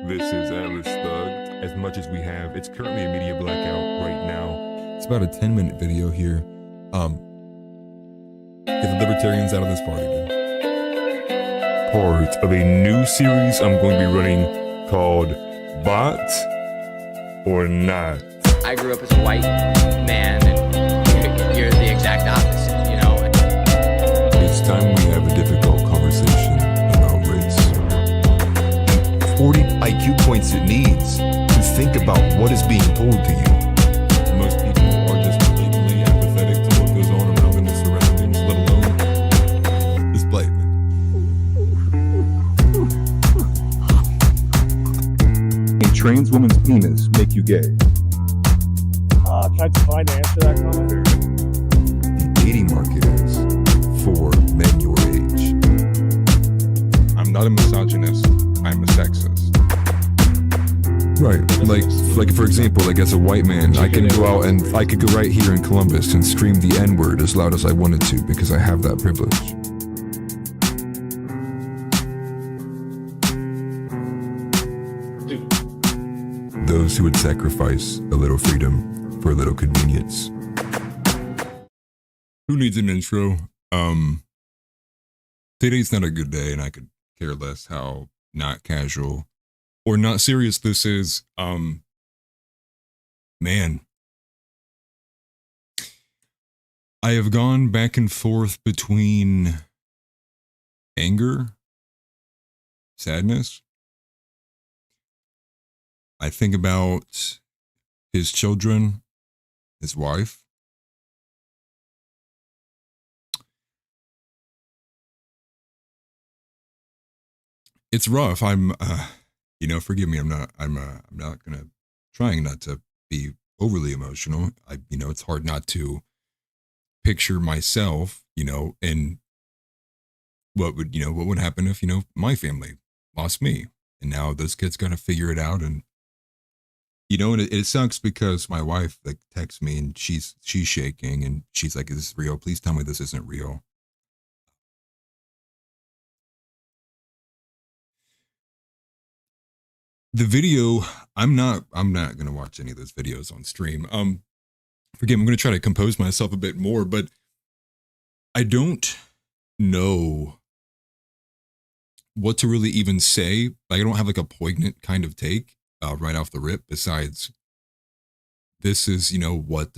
This is Alice Thugged. As much as we have, it's currently a media blackout right now. It's about a 10-minute video here. Get the libertarians out of this party, dude. Part of a new series I'm going to be running called Bot or Not. I grew up as a white man, and you're the exact opposite, you know? It's time we have a difficult conversation about race. 40 IQ points it needs to think about what is being told to you. Most people are just blatantly apathetic to what goes on around them in their surroundings, let alone this blatant. A trans woman's penis make you gay? Can I define to answer that comment? The dating market is for men your age. I'm not a misogynist, I'm a sexist. Right, like for example, like as a white man, I can go out and I could go right here in Columbus and scream the N-word as loud as I wanted to because I have that privilege. Those who would sacrifice a little freedom for a little convenience. Who needs an intro? Today's not a good day and I could care less how not casual or not serious this is. Man. I have gone back and forth between anger, sadness. I think about his children, his wife. It's rough. I'm, forgive me. I'm not trying not to be overly emotional. It's hard not to picture myself, and what would happen if, my family lost me and now those kids got to figure it out. And, and it sucks because my wife texts me and she's shaking and she's like, is this real? Please tell me this isn't real. The video, I'm not going to watch any of those videos on stream. Forgive me, I'm going to try to compose myself a bit more, but I don't know what to really even say. I don't have a poignant kind of take right off the rip, besides this is, what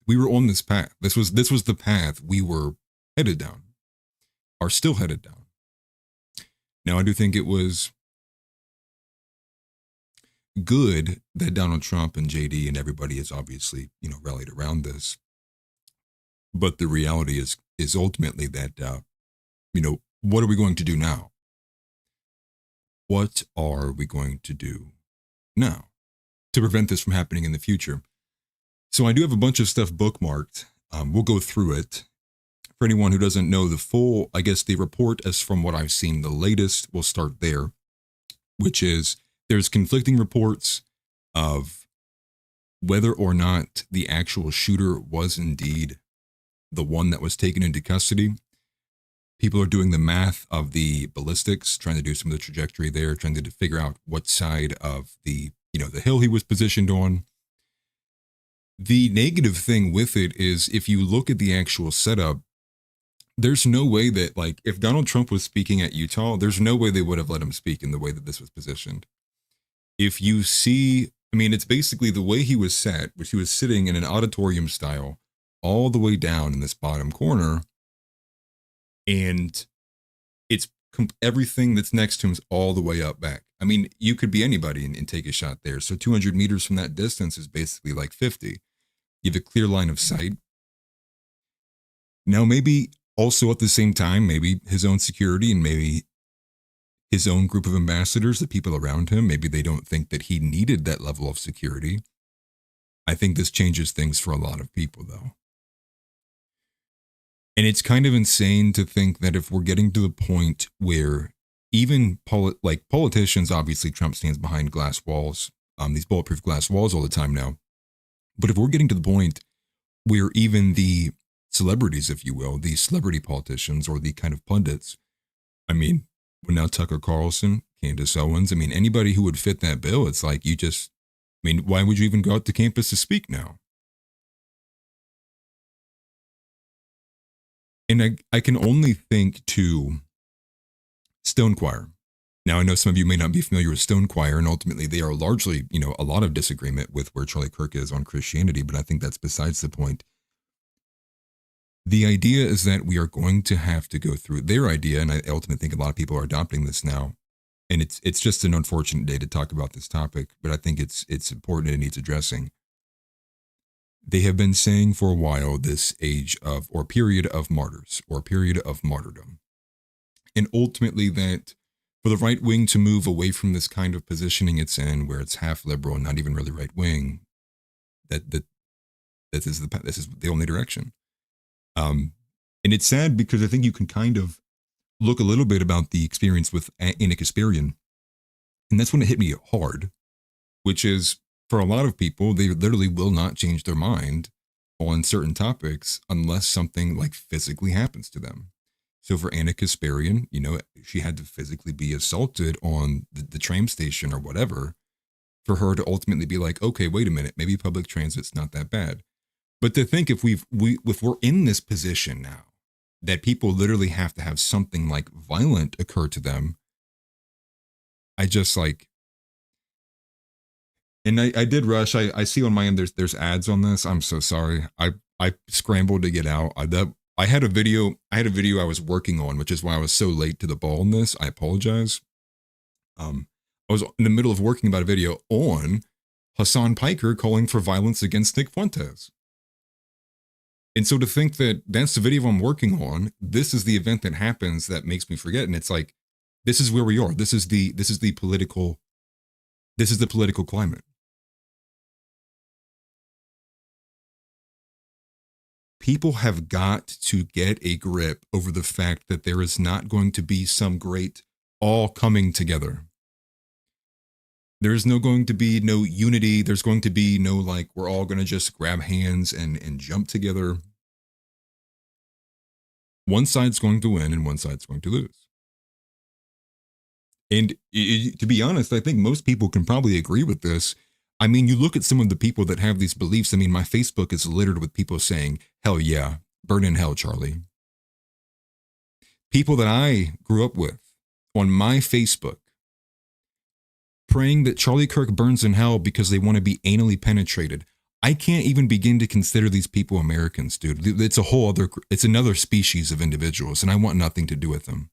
we were on this path. This was the path we were headed down, are still headed down. Now, I do think it was good that Donald Trump and JD and everybody is obviously, rallied around this. But the reality is ultimately that, what are we going to do now? What are we going to do now to prevent this from happening in the future? So I do have a bunch of stuff bookmarked. We'll go through it. For anyone who doesn't know the full, I guess the report as from what I've seen, the latest, we'll start there, which is there's conflicting reports of whether or not the actual shooter was indeed the one that was taken into custody. People are doing the math of the ballistics, trying to do some of the trajectory there, trying to figure out what side of the hill he was positioned on. The negative thing with it is if you look at the actual setup, there's no way that, if Donald Trump was speaking at Utah, there's no way they would have let him speak in the way that this was positioned. If you see, it's basically the way he was sat, which he was sitting in an auditorium style all the way down in this bottom corner. And it's everything that's next to him is all the way up back. You could be anybody and take a shot there. So 200 meters from that distance is basically 50. You have a clear line of sight. Now, maybe also at the same time, maybe his own security and maybe his own group of ambassadors, the people around him, maybe they don't think that he needed that level of security. I think this changes things for a lot of people, though. And it's kind of insane to think that if we're getting to the point where even politicians, obviously Trump stands behind glass walls, these bulletproof glass walls all the time now. But if we're getting to the point where even the celebrities, if you will, the celebrity politicians or the kind of pundits, well, now Tucker Carlson Candace Owens. I mean, anybody who would fit that bill, it's like why would you even go out to campus to speak now? And I can only think to Stone Choir. Now, I know some of you may not be familiar with Stone Choir, and ultimately they are largely, a lot of disagreement with where Charlie Kirk is on Christianity, but I think that's besides the point. The idea is that we are going to have to go through their idea, and I ultimately think a lot of people are adopting this now. And it's just an unfortunate day to talk about this topic, but I think it's important and it needs addressing. They have been saying for a while this age of, or period of martyrs, or period of martyrdom. And ultimately that for the right wing to move away from this kind of positioning it's in, where it's half liberal and not even really right wing, this is the only direction. And it's sad because I think you can kind of look a little bit about the experience with Anna Kasparian. And that's when it hit me hard, which is for a lot of people, they literally will not change their mind on certain topics unless something like physically happens to them. So for Anna Kasparian, she had to physically be assaulted on the train station or whatever for her to ultimately be like, okay, wait a minute, maybe public transit's not that bad. But to think if we're in this position now, that people literally have to have something like violent occur to them, I just like, and I did rush. I see on my end there's ads on this. I'm so sorry. I scrambled to get out. I had a video I was working on, which is why I was so late to the ball on this. I apologize. I was in the middle of working about a video on Hassan Piker calling for violence against Nick Fuentes. And so to think that that's the video I'm working on, this is the event that happens that makes me forget. And it's like, this is where we are. This is the political climate. People have got to get a grip over the fact that there is not going to be some great all coming together. There's going to be no unity. There's going to be no, like, we're all going to just grab hands and jump together. One side's going to win and one side's going to lose. And to be honest, I think most people can probably agree with this. I mean, you look at some of the people that have these beliefs. I mean, my Facebook is littered with people saying, hell yeah, burn in hell, Charlie. People that I grew up with on my Facebook praying that Charlie Kirk burns in hell because they want to be anally penetrated. I can't even begin to consider these people Americans, dude. It's another species of individuals, and I want nothing to do with them.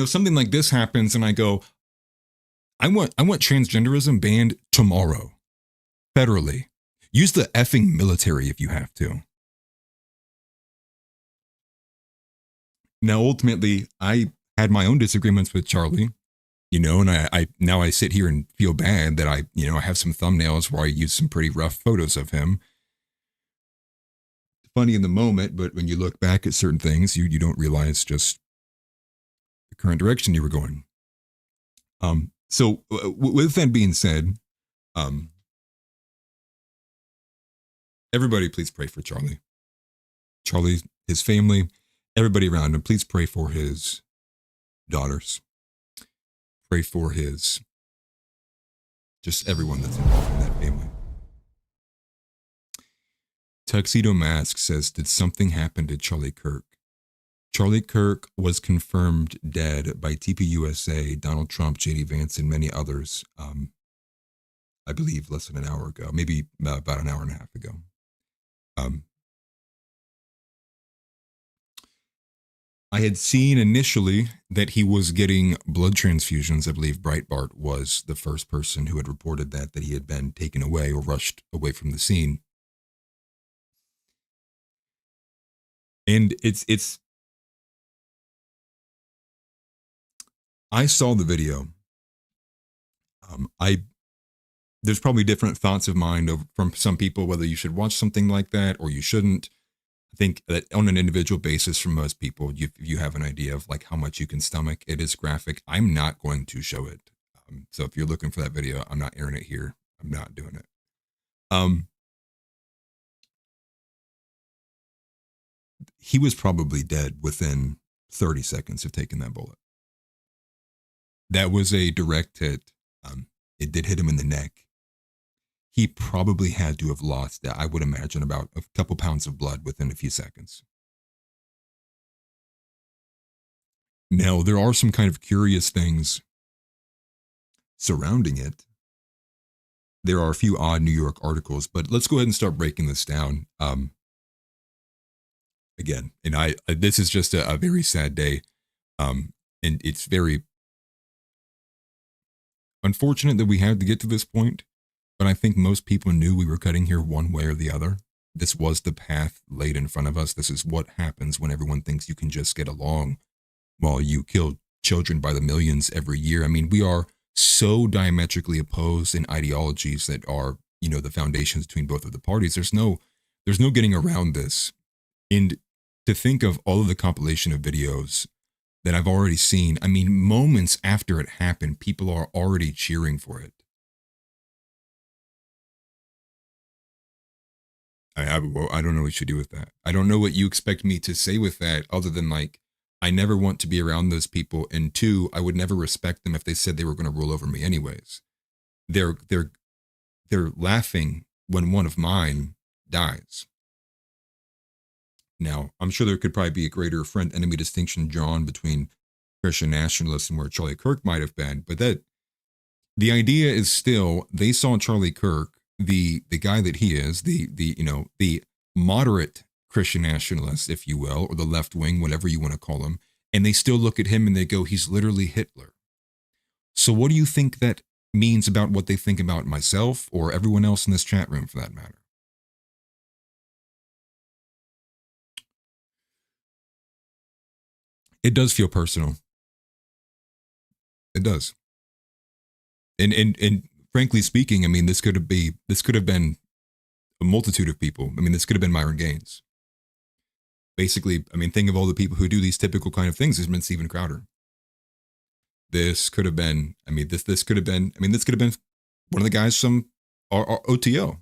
Something like this happens, and I go, I want transgenderism banned tomorrow, federally. Use the effing military if you have to. Now, ultimately, I had my own disagreements with Charlie, and I now I sit here and feel bad that I have some thumbnails where I use some pretty rough photos of him. Funny in the moment, but when you look back at certain things, you don't realize just the current direction you were going. So with that being said, everybody please pray for Charlie. Charlie, his family, everybody around him, please pray for his daughters. Pray for just everyone that's involved in that family. Tuxedo Mask says, did something happen to Charlie Kirk? Charlie Kirk was confirmed dead by TPUSA, Donald Trump, J.D. Vance, and many others, I believe less than an hour ago, maybe about an hour and a half ago. I had seen initially that he was getting blood transfusions. I believe Breitbart was the first person who had reported that he had been taken away or rushed away from the scene. And it's I saw the video. There's probably different thoughts of mine from some people, whether you should watch something like that or you shouldn't. I think that on an individual basis, for most people, you have an idea of like how much you can stomach. It is graphic. I'm not going to show it. So if you're looking for that video, I'm not airing it here. I'm not doing it. He was probably dead within 30 seconds of taking that bullet. That was a direct hit. It did hit him in the neck. He probably had to have lost, I would imagine, about a couple pounds of blood within a few seconds. Now, there are some kind of curious things surrounding it. There are a few odd New York articles, but let's go ahead and start breaking this down. Again, and this is just a very sad day, and it's very unfortunate that we had to get to this point, but I think most people knew we were cutting here one way or the other. This was the path laid in front of us. This is what happens when everyone thinks you can just get along while you kill children by the millions every year. I mean, we are so diametrically opposed in ideologies that are, the foundations between both of the parties. There's no getting around this. And to think of all of the compilation of videos that I've already seen, I mean, moments after it happened, people are already cheering for it. I don't know what you do with that. I don't know what you expect me to say with that, other than like, I never want to be around those people, and two, I would never respect them if they said they were going to rule over me anyways. They're laughing when one of mine dies. Now, I'm sure there could probably be a greater friend-enemy distinction drawn between Christian nationalists and where Charlie Kirk might have been, but that the idea is still, they saw Charlie Kirk, the guy that he is, the moderate Christian nationalist, if you will, or the left wing, whatever you want to call him, and they still look at him and they go, he's literally Hitler. So what do you think that means about what they think about myself or everyone else in this chat room, for that matter? It does feel personal. It does. And frankly speaking, I mean, this could have been a multitude of people. I mean, this could have been Myron Gaines. Basically, I mean, think of all the people who do these typical kind of things. There's been Steven Crowder. This could have been, this could have been one of the guys from our OTO.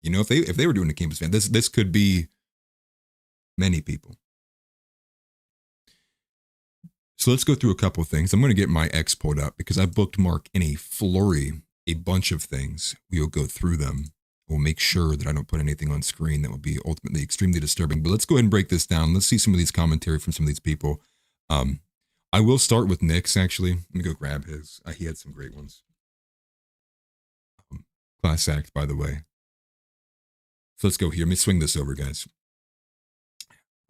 If they were doing a campus fan, this could be many people. So let's go through a couple of things. I'm going to get my X pulled up because I bookmarked in a flurry a bunch of things. We'll go through them. We'll make sure that I don't put anything on screen that would be ultimately extremely disturbing. But let's go ahead and break this down. Let's see some of these commentary from some of these people. I will start with Nick's, actually. Let me go grab his. He had some great ones. Class act, by the way. So let's go here. Let me swing this over, guys.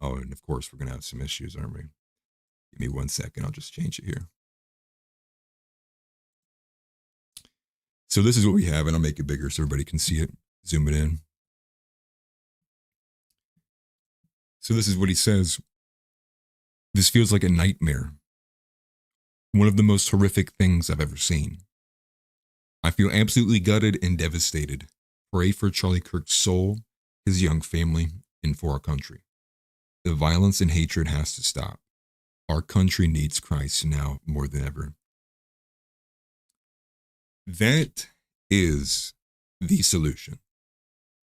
Oh, and of course, we're going to have some issues, aren't we? Give me 1 second. I'll just change it here. So this is what we have, and I'll make it bigger so everybody can see it. Zoom it in. So this is what he says. This feels like a nightmare. One of the most horrific things I've ever seen. I feel absolutely gutted and devastated. Pray for Charlie Kirk's soul, his young family, and for our country. The violence and hatred has to stop. Our country needs Christ now more than ever. That is the solution.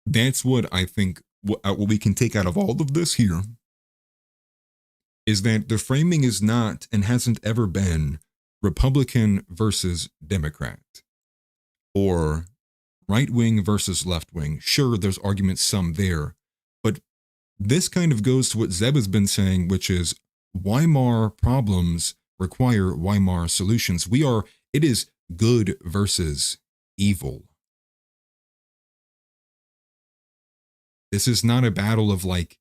That's what I think, what we can take out of all of this here, is that the framing is not and hasn't ever been Republican versus Democrat or right wing versus left wing. Sure, there's arguments some there, but this kind of goes to what Zeb has been saying, which is Weimar problems require Weimar solutions. It is good versus evil. This is not a battle of like,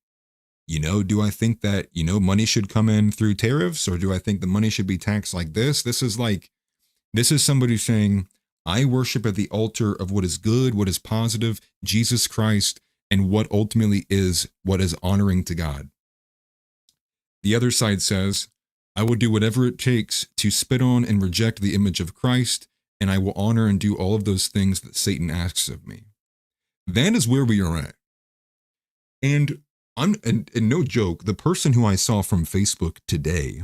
do I think that, money should come in through tariffs, or do I think the money should be taxed like this? This is somebody saying, I worship at the altar of what is good, what is positive, Jesus Christ, and what ultimately is what is honoring to God. The other side says, I will do whatever it takes to spit on and reject the image of Christ, and I will honor and do all of those things that Satan asks of me. That is where we are at. And no joke, the person who I saw from Facebook today,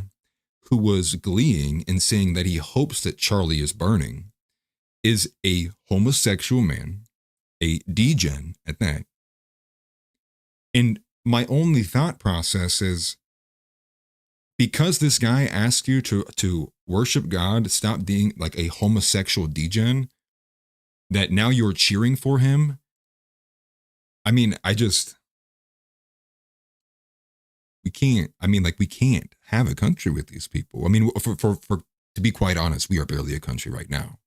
who was gleeing and saying that he hopes that Charlie is burning, is a homosexual man, a degen at that. And my only thought process is, because this guy asked you to worship God, stop being like a homosexual degen, that now you're cheering for him. I mean, we can't. I mean, like, we can't have a country with these people. I mean, for to be quite honest, we are barely a country right now.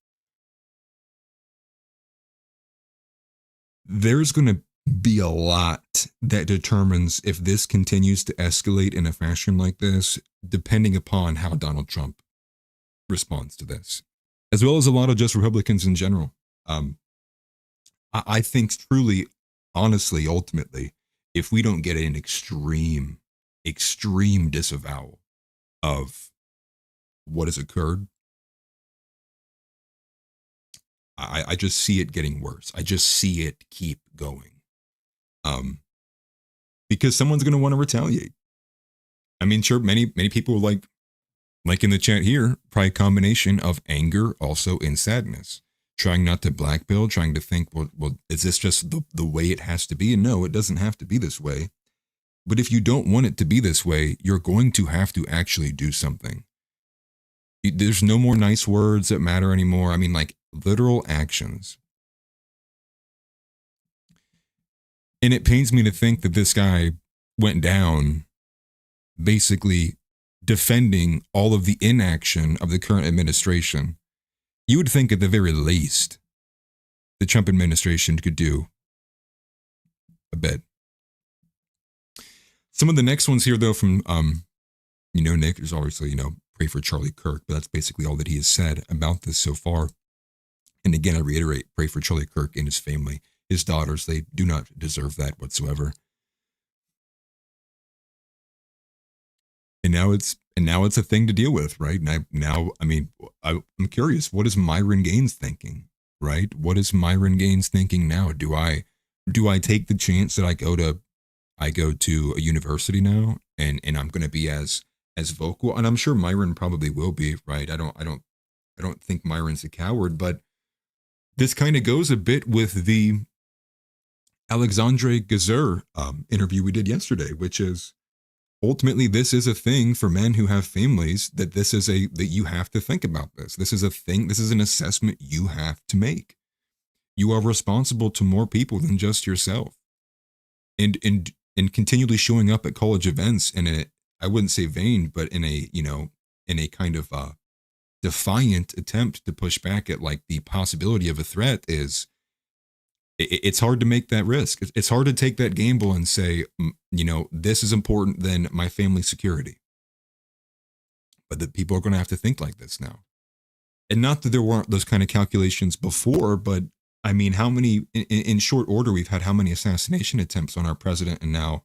There's going to be a lot that determines if this continues to escalate in a fashion like this, depending upon how Donald Trump responds to this, as well as a lot of just Republicans in general. I think truly, honestly, ultimately, if we don't get an extreme disavowal of what has occurred, I just see it getting worse. I just see it keep going. Because someone's going to want to retaliate. I mean, sure, many people like in the chat here, probably a combination of anger, also in sadness, trying not to blackmail, trying to think, well, is this just the way it has to be? And no, it doesn't have to be this way. But if you don't want it to be this way, you're going to have to actually do something. There's no more nice words that matter anymore. I mean, like, literal actions. And it pains me to think that this guy went down basically defending all of the inaction of the current administration. You would think at the very least the Trump administration could do a bit. Some of the next ones here, though, from, Nick, there's obviously, pray for Charlie Kirk, but that's basically all that he has said about this so far. And again, I reiterate, pray for Charlie Kirk and his family, his daughters. They do not deserve that whatsoever. And now it's a thing to deal with, right? And I'm curious, what is Myron Gaines thinking, right? What is Myron Gaines thinking now? Do I take the chance that I go to a university now and I'm going to be as vocal? And I'm sure Myron probably will be, right? I don't think Myron's a coward, but this kind of goes a bit with the Alexandre Gazer interview we did yesterday, which is ultimately this is a thing for men who have families, that you have to think about this. This is a thing. This is an assessment you have to make. You are responsible to more people than just yourself. And continually showing up at college events I wouldn't say vain, but in a kind of defiant attempt to push back at like the possibility of a threat it's hard to make that risk. It's hard to take that gamble and say, this is important than my family's security. But that people are going to have to think like this now. And not that there weren't those kind of calculations before, but I mean, how many, in short order, we've had how many assassination attempts on our president, and now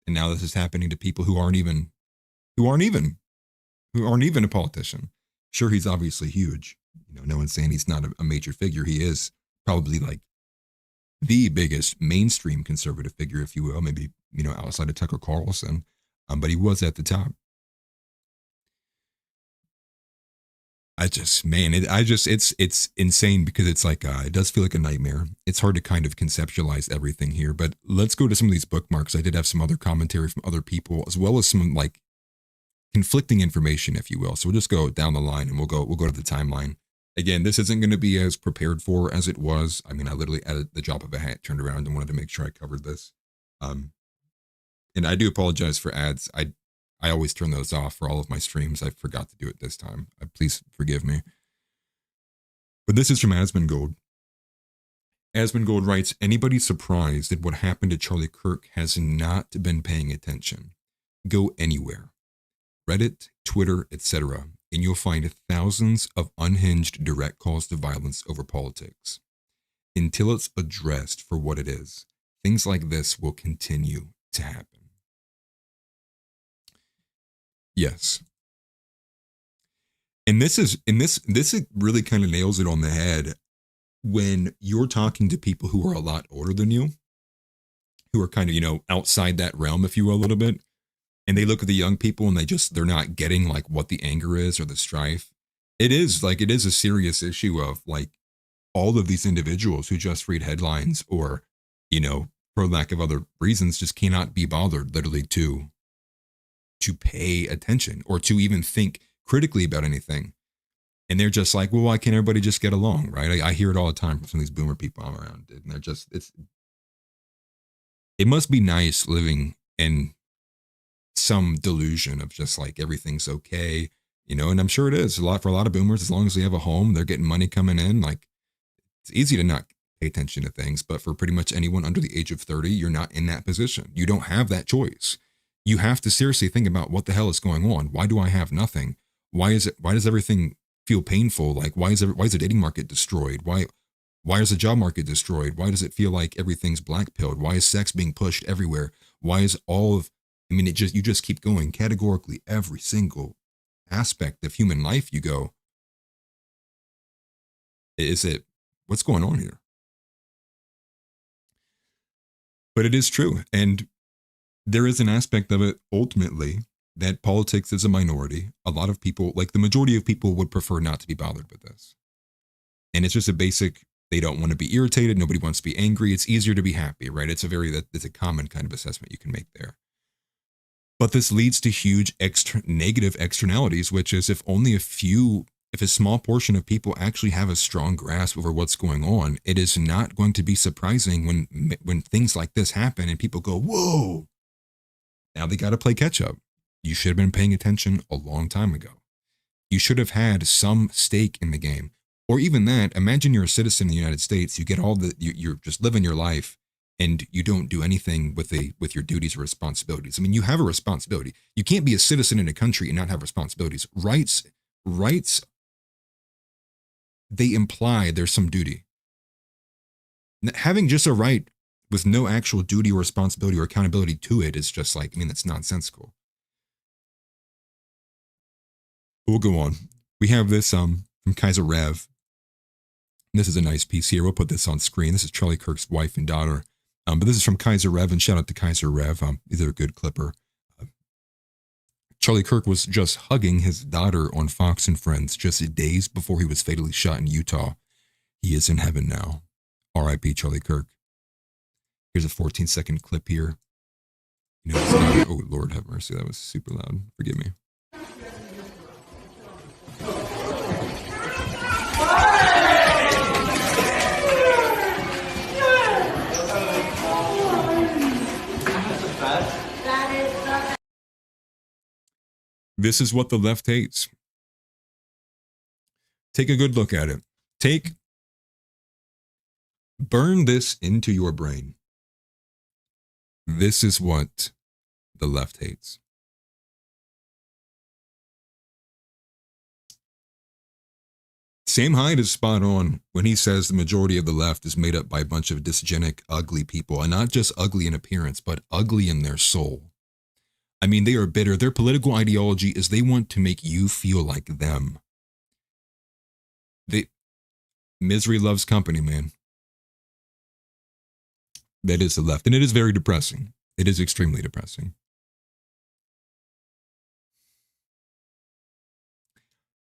this is happening to people who aren't even a politician. Sure, he's obviously huge. No one's saying he's not a major figure. He is probably like the biggest mainstream conservative figure, if you will, maybe, outside of Tucker Carlson. But he was at the top. It's insane because it's like, it does feel like a nightmare. It's hard to kind of conceptualize everything here, but let's go to some of these bookmarks. I did have some other commentary from other people, as well as some like conflicting information, if you will. So we'll just go down the line and we'll go to the timeline. Again, this isn't going to be as prepared for as it was. I mean, I literally at the drop of a hat turned around and wanted to make sure I covered this. And I do apologize for ads. I always turn those off for all of my streams. I forgot to do it this time. Please forgive me. But this is from Asmongold. Asmongold writes, anybody surprised at what happened to Charlie Kirk has not been paying attention. Go anywhere. Reddit, Twitter, etc., and you'll find thousands of unhinged direct calls to violence over politics. Until it's addressed for what it is, things like this will continue to happen. Yes. And this really kind of nails it on the head when you're talking to people who are a lot older than you, who are kind of, outside that realm, if you will, a little bit. And they look at the young people and they're not getting like what the anger is or the strife. It is a serious issue of like all of these individuals who just read headlines or, for lack of other reasons, just cannot be bothered literally to to pay attention or to even think critically about anything. And they're just like, well, why can't everybody just get along, right? I hear it all the time from some of these boomer people I'm around, and they're just, it must be nice living in some delusion of just like everything's okay, you know, and I'm sure it is for a lot of boomers. As long as they have a home, they're getting money coming in, like it's easy to not pay attention to things. But for pretty much anyone under the age of 30, you're not in that position. You don't have that choice. You have to seriously think about what the hell is going on. Why do I have nothing? Why does everything feel painful? Like why is the dating market destroyed? Why is the job market destroyed? Why does it feel like everything's black-pilled? Why is sex being pushed everywhere? Why is you just keep going categorically every single aspect of human life. You go, what's going on here? But it is true. And there is an aspect of it ultimately that politics is a minority. A lot of people, like the majority of people, would prefer not to be bothered with this. And it's just a basic, they don't want to be irritated. Nobody wants to be angry. It's easier to be happy, right? It's a common kind of assessment you can make there. But this leads to huge negative externalities, which is if a small portion of people actually have a strong grasp over what's going on, it is not going to be surprising when things like this happen and people go, whoa, now they got to play catch up. You should have been paying attention a long time ago. You should have had some stake in the game. Or even that, imagine you're a citizen in the United States, you get you're just living your life and you don't do anything with your duties or responsibilities. I mean, you have a responsibility. You can't be a citizen in a country and not have responsibilities. Rights, they imply there's some duty. Having just a right with no actual duty or responsibility or accountability to it is just like, I mean, that's nonsensical. We'll go on. We have this from Kaiser Rev. This is a nice piece here. We'll put this on screen. This is Charlie Kirk's wife and daughter. But this is from Kaiser Rev, and shout out to Kaiser Rev. They're a good clipper. Charlie Kirk was just hugging his daughter on Fox and Friends just days before he was fatally shot in Utah. He is in heaven now. R.I.P. Charlie Kirk. Here's a 14-second clip here. You know, oh, Lord have mercy. That was super loud. Forgive me. This is what the left hates. Take a good look at it. Burn this into your brain. This is what the left hates. Sam Hyde is spot on when he says the majority of the left is made up by a bunch of dysgenic, ugly people, and not just ugly in appearance, but ugly in their soul. I mean, they are bitter. Their political ideology is they want to make you feel like them. Misery loves company, man. That is the left. And it is very depressing. It is extremely depressing.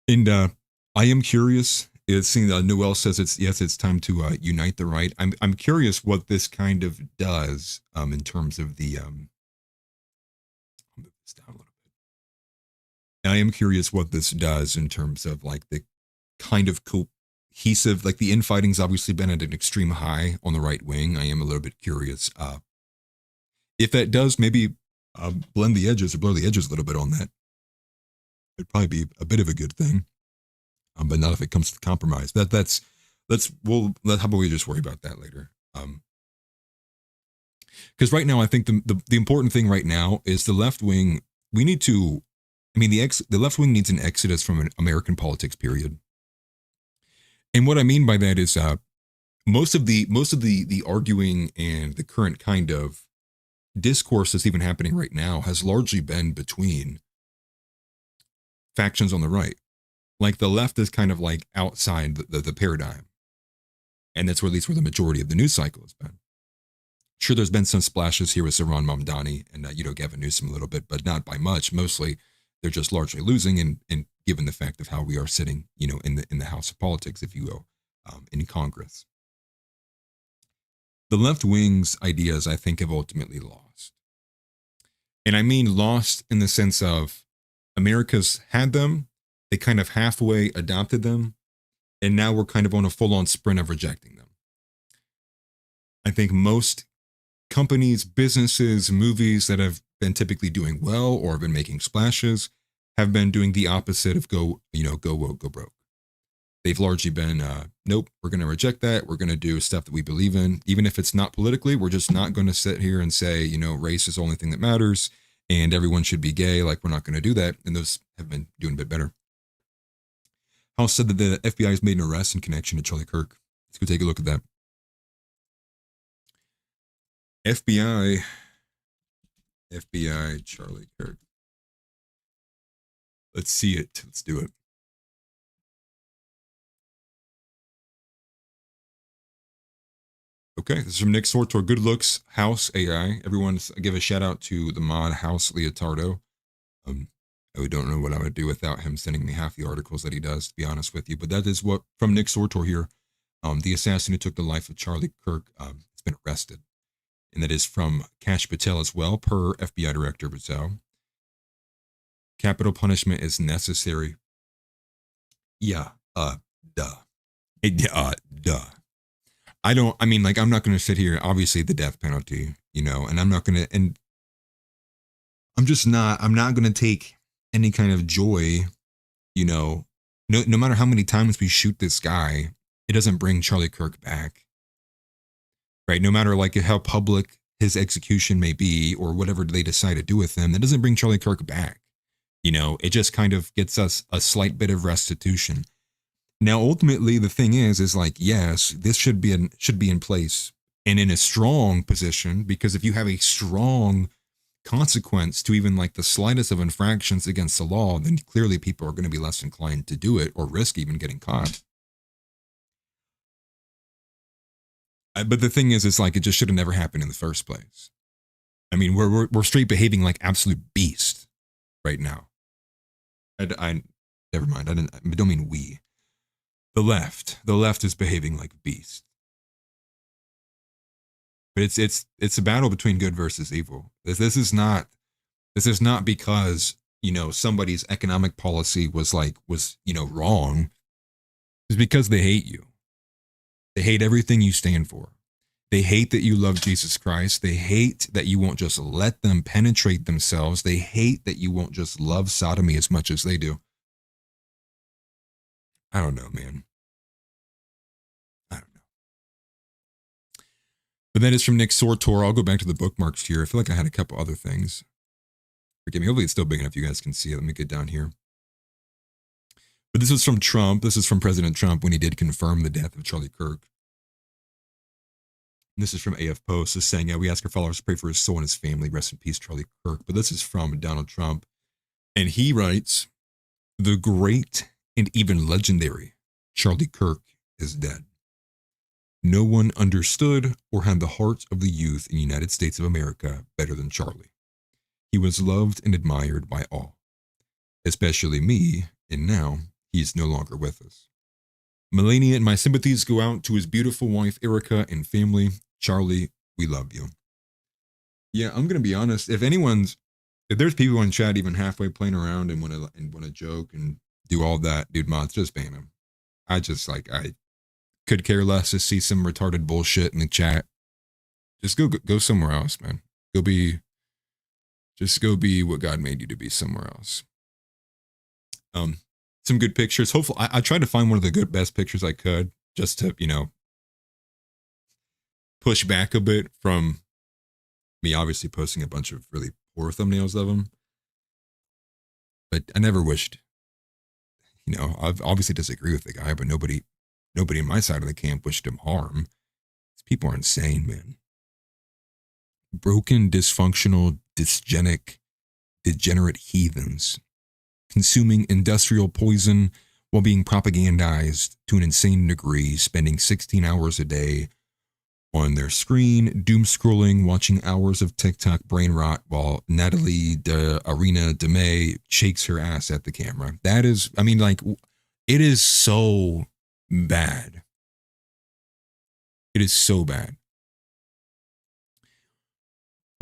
And I am curious. Seeing Noel says it's time to unite the right. I'm curious what this kind of does in terms of the I'll move this down a little bit. I am curious what this does in terms of like the kind of cohesive, like the infighting's obviously been at an extreme high on the right wing. I am a little bit curious if that does maybe blend the edges or blur the edges a little bit on that. It'd probably be a bit of a good thing, but not if it comes to compromise. How about we just worry about that later? Because right now, I think the important thing right now is the left wing. The left wing needs an exodus from an American politics, period. And what I mean by that is most of the arguing and the current kind of discourse that's even happening right now has largely been between factions on the right. Like the left is kind of like outside the paradigm. And that's where at least where the majority of the news cycle has been. Sure, there's been some splashes here with Saran Mamdani and Gavin Newsom a little bit, but not by much. Mostly they're just largely losing and given the fact of how we are sitting, in the house of politics, if you will, in Congress. The left wing's ideas, I think, have ultimately lost. And I mean lost in the sense of America's had them, they kind of halfway adopted them, and now we're kind of on a full-on sprint of rejecting them. I think most companies, businesses, movies that have been typically doing well or have been making splashes have been doing the opposite of go woke, go broke. They've largely been, nope, we're going to reject that. We're going to do stuff that we believe in. Even if it's not politically, we're just not going to sit here and say, race is the only thing that matters and everyone should be gay. Like, we're not going to do that. And those have been doing a bit better. House said that the FBI has made an arrest in connection to Charlie Kirk. Let's go take a look at that. FBI, Charlie Kirk. Let's see it. Let's do it. Okay, this is from Nick Sortor. Good looks, House AI. Everyone give a shout out to the mod House Leotardo. I don't know what I would do without him sending me half the articles that he does, to be honest with you. But that is what, from Nick Sortor here, the assassin who took the life of Charlie Kirk has been arrested. And that is from Kash Patel as well, per FBI Director Patel. Capital punishment is necessary. Yeah, duh. Duh. I'm not going to sit here, obviously the death penalty, and I'm not going to, I'm not going to take any kind of joy, no matter how many times we shoot this guy, it doesn't bring Charlie Kirk back, right? No matter like how public his execution may be or whatever they decide to do with him, that doesn't bring Charlie Kirk back. It just kind of gets us a slight bit of restitution. Now, ultimately, the thing is like, yes, this should be in place and in a strong position, because if you have a strong consequence to even like the slightest of infractions against the law, then clearly people are going to be less inclined to do it or risk even getting caught. But the thing is like, it just should have never happened in the first place. I mean, we're straight behaving like absolute beasts right now. I never mind. I don't mean we. The left is behaving like beasts. But it's a battle between good versus evil. This is not because, somebody's economic policy was wrong. It's because they hate you. They hate everything you stand for. They hate that you love Jesus Christ. They hate that you won't just let them penetrate themselves. They hate that you won't just love sodomy as much as they do. I don't know, man. I don't know. But that is from Nick Sortor. I'll go back to the bookmarks here. I feel like I had a couple other things. Forgive me. Hopefully it's still big enough you guys can see it. Let me get down here. But this is from Trump. This is from President Trump when he did confirm the death of Charlie Kirk. And this is from AF Post. Is saying, we ask our followers to pray for his soul and his family. Rest in peace, Charlie Kirk. But this is from Donald Trump. And he writes, the great and even legendary Charlie Kirk is dead. No one understood or had the heart of the youth in the United States of America better than Charlie. He was loved and admired by all, especially me, and now he is no longer with us. Melania and my sympathies go out to his beautiful wife, Erica, and family. Charlie, we love you. Yeah, I'm going to be honest. If there's people in chat even halfway playing around and want to joke and do all that, dude, mods, just ban them. I could care less to see some retarded bullshit in the chat. Just go somewhere else, man. Go be what God made you to be somewhere else. Some good pictures. Hopefully, I tried to find one of the best pictures I could, just to, push back a bit from me obviously posting a bunch of really poor thumbnails of him. But I never wished, I obviously disagree with the guy, but nobody in my side of the camp wished him harm. These people are insane, man. Broken, dysfunctional, dysgenic, degenerate heathens consuming industrial poison while being propagandized to an insane degree, spending 16 hours a day on their screen, doom scrolling, watching hours of TikTok brain rot while Natalie Arena DeMay shakes her ass at the camera. That is, it is so bad. It is so bad.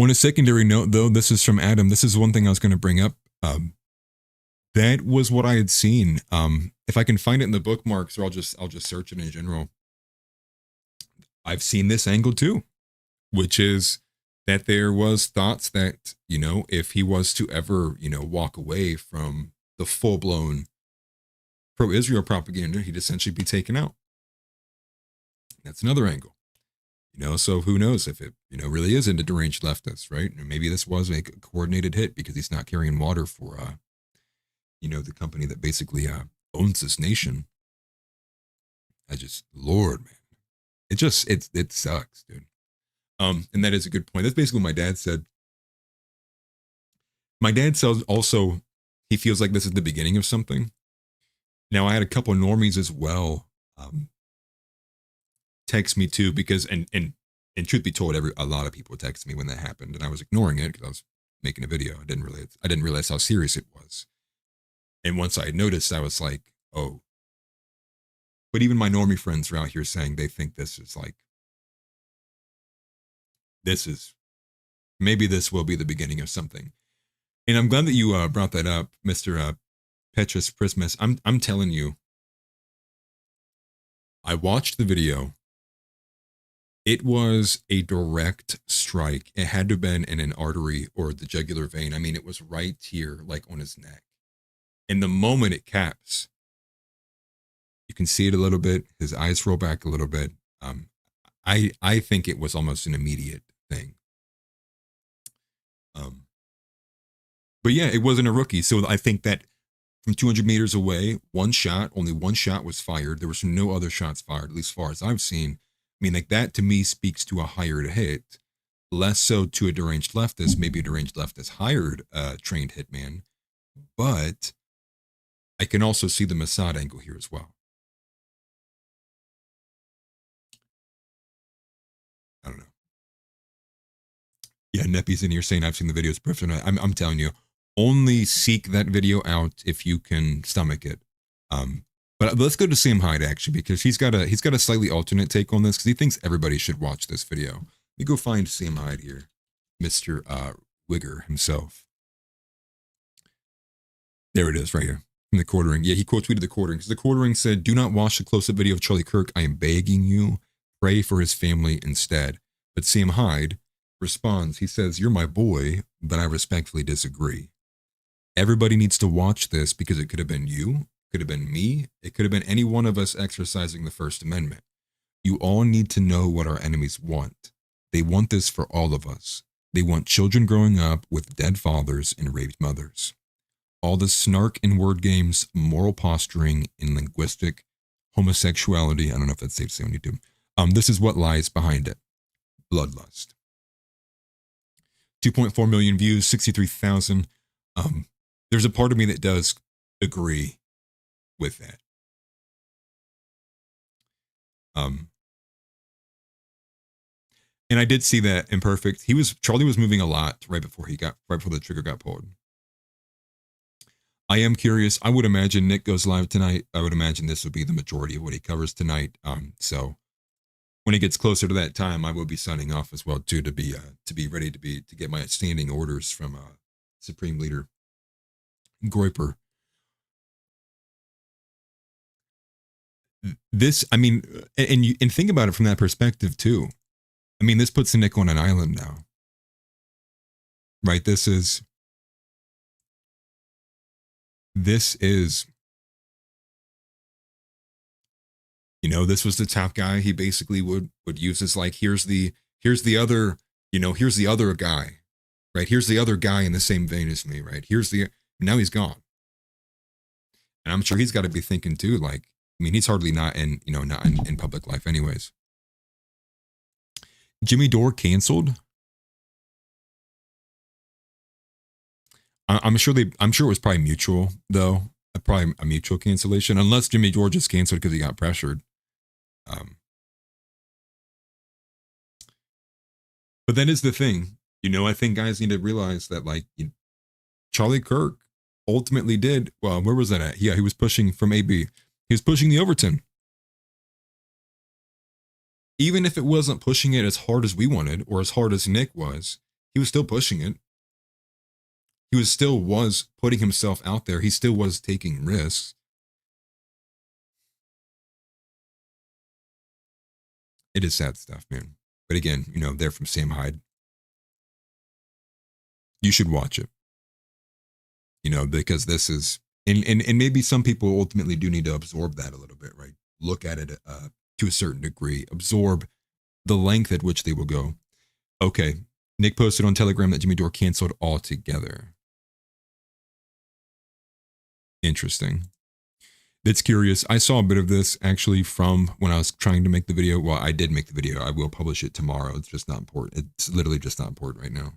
On a secondary note, though, this is from Adam. This is one thing I was going to bring up. That was what I had seen. If I can find it in the bookmarks, or I'll just search it in general. I've seen this angle too, which is that there was thoughts that, you know, if he was to ever, you know, walk away from the full-blown pro-Israel propaganda, he'd essentially be taken out. That's another angle. You know, so who knows if it, you know, really is into deranged leftists, right? And maybe this was a coordinated hit because he's not carrying water for, you know, the company that basically owns this nation. Lord, man, it sucks, dude. And that is a good point. That's basically what my dad said. My dad says also he feels like this is the beginning of something. Now, I had a couple of normies as well text me too, because and truth be told, a lot of people texted me when that happened, and I was ignoring it because I was making a video. I didn't realize how serious it was. And once I had noticed, I was like, oh. But even my normie friends are out here saying they think maybe this will be the beginning of something. And I'm glad that you brought that up, Mr. Petrus Prismus. I'm telling you, I watched the video. It was a direct strike. It had to have been in an artery or the jugular vein. I mean, it was right here, like on his neck. And the moment it caps, you can see it a little bit. His eyes roll back a little bit. I think it was almost an immediate thing. But yeah, it wasn't a rookie. So I think that from 200 meters away, only one shot was fired. There was no other shots fired, at least as far as I've seen. I mean, like that to me speaks to a hired hit, less so to a deranged leftist. Maybe a deranged leftist hired a trained hitman, but I can also see the Mossad angle here as well. I don't know. Yeah, Neppy's in here saying I've seen the videos. I'm telling you, only seek that video out if you can stomach it. But let's go to Sam Hyde actually, because he's got a slightly alternate take on this because he thinks everybody should watch this video. Let me go find Sam Hyde here, Mr. Wigger himself. There it is, right here in the quartering. Yeah, he quote tweeted the quartering because the quartering said, "Do not watch the close-up video of Charlie Kirk. I am begging you, pray for his family instead." But Sam Hyde responds. He says, "You're my boy, but I respectfully disagree. Everybody needs to watch this because it could have been you. Could have been me. It could have been any one of us exercising the First Amendment. You all need to know what our enemies want. They want this for all of us. They want children growing up with dead fathers and raped mothers. All the snark in word games, moral posturing, and linguistic homosexuality." I don't know if that's safe to say on YouTube. This is what lies behind it. Bloodlust. 2.4 million views, 63,000. There's a part of me that does agree with that. And I did see that Imperfect. Charlie was moving a lot right before the trigger got pulled. I am curious. I would imagine Nick goes live tonight. I would imagine this would be the majority of what he covers tonight. So when it gets closer to that time, I will be signing off as well too, to be ready to get my standing orders from Supreme Leader Groyper. This, I mean, and think about it from that perspective too. I mean, this puts Nick on an island now, right? This is, you know, this was the top guy. He basically would use this like, here's the other, you know, here's the other guy, right? Here's the other guy in the same vein as me, right? Now he's gone. And I'm sure he's got to be thinking too, like, I mean, he's hardly not in public life anyways. Jimmy Dore canceled. I'm sure it was probably mutual though. Probably a mutual cancellation, unless Jimmy Dore just canceled because he got pressured. But that is the thing. You know, I think guys need to realize that, like, Charlie Kirk ultimately did, well, where was that at? Yeah, he was pushing from AB. He was pushing the Overton. Even if it wasn't pushing it as hard as we wanted or as hard as Nick was, he was still pushing it. He was putting himself out there. He still was taking risks. It is sad stuff, man. But again, they're from Sam Hyde. You should watch it. Because this is, and maybe some people ultimately do need to absorb that a little bit, right? Look at it to a certain degree, absorb the length at which they will go. Okay, Nick posted on Telegram that Jimmy Dore canceled altogether. Interesting. That's curious. I saw a bit of this actually from when I was trying to make the video. Well, I did make the video. I will publish it tomorrow. It's just not important. It's literally just not important right now.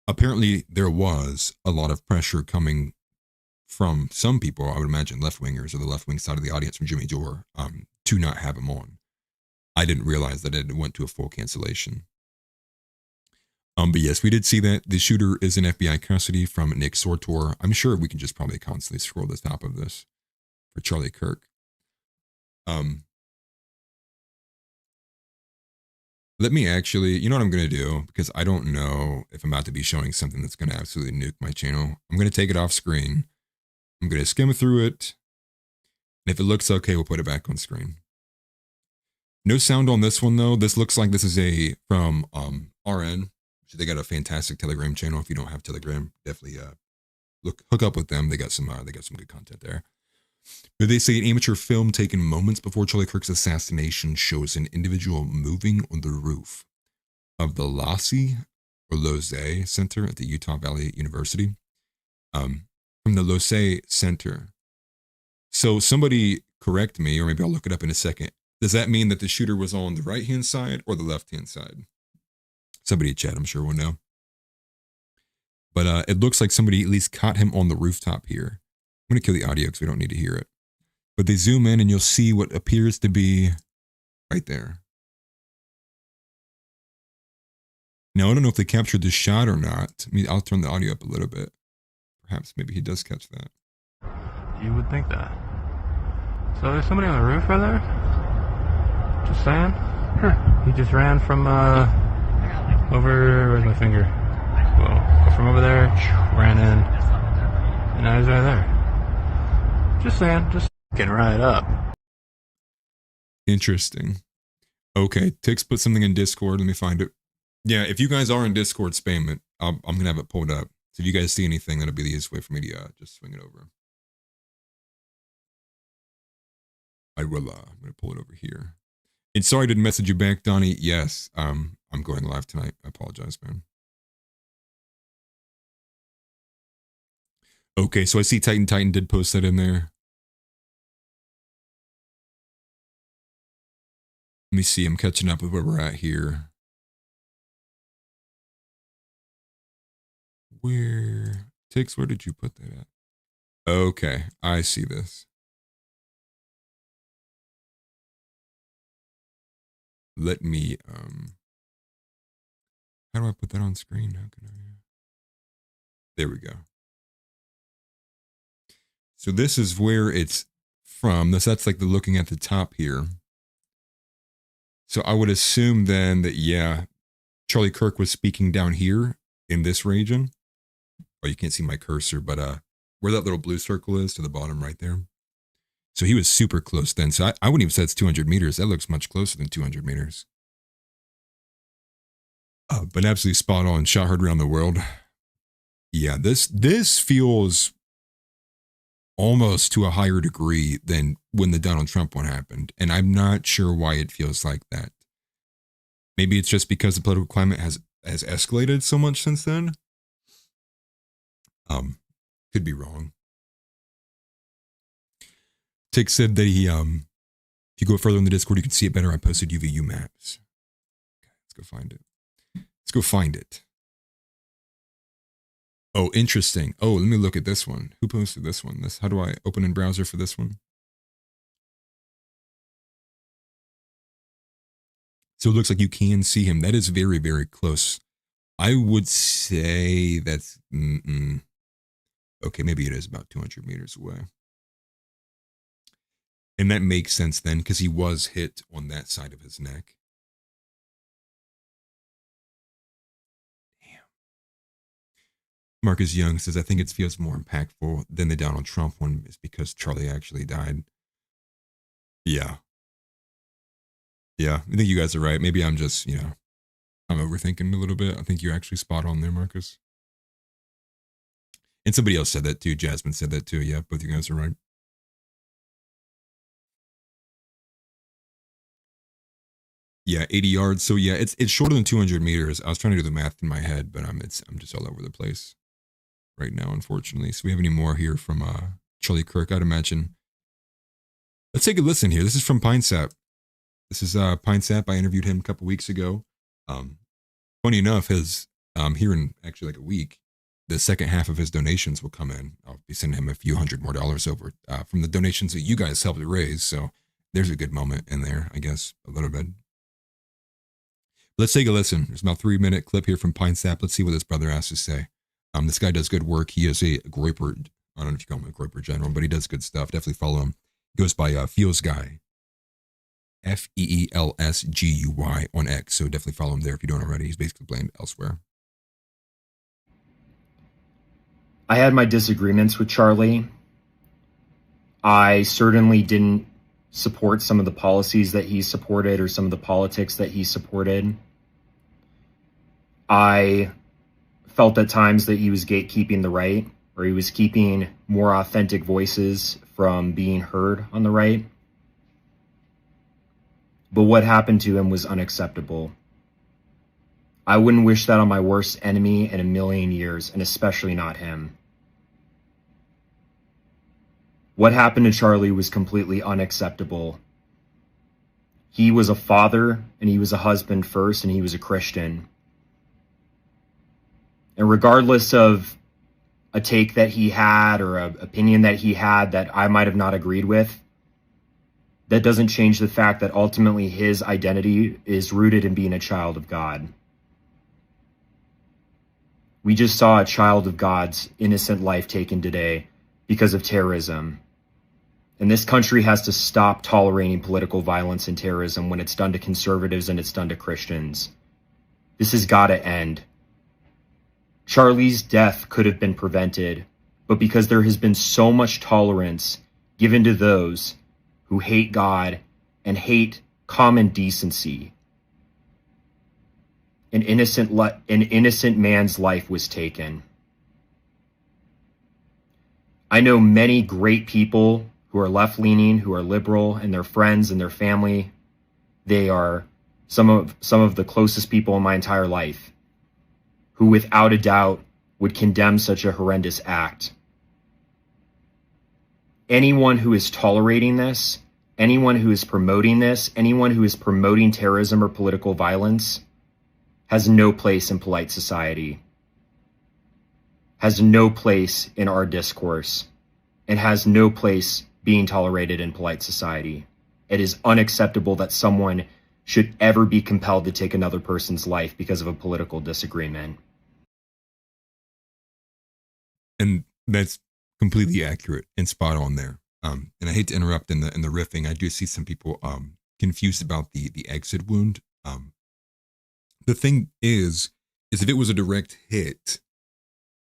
Apparently there was a lot of pressure coming from some people, I would imagine left-wingers or the left-wing side of the audience from Jimmy Dore, to not have him on. I didn't realize that it went to a full cancellation. But yes, we did see that the shooter is in FBI custody from Nick Sortor. I'm sure we can just probably constantly scroll the top of this for Charlie Kirk. Let me actually, you know what I'm going to do? Because I don't know if I'm about to be showing something that's going to absolutely nuke my channel. I'm going to take it off screen. I'm going to skim through it. And if it looks okay, we'll put it back on screen. No sound on this one though. This looks like this is from RN. So they got a fantastic Telegram channel. If you don't have Telegram, definitely hook up with them. They got some good content there. But they say an amateur film taken moments before Charlie Kirk's assassination shows an individual moving on the roof of the Losey Center at the Utah Valley University. From the Losey Center. So somebody correct me, or maybe I'll look it up in a second. Does that mean that the shooter was on the right-hand side or the left-hand side? Somebody in chat, I'm sure, will know. But it looks like somebody at least caught him on the rooftop here. I'm going to kill the audio because we don't need to hear it. But they zoom in and you'll see what appears to be right there. Now, I don't know if they captured the shot or not. I mean, I'll turn the audio up a little bit. Perhaps maybe he does catch that. You would think that. So there's somebody on the roof right there? Just saying? He just ran from, over, where's my finger? Well, from over there, ran in, and now he's right there. Just saying, just getting right up. Interesting. Okay, Tix put something in Discord. Let me find it. Yeah, if you guys are in Discord, spam it. I'm going to have it pulled up. So if you guys see anything, that'll be the easiest way for me to just swing it over. I'm going to pull it over here. And sorry I didn't message you back, Donnie. Yes, I'm going live tonight. I apologize, man. Okay, so I see Titan did post that in there. Let me see. I'm catching up with where we're at here. Tix, where did you put that at? Okay, I see this. Let me, how do I put that on screen? How can I, there we go. So this is where it's from. That's like the looking at the top here. So I would assume then that, yeah, Charlie Kirk was speaking down here in this region. Oh, you can't see my cursor, but where that little blue circle is to the bottom right there. So he was super close then. So I wouldn't even say it's 200 meters. That looks much closer than 200 meters. But absolutely spot on. Shot heard around the world. Yeah, this feels almost to a higher degree than when the Donald Trump one happened. And I'm not sure why it feels like that. Maybe it's just because the political climate has escalated so much since then. Could be wrong. Tick said that he, if you go further in the Discord, you can see it better. I posted UVU maps. Okay, let's go find it. Let's go find it. Oh, interesting. Oh, let me look at this one. Who posted this one? How do I open in browser for this one? So it looks like you can see him. That is very, very close. I would say that's, okay, maybe it is about 200 meters away. And that makes sense then, because he was hit on that side of his neck. Marcus Young says, I think it feels more impactful than the Donald Trump one is because Charlie actually died. Yeah. Yeah, I think you guys are right. Maybe I'm just, I'm overthinking a little bit. I think you're actually spot on there, Marcus. And somebody else said that too. Jasmine said that too. Yeah, both you guys are right. Yeah, 80 yards. So yeah, it's shorter than 200 meters. I was trying to do the math in my head, but I'm just all over the place right now, unfortunately. So we have any more here from Charlie Kirk? I'd imagine. Let's take a listen here. This is from Pine Sap. This is Pine Sap. I interviewed him a couple weeks ago. Funny enough, here in actually like a week, the second half of his donations will come in. I'll be sending him a few $100 more over from the donations that you guys helped raise. So there's a good moment in there, I guess, a little bit. Let's take a listen. There's about a 3-minute clip here from Pine Sap. Let's see what this brother has to say. This guy does good work. He is a Groyper, I don't know if you call him a Groyper general, but he does good stuff. Definitely follow him. He goes by Feels Guy. FEELSGUY on X. So definitely follow him there if you don't already. He's basically blamed elsewhere. I had my disagreements with Charlie. I certainly didn't support some of the policies that he supported or some of the politics that he supported. I felt at times that he was gatekeeping the right, or he was keeping more authentic voices from being heard on the right. But what happened to him was unacceptable. I wouldn't wish that on my worst enemy in a million years, and especially not him. What happened to Charlie was completely unacceptable. He was a father, and he was a husband first, and he was a Christian. And regardless of a take that he had or an opinion that he had that I might have not agreed with, that doesn't change the fact that ultimately his identity is rooted in being a child of God. We just saw a child of God's innocent life taken today because of terrorism. And this country has to stop tolerating political violence and terrorism when it's done to conservatives and it's done to Christians. This has got to end. Charlie's death could have been prevented, but because there has been so much tolerance given to those who hate God and hate common decency, an innocent man's life was taken. I know many great people who are left-leaning, who are liberal, and their friends and their family. They are some of the closest people in my entire life, who without a doubt would condemn such a horrendous act. Anyone who is tolerating this, anyone who is promoting this, anyone who is promoting terrorism or political violence has no place in polite society, has no place in our discourse, and has no place being tolerated in polite society. It is unacceptable that someone should ever be compelled to take another person's life because of a political disagreement. And that's completely accurate and spot on there. And I hate to interrupt in the riffing. I do see some people confused about the exit wound. The thing is if it was a direct hit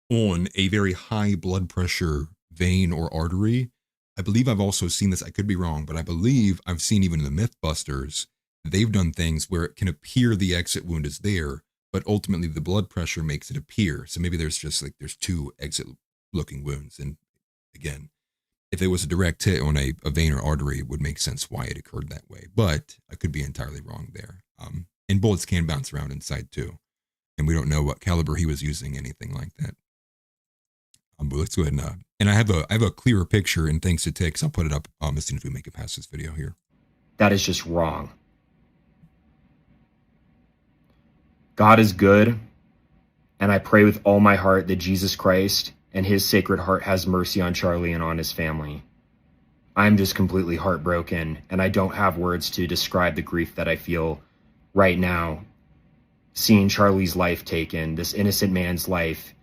on a very high blood pressure vein or artery, I believe I've also seen this. I could be wrong, but I believe I've seen even in the Mythbusters, they've done things where it can appear the exit wound is there, but ultimately the blood pressure makes it appear. So maybe there's just there's two exit looking wounds. And again, if it was a direct hit on a vein or artery, it would make sense why it occurred that way. But I could be entirely wrong there. And bullets can bounce around inside too. And we don't know what caliber he was using, anything like that. But let's go ahead and I have a clearer picture and things to take. So I'll put it up as soon as we make it past this video here. That is just wrong. God is good, and I pray with all my heart that Jesus Christ and his sacred heart has mercy on Charlie and on his family. I'm just completely heartbroken, and I don't have words to describe the grief that I feel right now, seeing Charlie's life taken, this innocent man's life,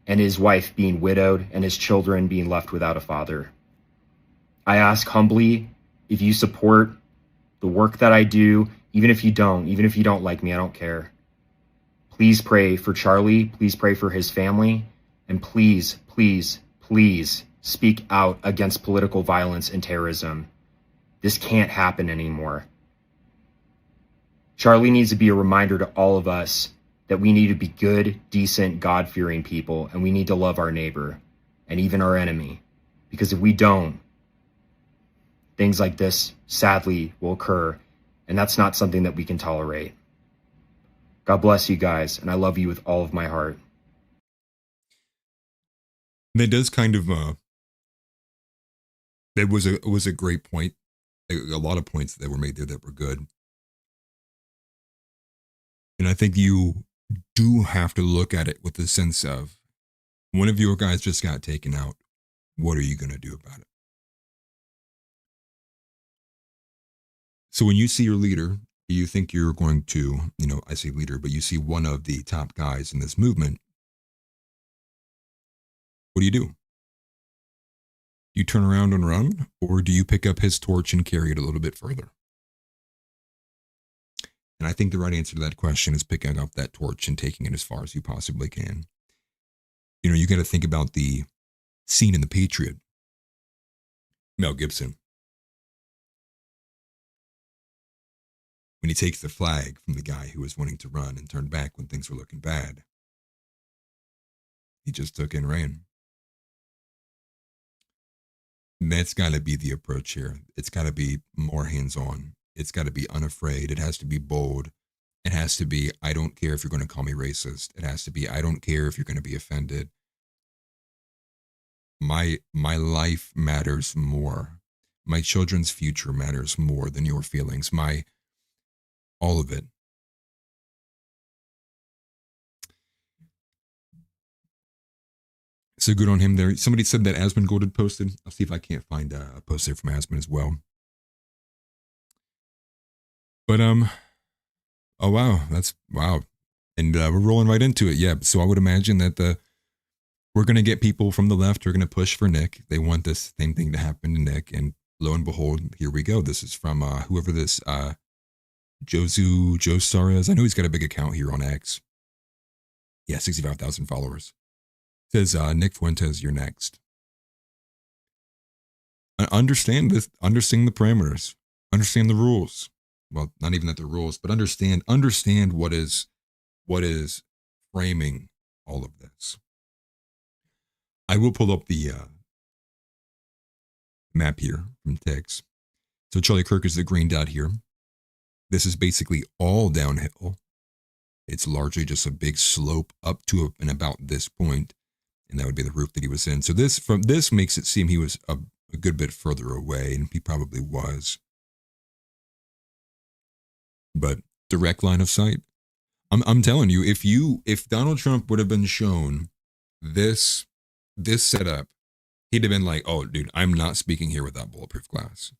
and his wife being widowed and his children being left without a father. I ask humbly, if you support the work that I do, even if you don't like me, I don't care. Please pray for Charlie. Please pray for his family. And please, please, please speak out against political violence and terrorism. This can't happen anymore. Charlie needs to be a reminder to all of us that we need to be good, decent, God-fearing people, and we need to love our neighbor and even our enemy. Because if we don't, things like this, sadly, will occur, and that's not something that we can tolerate. God bless you guys, and I love you with all of my heart. That does kind of, that was a great point. A lot of points that were made there that were good. And I think you do have to look at it with the sense of, one of your guys just got taken out. What are you going to do about it? So when you see your leader, you think you're going to, I say leader, but you see one of the top guys in this movement, what do? You turn around and run, or do you pick up his torch and carry it a little bit further? And I think the right answer to that question is picking up that torch and taking it as far as you possibly can. You got to think about the scene in The Patriot. Mel Gibson. When he takes the flag from the guy who was wanting to run and turned back when things were looking bad. He just took and ran. And that's got to be the approach here. It's got to be more hands-on. It's got to be unafraid. It has to be bold. It has to be, I don't care if you're going to call me racist. It has to be, I don't care if you're going to be offended. My life matters more. My children's future matters more than your feelings. All of it. So good on him there. Somebody said that Asmund Gold had posted. I'll see if I can't find a post there from Asmund as well. But, oh wow, wow. And we're rolling right into it. Yeah, so I would imagine that we're going to get people from the left who are going to push for Nick. They want this same thing to happen to Nick. And lo and behold, here we go. This is from whoever this Joe Star is. I know he's got a big account here on X. Yeah, 65,000 followers. Says, Nick Fuentes, you're next. Understand this, understand the parameters, understand the rules. Well, not even that they're rules, but understand what is framing all of this. I will pull up the map here from Tex. So Charlie Kirk is the green dot here. This is basically all downhill. It's largely just a big slope up to and about this point, and that would be the roof that he was in. So this makes it seem he was a good bit further away, and he probably was. But direct line of sight. I'm telling you, if Donald Trump would have been shown this setup, he'd have been like, oh, dude, I'm not speaking here without bulletproof glass.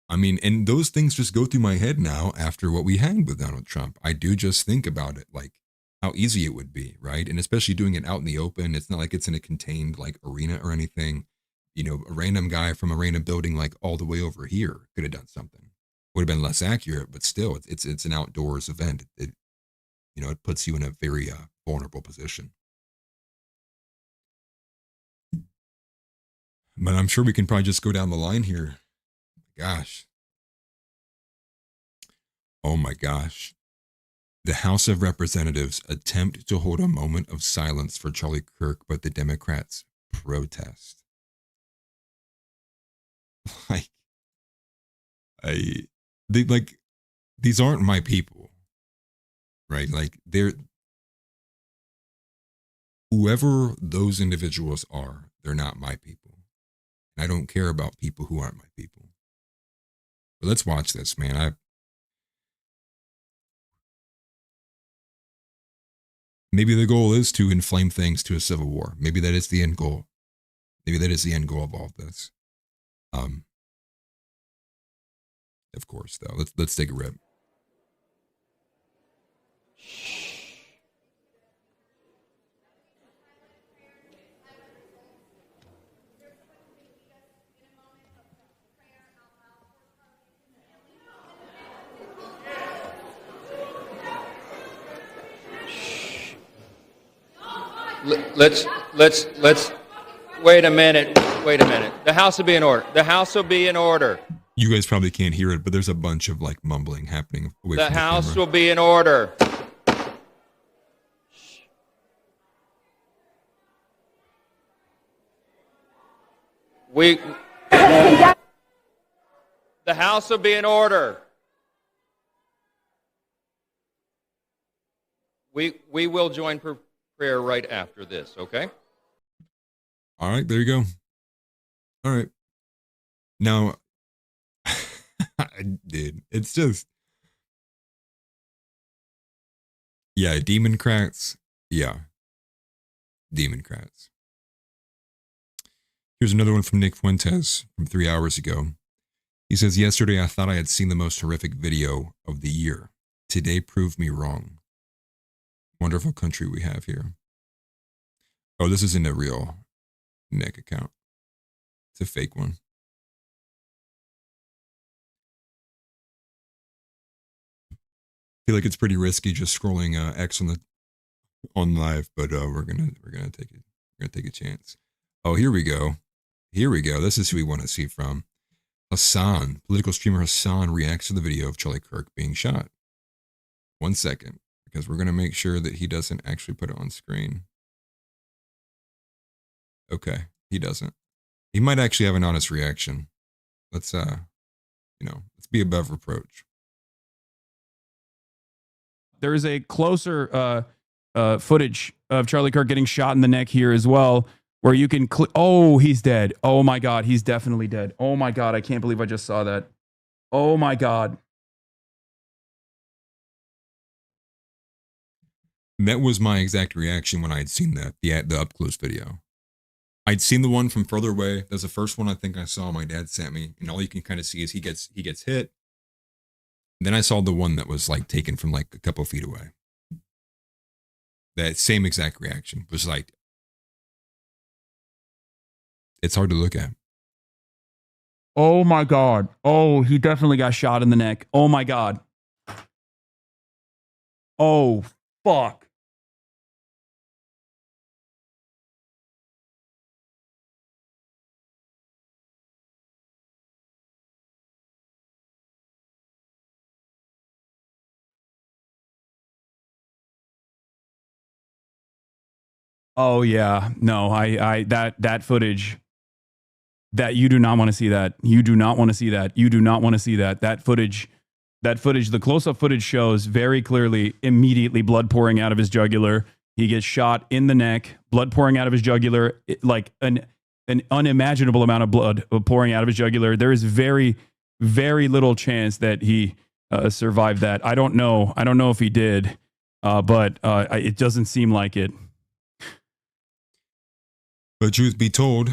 I mean, and those things just go through my head now after what we had with Donald Trump. I do just think about it, like how easy it would be, right? And especially doing it out in the open. It's not like it's in a contained like arena or anything. A random guy from a random building like all the way over here could have done something. Would have been less accurate, but still, it's an outdoors event. It puts you in a very vulnerable position. But I'm sure we can probably just go down the line here. Gosh. Oh my gosh. The House of Representatives attempt to hold a moment of silence for Charlie Kirk, but the Democrats protest. These aren't my people, right? Like whoever those individuals are, they're not my people. And I don't care about people who aren't my people. But let's watch this, man. Maybe the goal is to inflame things to a civil war. Maybe that is the end goal. Maybe that is the end goal of all of this. Of course, though. Let's take a rip. let's wait a minute. Wait a minute. The House will be in order. The House will be in order. You guys probably can't hear it, but there's a bunch of like mumbling happening away The from House the camera. will be in order. The House will be in order. We will join prayer right after this, okay? All right, there you go. All right. Now, dude, it's just, yeah, Democrats. Yeah, Democrats. Here's another one from Nick Fuentes from 3 hours ago. He says, yesterday I thought I had seen the most horrific video of the year. Today proved me wrong. Wonderful country we have here. Oh, this isn't a real Nick account. It's a fake one. I feel like it's pretty risky just scrolling X on live, but we're gonna take a chance. Oh, here we go. Here we go. This is who we want to see from. Hassan, political streamer Hassan reacts to the video of Charlie Kirk being shot. 1 second, because we're going to make sure that he doesn't actually put it on screen. Okay, he doesn't. He might actually have an honest reaction. Let's, let's be above reproach. There is a closer footage of Charlie Kirk getting shot in the neck here as well, where you can oh, he's dead. Oh my God, he's definitely dead. Oh my God, I can't believe I just saw that. Oh my God. That was my exact reaction when I had seen that, the up close video. I'd seen the one from further away. That's the first one I think I saw my dad sent me, and all you can kind of see is he gets hit. Then I saw the one that was like taken from like a couple feet away. That same exact reaction was like, it's hard to look at. Oh my God. Oh, he definitely got shot in the neck. Oh my God. Oh, fuck. Oh yeah. No, that footage, that you do not want to see that. You do not want to see that. You do not want to see that. That footage, the close-up footage shows very clearly immediately blood pouring out of his jugular. He gets shot in the neck, blood pouring out of his jugular, like an unimaginable amount of blood pouring out of his jugular. There is very, very little chance that he survived that. I don't know. I don't know if he did, but it doesn't seem like it. But truth be told,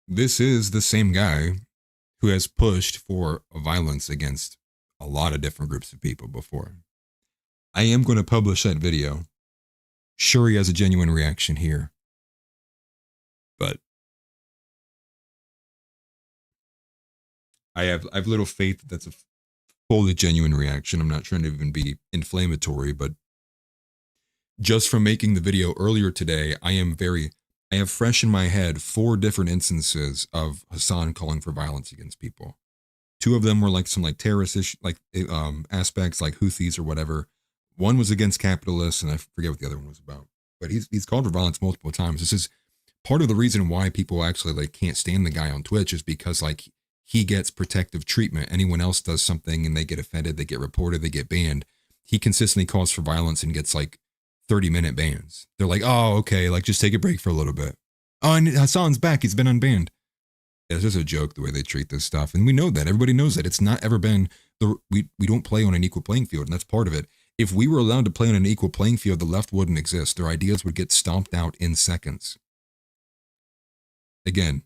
this is the same guy who has pushed for violence against a lot of different groups of people before. I am going to publish that video. Sure, he has a genuine reaction here. But I have little faith that that's a fully genuine reaction. I'm not trying to even be inflammatory, but just from making the video earlier today, I have fresh in my head 4 different instances of Hassan calling for violence against people. 2 of them were like some like terrorist issue, like aspects like Houthis or whatever. One was against capitalists, and I forget what the other one was about. But he's called for violence multiple times. This is part of the reason why people actually like can't stand the guy on Twitch, is because like he gets protective treatment. Anyone else does something and they get offended, they get reported, they get banned. He consistently calls for violence and gets like 30-minute bans. They're like, oh, okay, like just take a break for a little bit. Oh, and Hassan's back. He's been unbanned. It's just a joke the way they treat this stuff. And we know that. Everybody knows that. It's not ever been, we don't play on an equal playing field, and that's part of it. If we were allowed to play on an equal playing field, the left wouldn't exist. Their ideas would get stomped out in seconds. Again,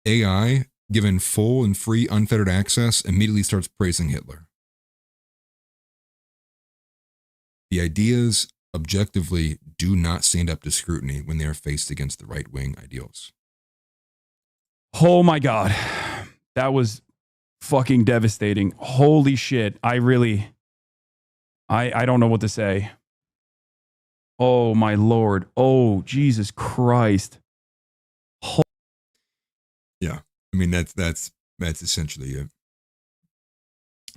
AI, given full and free unfettered access, immediately starts praising Hitler. The ideas objectively do not stand up to scrutiny when they are faced against the right-wing ideals. Oh my God. That was fucking devastating. Holy shit. I don't know what to say. Oh my Lord. Oh, Jesus Christ. Yeah. I mean, that's essentially it.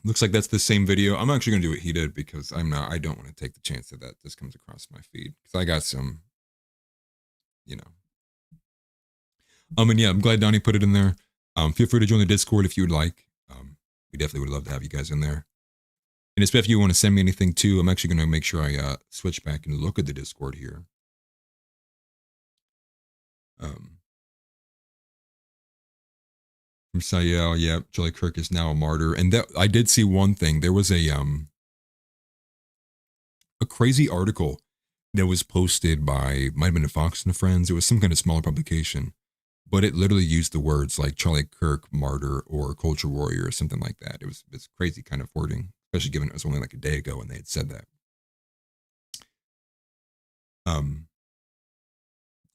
Looks like that's the same video. I'm actually going to do what he did because I don't want to take the chance that this comes across my feed. Because I got some, you know. And yeah, I'm glad Donnie put it in there. Feel free to join the Discord if you would like. We definitely would love to have you guys in there. And especially if you want to send me anything too, I'm actually going to make sure I switch back and look at the Discord here. From Sayel, yeah, Charlie Kirk is now a martyr. And that I did see one thing. There was a crazy article that was posted by, might have been a Fox and Friends. It was some kind of smaller publication, but it literally used the words like Charlie Kirk, martyr, or culture warrior, or something like that. It was crazy kind of wording, especially given it was only like a day ago when they had said that.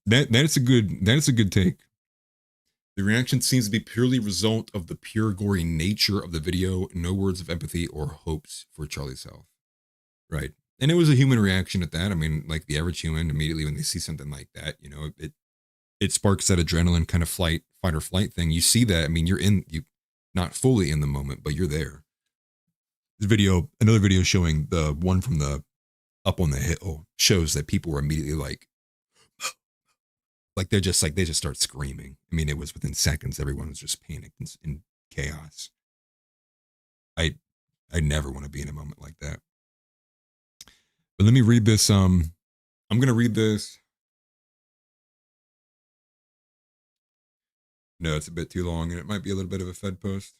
That is a good take. The reaction seems to be purely a result of the pure gory nature of the video. No words of empathy or hopes for Charlie's health. Right. And it was a human reaction at that. I mean, like the average human, immediately when they see something like that, you know, it sparks that adrenaline kind of fight or flight thing. You see that. I mean, you're not fully in the moment, but you're there. Another video showing the one from the up on the hill shows that people were immediately like they just start screaming. I mean, it was within seconds. Everyone was just panicked in chaos. I never want to be in a moment like that. But let me read this. I'm going to read this. No, it's a bit too long and it might be a little bit of a Fed post.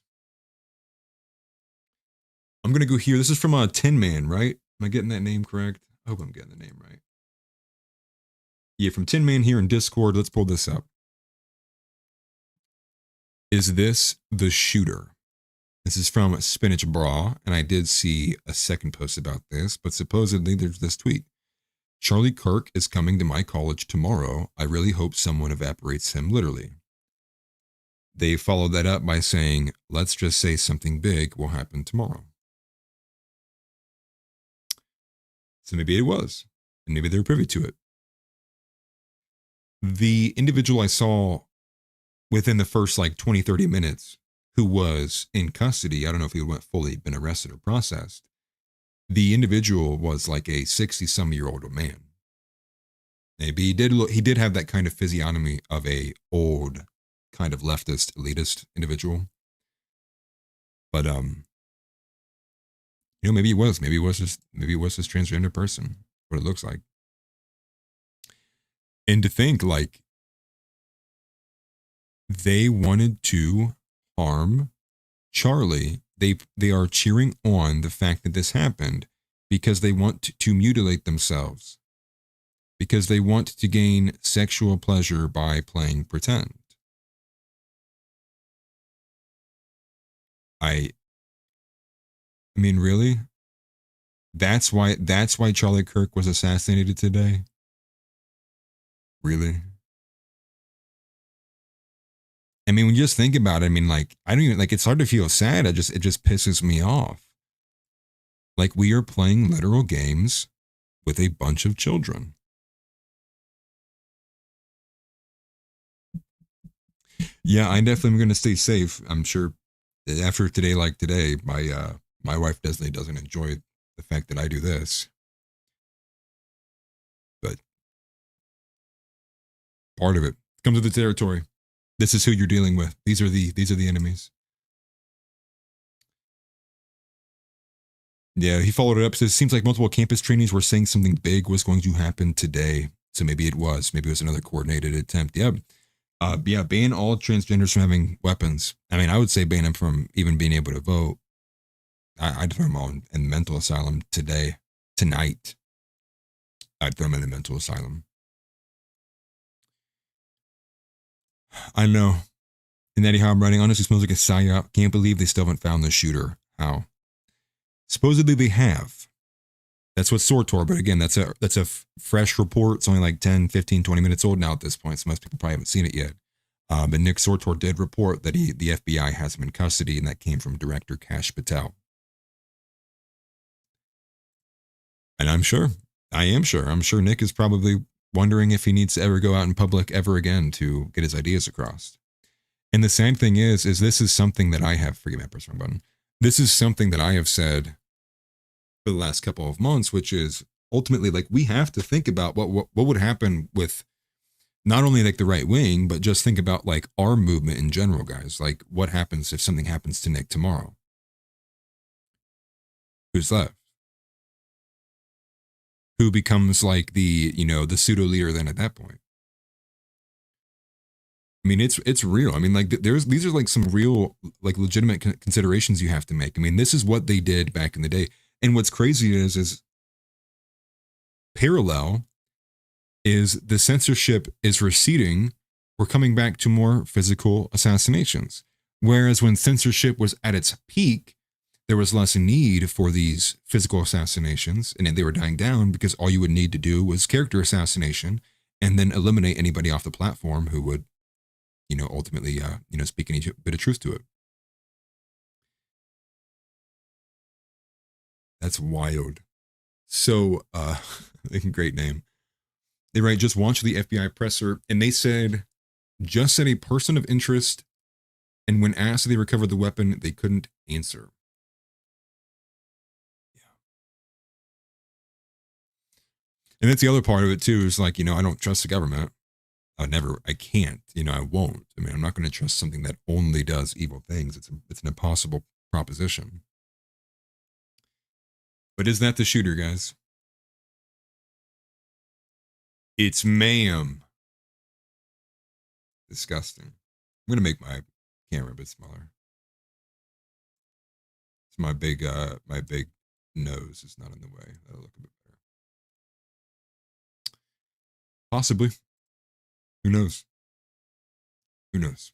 I'm going to go here. This is from Tin Man, right? Am I getting that name correct? I hope I'm getting the name right. Yeah, from Tin Man here in Discord. Let's pull this up. Is this the shooter? This is from Spinach Bra, and I did see a second post about this, but supposedly there's this tweet. Charlie Kirk is coming to my college tomorrow. I really hope someone evaporates him, literally. They followed that up by saying, let's just say something big will happen tomorrow. So maybe it was, and maybe they were privy to it. The individual I saw within the first like 20, 30 minutes who was in custody, I don't know if he had fully been arrested or processed. The individual was like a 60-some-year-old man. Maybe he did have that kind of physiognomy of a old kind of leftist, elitist individual. But maybe he was this transgender person, what it looks like. And to think like they wanted to harm Charlie. They are cheering on the fact that this happened because they want to mutilate themselves, because they want to gain sexual pleasure by playing pretend. I mean, really? That's why Charlie Kirk was assassinated today? Really? I mean, when you just think about it, I mean, like, I don't even, like, it's hard to feel sad. It just pisses me off. Like, we are playing literal games with a bunch of children. Yeah, I definitely am going to stay safe. I'm sure after today, like today, my wife definitely doesn't enjoy the fact that I do this. But part of it comes with the territory. This is who you're dealing with. These are the enemies. Yeah, he followed it up. Says, seems like multiple campus trainees were saying something big was going to happen today. So maybe it was another coordinated attempt. Yeah. Ban all transgenders from having weapons. I mean, I would say ban them from even being able to vote. I'd throw them all in mental asylum tonight. I'd throw them in the mental asylum. I know. And Eddie, how I'm writing, honestly smells like a psyop. Can't believe they still haven't found the shooter. How? Supposedly they have. That's what Sortor, but again, that's a fresh report. It's only like 10, 15, 20 minutes old now at this point, so most people probably haven't seen it yet. But Nick Sortor did report that the FBI has him in custody, and that came from Director Kash Patel. And I'm sure I am sure. I'm sure Nick is probably wondering if he needs to ever go out in public ever again to get his ideas across. And the sad thing is this is something that I have, forgive me, I pressed the wrong button. This is something that I have said for the last couple of months, which is ultimately like we have to think about what would happen with not only like the right wing, but just think about like our movement in general, guys. Like what happens if something happens to Nick tomorrow? Who's left? Who becomes like the, you know, the pseudo leader then at that point? I mean, it's real. I mean, like these are like some real, like legitimate considerations you have to make. I mean, this is what they did back in the day. And what's crazy is parallel is the censorship is receding. We're coming back to more physical assassinations. Whereas when censorship was at its peak, there was less need for these physical assassinations, and they were dying down because all you would need to do was character assassination and then eliminate anybody off the platform who would, you know, ultimately, you know, speak any bit of truth to it. That's wild. So, great name. They write, just watch the FBI presser, and they said, just said a person of interest, and when asked if they recovered the weapon, they couldn't answer. And that's the other part of it too, is like, you know, I don't trust the government. I can't, you know, I won't. I mean, I'm not going to trust something that only does evil things. It's an impossible proposition. But is that the shooter, guys? It's mayhem. Disgusting. I'm going to make my camera a bit smaller. It's my big nose is not in the way. That'll look a bit better. Possibly. Who knows? Who knows?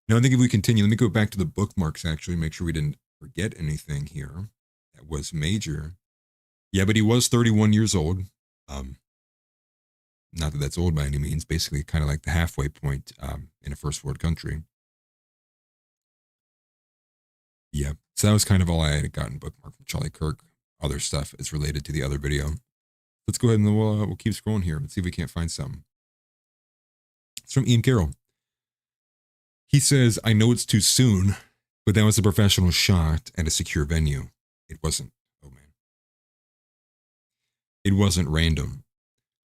Now, I think if we continue, let me go back to the bookmarks, actually, make sure we didn't forget anything here that was major. Yeah, but he was 31 years old. Not that that's old by any means, basically kind of like the halfway point in a first world country. Yeah, so that was kind of all I had gotten bookmarked from Charlie Kirk. Other stuff is related to the other video. Let's go ahead and we'll keep scrolling here. Let's see if we can't find some. It's from Ian Carroll. He says, I know it's too soon, but that was a professional shot at a secure venue. It wasn't. Oh, man. It wasn't random.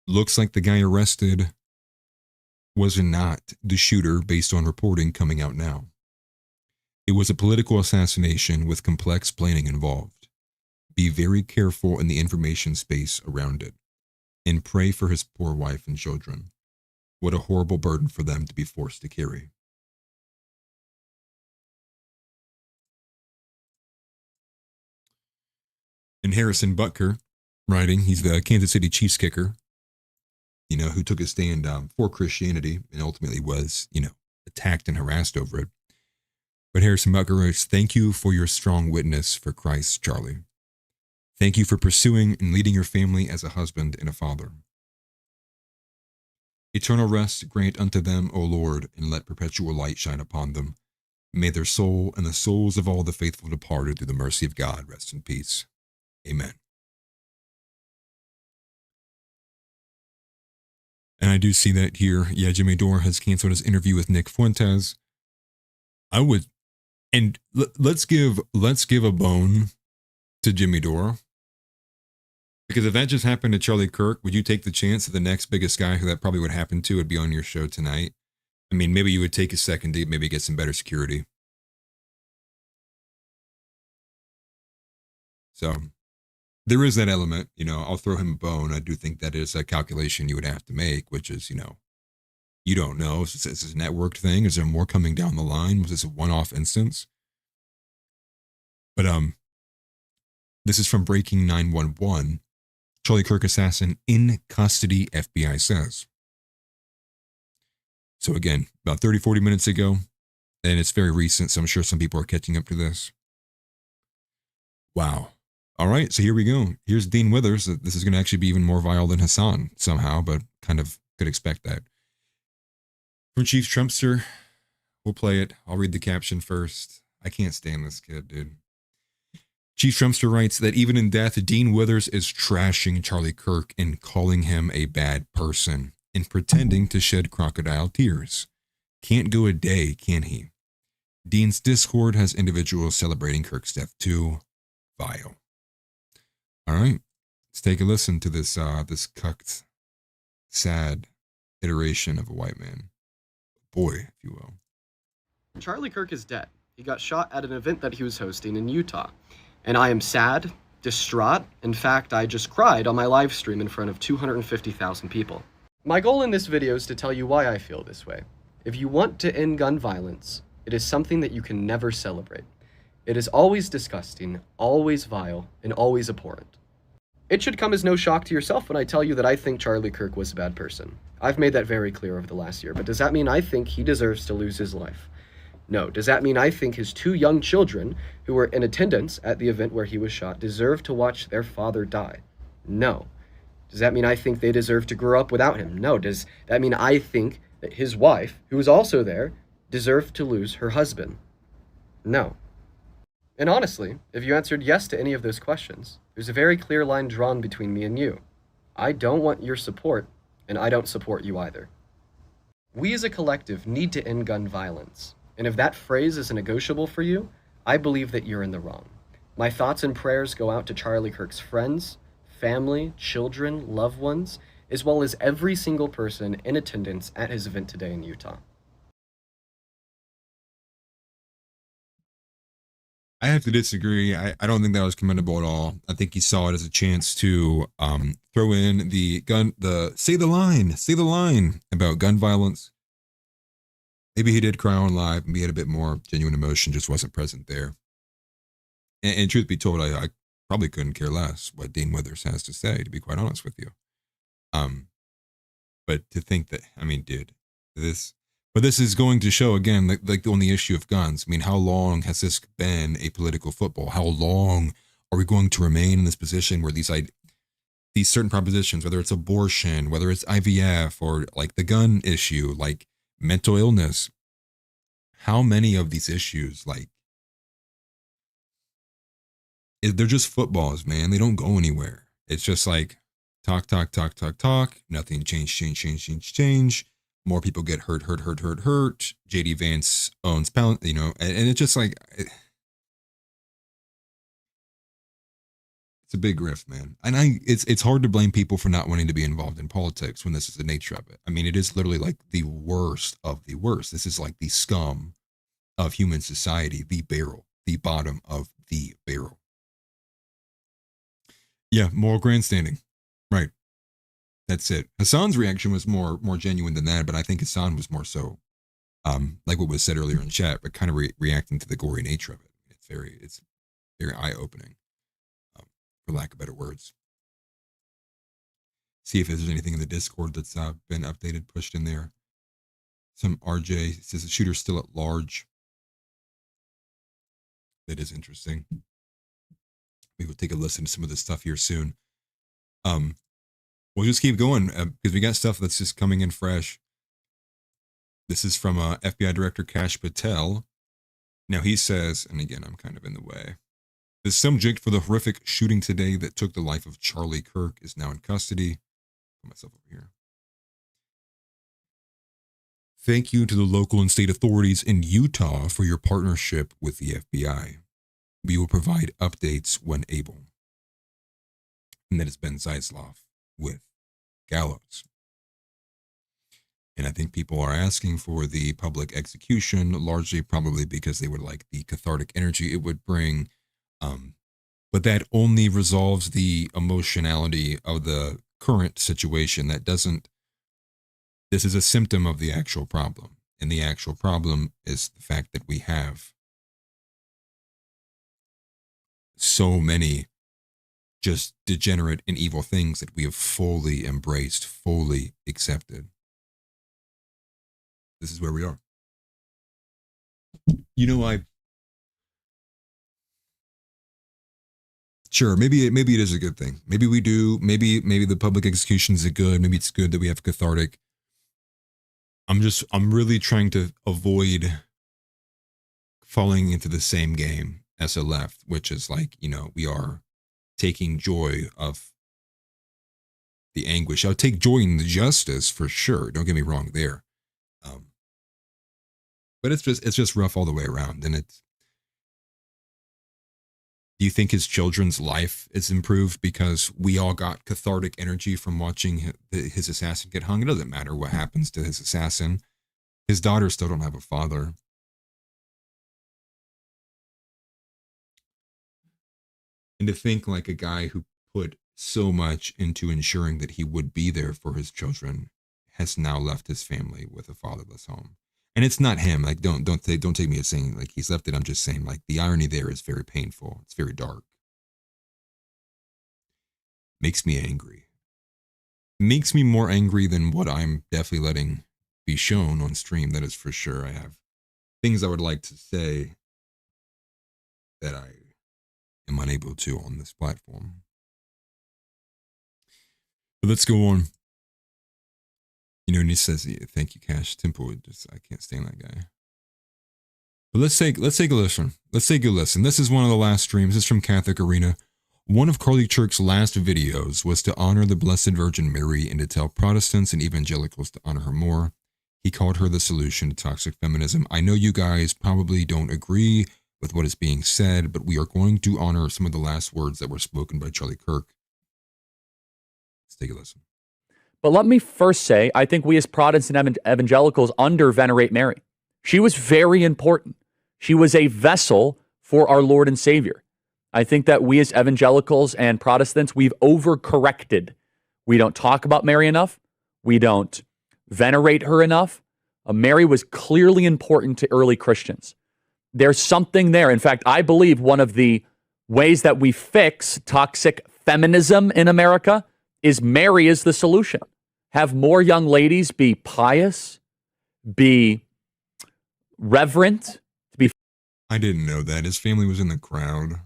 Looks like the guy arrested was not the shooter based on reporting coming out now. It was a political assassination with complex planning involved. Be very careful in the information space around it, and pray for his poor wife and children. What a horrible burden for them to be forced to carry. And Harrison Butker, writing, he's the Kansas City Chiefs kicker, you know, who took a stand for Christianity and ultimately was, you know, attacked and harassed over it. But Harrison Butker writes, thank you for your strong witness for Christ, Charlie. Thank you for pursuing and leading your family as a husband and a father. Eternal rest grant unto them, O Lord, and let perpetual light shine upon them. May their soul and the souls of all the faithful departed through the mercy of God rest in peace. Amen. And I do see that here. Yeah, Jimmy Dore has canceled his interview with Nick Fuentes. I would, and let's give a bone to Jimmy Dore. Because if that just happened to Charlie Kirk, would you take the chance that the next biggest guy who that probably would happen to would be on your show tonight? I mean, maybe you would take a second to maybe get some better security. So there is that element, you know, I'll throw him a bone. I do think that is a calculation you would have to make, which is, you know, you don't know. Is this a networked thing? Is there more coming down the line? Was this a one-off instance? But this is from Breaking 911. Charlie Kirk assassin in custody, FBI says. So again, about 30, 40 minutes ago, and it's very recent, so I'm sure some people are catching up to this. Wow. All right, so here we go. Here's Dean Withers. This is going to actually be even more vile than Hassan somehow, but kind of could expect that. From Chief Trumpster, we'll play it. I'll read the caption first. I can't stand this kid, dude. Chief Trumpster writes that even in death, Dean Withers is trashing Charlie Kirk and calling him a bad person and pretending to shed crocodile tears. Can't go a day, can he? Dean's Discord has individuals celebrating Kirk's death too. Vile. All right, let's take a listen to this this cucked, sad iteration of a white man. Boy, if you will. Charlie Kirk is dead. He got shot at an event that he was hosting in Utah. And I am sad, distraught. In fact, I just cried on my live stream in front of 250,000 people. My goal in this video is to tell you why I feel this way. If you want to end gun violence, it is something that you can never celebrate. It is always disgusting, always vile, and always abhorrent. It should come as no shock to yourself when I tell you that I think Charlie Kirk was a bad person. I've made that very clear over the last year, but does that mean I think he deserves to lose his life? No. Does that mean I think his 2 young children, who were in attendance at the event where he was shot, deserve to watch their father die? No. Does that mean I think they deserve to grow up without him? No. Does that mean I think that his wife, who was also there, deserved to lose her husband? No. And honestly, if you answered yes to any of those questions, there's a very clear line drawn between me and you. I don't want your support, and I don't support you either. We as a collective need to end gun violence. And if that phrase is negotiable for you, I believe that you're in the wrong. My thoughts and prayers go out to Charlie Kirk's friends, family, children, loved ones, as well as every single person in attendance at his event today in Utah. I have to disagree. I don't think that was commendable at all. I think he saw it as a chance to throw in say the line about gun violence. Maybe he did cry on live and he had a bit more genuine emotion, just wasn't present there. And truth be told, I probably couldn't care less what Dean Withers has to say, to be quite honest with you. But to think that, I mean, dude, this is going to show again, like on the issue of guns. I mean, how long has this been a political football? How long are we going to remain in this position where these certain propositions, whether it's abortion, whether it's IVF, or like the gun issue, like mental illness, how many of these issues, like, they're just footballs, man. They don't go anywhere. It's just like talk, nothing change. More people get hurt. JD Vance owns Pound, and it's just like, it's a big riff, man. And it's hard to blame people for not wanting to be involved in politics when this is the nature of it. I mean, it is literally like the worst of the worst. This is like the scum of human society, the barrel, the bottom of the barrel. Yeah, moral grandstanding. Right. That's it. Hassan's reaction was more genuine than that, but I think Hassan was more so, like what was said earlier in chat, but kind of reacting to the gory nature of it. It's very eye-opening, for lack of better words. See if there's anything in the Discord that's been updated, pushed in there. Some RJ says the shooter's still at large. That is interesting. We will take a listen to some of this stuff here soon. We'll just keep going because we got stuff that's just coming in fresh. This is from FBI Director Kash Patel. Now he says, and again, I'm kind of in the way. The subject for the horrific shooting today that took the life of Charlie Kirk is now in custody. Put myself over here. Thank you to the local and state authorities in Utah for your partnership with the FBI. We will provide updates when able. And that is Ben Zeisloff with Gallows. And I think people are asking for the public execution, largely probably because they would like the cathartic energy it would bring. But that only resolves the emotionality of the current situation. That doesn't, this is a symptom of the actual problem. And the actual problem is the fact that we have so many just degenerate and evil things that we have fully embraced, fully accepted. This is where we are. Sure, maybe it is a good thing. Maybe we do. Maybe the public executions are good. Maybe it's good that we have cathartic. I'm really trying to avoid falling into the same game as a left, which is like, we are taking joy of the anguish. I'll take joy in the justice for sure. Don't get me wrong there. But it's just rough all the way around. And do you think his children's life is improved because we all got cathartic energy from watching his assassin get hung? It doesn't matter what happens to his assassin. His daughters still don't have a father. And to think like a guy who put so much into ensuring that he would be there for his children has now left his family with a fatherless home. And it's not him. Like, don't take me as saying like he's left it. I'm just saying like the irony there is very painful. It's very dark. Makes me angry. Makes me more angry than what I'm definitely letting be shown on stream. That is for sure. I have things I would like to say that I am unable to on this platform. But let's go on. And he says, "Thank you, Cash Temple." I can't stand that guy. But let's take a listen. Let's take a listen. This is one of the last streams. This is from Catholic Arena. One of Charlie Kirk's last videos was to honor the Blessed Virgin Mary and to tell Protestants and evangelicals to honor her more. He called her the solution to toxic feminism. I know you guys probably don't agree with what is being said, but we are going to honor some of the last words that were spoken by Charlie Kirk. Let's take a listen. But let me first say, I think we as Protestant evangelicals under-venerate Mary. She was very important. She was a vessel for our Lord and Savior. I think that we as evangelicals and Protestants, we've overcorrected. We don't talk about Mary enough. We don't venerate her enough. Mary was clearly important to early Christians. There's something there. In fact, I believe one of the ways that we fix toxic feminism in America is Mary is the solution. Have more young ladies be pious, be reverent. I didn't know that. His family was in the crowd.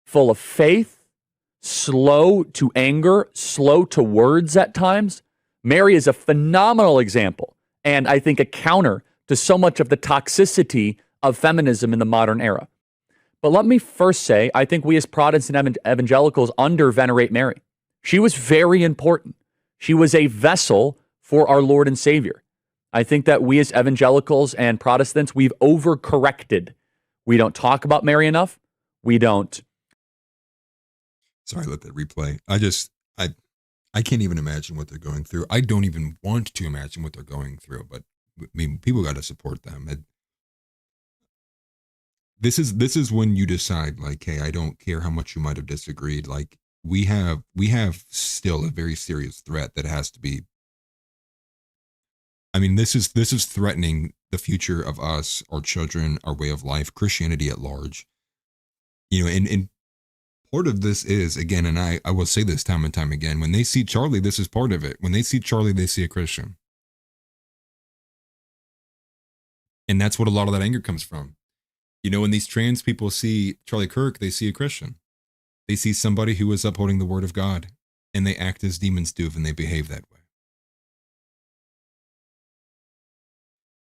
Full of faith, slow to anger, slow to words at times. Mary is a phenomenal example, and I think a counter to so much of the toxicity of feminism in the modern era. But let me first say, I think we as Protestant evangelicals under-venerate Mary. She was very important. She was a vessel for our Lord and Savior. I think that we as evangelicals and Protestants, we've overcorrected. We don't talk about Mary enough. We don't. Sorry, let that replay. I can't even imagine what they're going through. I don't even want to imagine what they're going through, but I mean, people got to support them. This is when you decide, like, hey, I don't care how much you might have disagreed. Like, we have still a very serious threat that has to be. I mean, this is threatening the future of us, our children, our way of life, Christianity at large. And part of this is, again, and I will say this time and time again, when they see Charlie, this is part of it. When they see Charlie, they see a Christian. And that's what a lot of that anger comes from. When these trans people see Charlie Kirk, they see a Christian. They see somebody who is upholding the word of God, and they act as demons do, and they behave that way.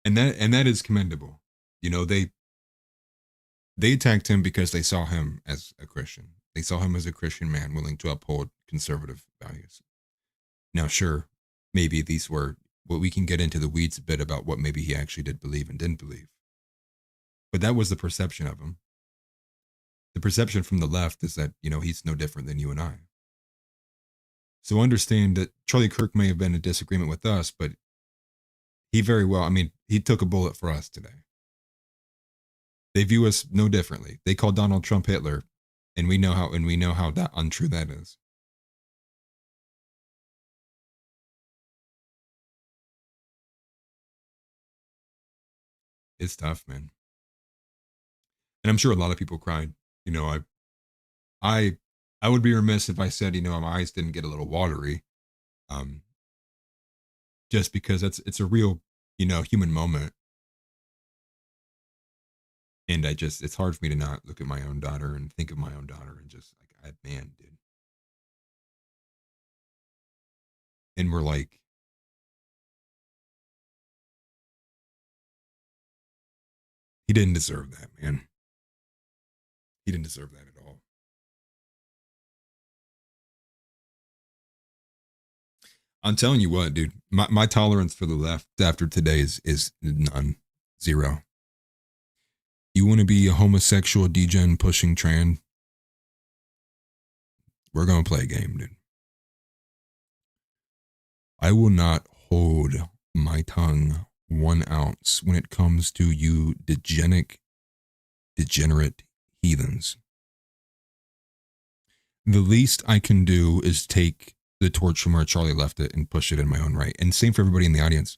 And that is commendable. They attacked him because they saw him as a Christian. They saw him as a Christian man willing to uphold conservative values. Now, sure, maybe these were, well, we can get into the weeds a bit about what maybe he actually did believe and didn't believe. But that was the perception of him. The perception from the left is that, he's no different than you and I. So understand that Charlie Kirk may have been in disagreement with us, but he very well, he took a bullet for us today. They view us no differently. They call Donald Trump Hitler, and we know how that untrue that is. It's tough, man. And I'm sure a lot of people cried. I would be remiss if I said, my eyes didn't get a little watery. Just because it's a real, human moment. And it's hard for me to not look at my own daughter and think of my own daughter and just like, man, dude. And we're like, he didn't deserve that, man. He didn't deserve that at all. I'm telling you what, dude, my tolerance for the left after today is none, zero. You want to be a homosexual degen pushing trans? We're going to play a game, dude. I will not hold my tongue 1 ounce when it comes to you degenerate heathens. The least I can do is take the torch from where Charlie left it and push it in my own right. And same for everybody in the audience.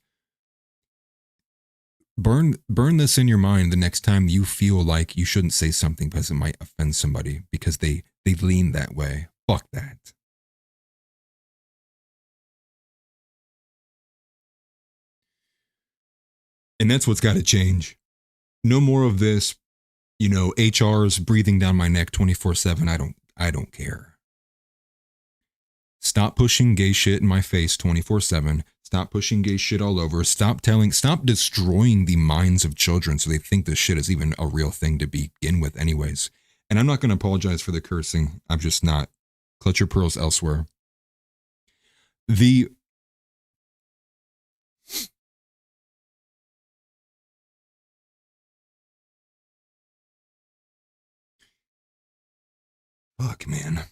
Burn this in your mind the next time you feel like you shouldn't say something because it might offend somebody because they lean that way. Fuck that. And that's what's got to change. No more of this, HR's breathing down my neck 24/7. I don't care. Stop pushing gay shit in my face 24/7. Stop pushing gay shit all over. Stop destroying the minds of children so they think this shit is even a real thing to begin with anyways. And I'm not going to apologize for the cursing. I'm just not. Clutch your pearls elsewhere. Fuck, man.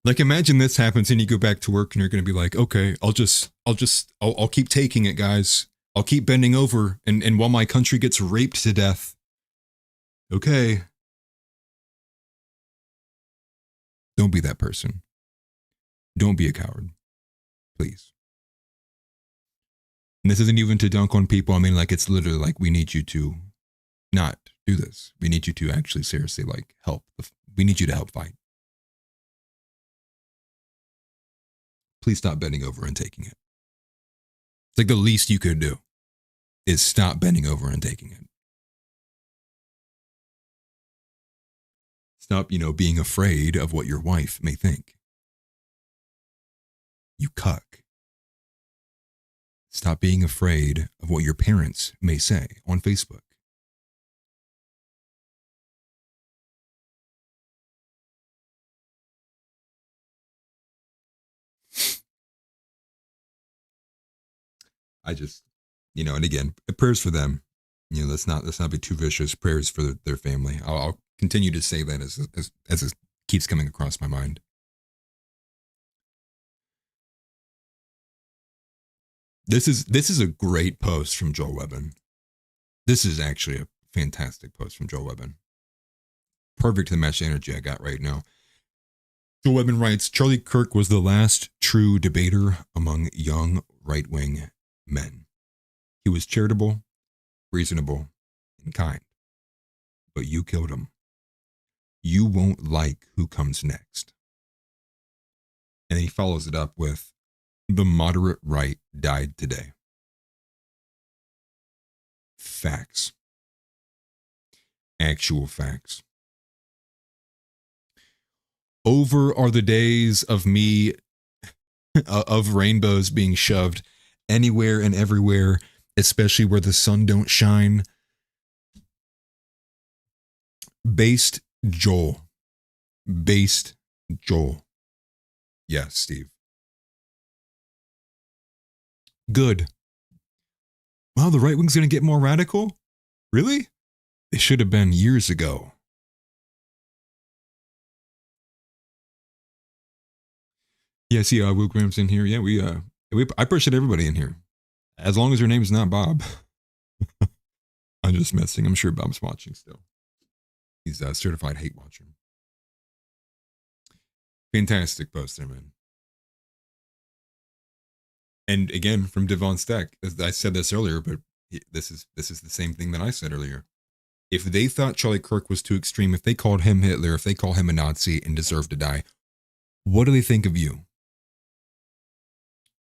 Like imagine this happens and you go back to work and you're going to be like, okay, I'll keep taking it, guys. I'll keep bending over and while my country gets raped to death. Okay. Don't be that person. Don't be a coward. Please. And this isn't even to dunk on people. I mean, like, it's literally like, we need you to not do this. We need you to actually seriously, like, help. We need you to help fight. Please stop bending over and taking it. It's like the least you could do is stop bending over and taking it. Stop, being afraid of what your wife may think. You cuck. Stop being afraid of what your parents may say on Facebook. I just, and again, prayers for them. Let's not be too vicious. Prayers for their family. I'll continue to say that as it keeps coming across my mind. This is a great post from Joel Webbin. This is actually a fantastic post from Joel Webbin. Perfect to match the energy I got right now. Joel Webbin writes, Charlie Kirk was the last true debater among young right-wing men. He was charitable, reasonable, and kind. But you killed him. You won't like who comes next. And then he follows it up with, the moderate right died today. Facts. Actual facts. Over are the days of me, of rainbows being shoved anywhere and everywhere, especially where the sun don't shine. Based Joel. Yes, Steve. Good. Wow, the right wing's going to get more radical? Really? It should have been years ago. Yeah, see, Will Graham's in here. Yeah, I appreciate everybody in here. As long as your name's not Bob. I'm just messing. I'm sure Bob's watching still. He's a certified hate watcher. Fantastic poster, man. And again, from Devon Steck, I said this earlier, but this is the same thing that I said earlier. If they thought Charlie Kirk was too extreme, if they called him Hitler, if they call him a Nazi and deserve to die, what do they think of you?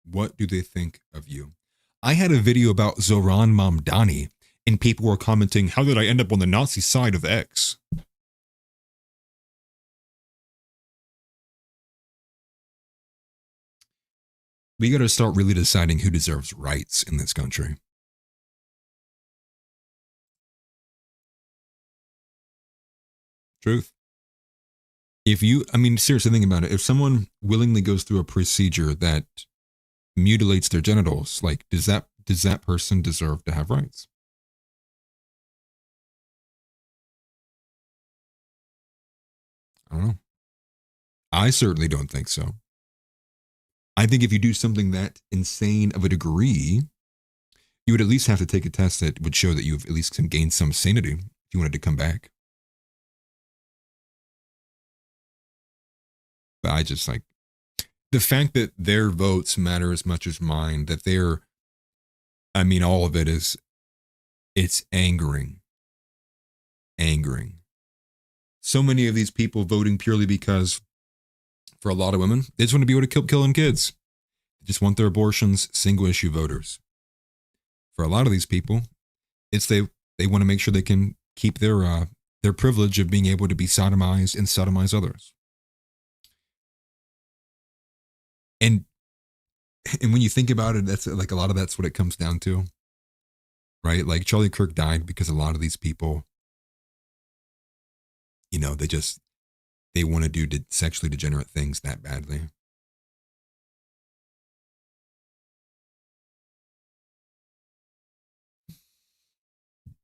What do they think of you? I had a video about Zoran Mamdani, and people were commenting, how did I end up on the Nazi side of X? We got to start really deciding who deserves rights in this country. Truth. If you, I mean, seriously, think about it. If someone willingly goes through a procedure that mutilates their genitals, like, does that person deserve to have rights? I don't know. I certainly don't think so. I think if you do something that insane of a degree, you would at least have to take a test that would show that you've at least gained some sanity if you wanted to come back. But I just like the fact that their votes matter as much as mine, that they're, I mean, all of it is, it's angering. So many of these people voting purely because, for a lot of women, they just want to be able to keep killing kids. They just want their abortions, single issue voters. For a lot of these people, it's they want to make sure they can keep their privilege of being able to be sodomized and sodomize others. And when you think about it, that's like a lot of that's what it comes down to, right? Like Charlie Kirk died because a lot of these people, you know, they want to do sexually degenerate things that badly.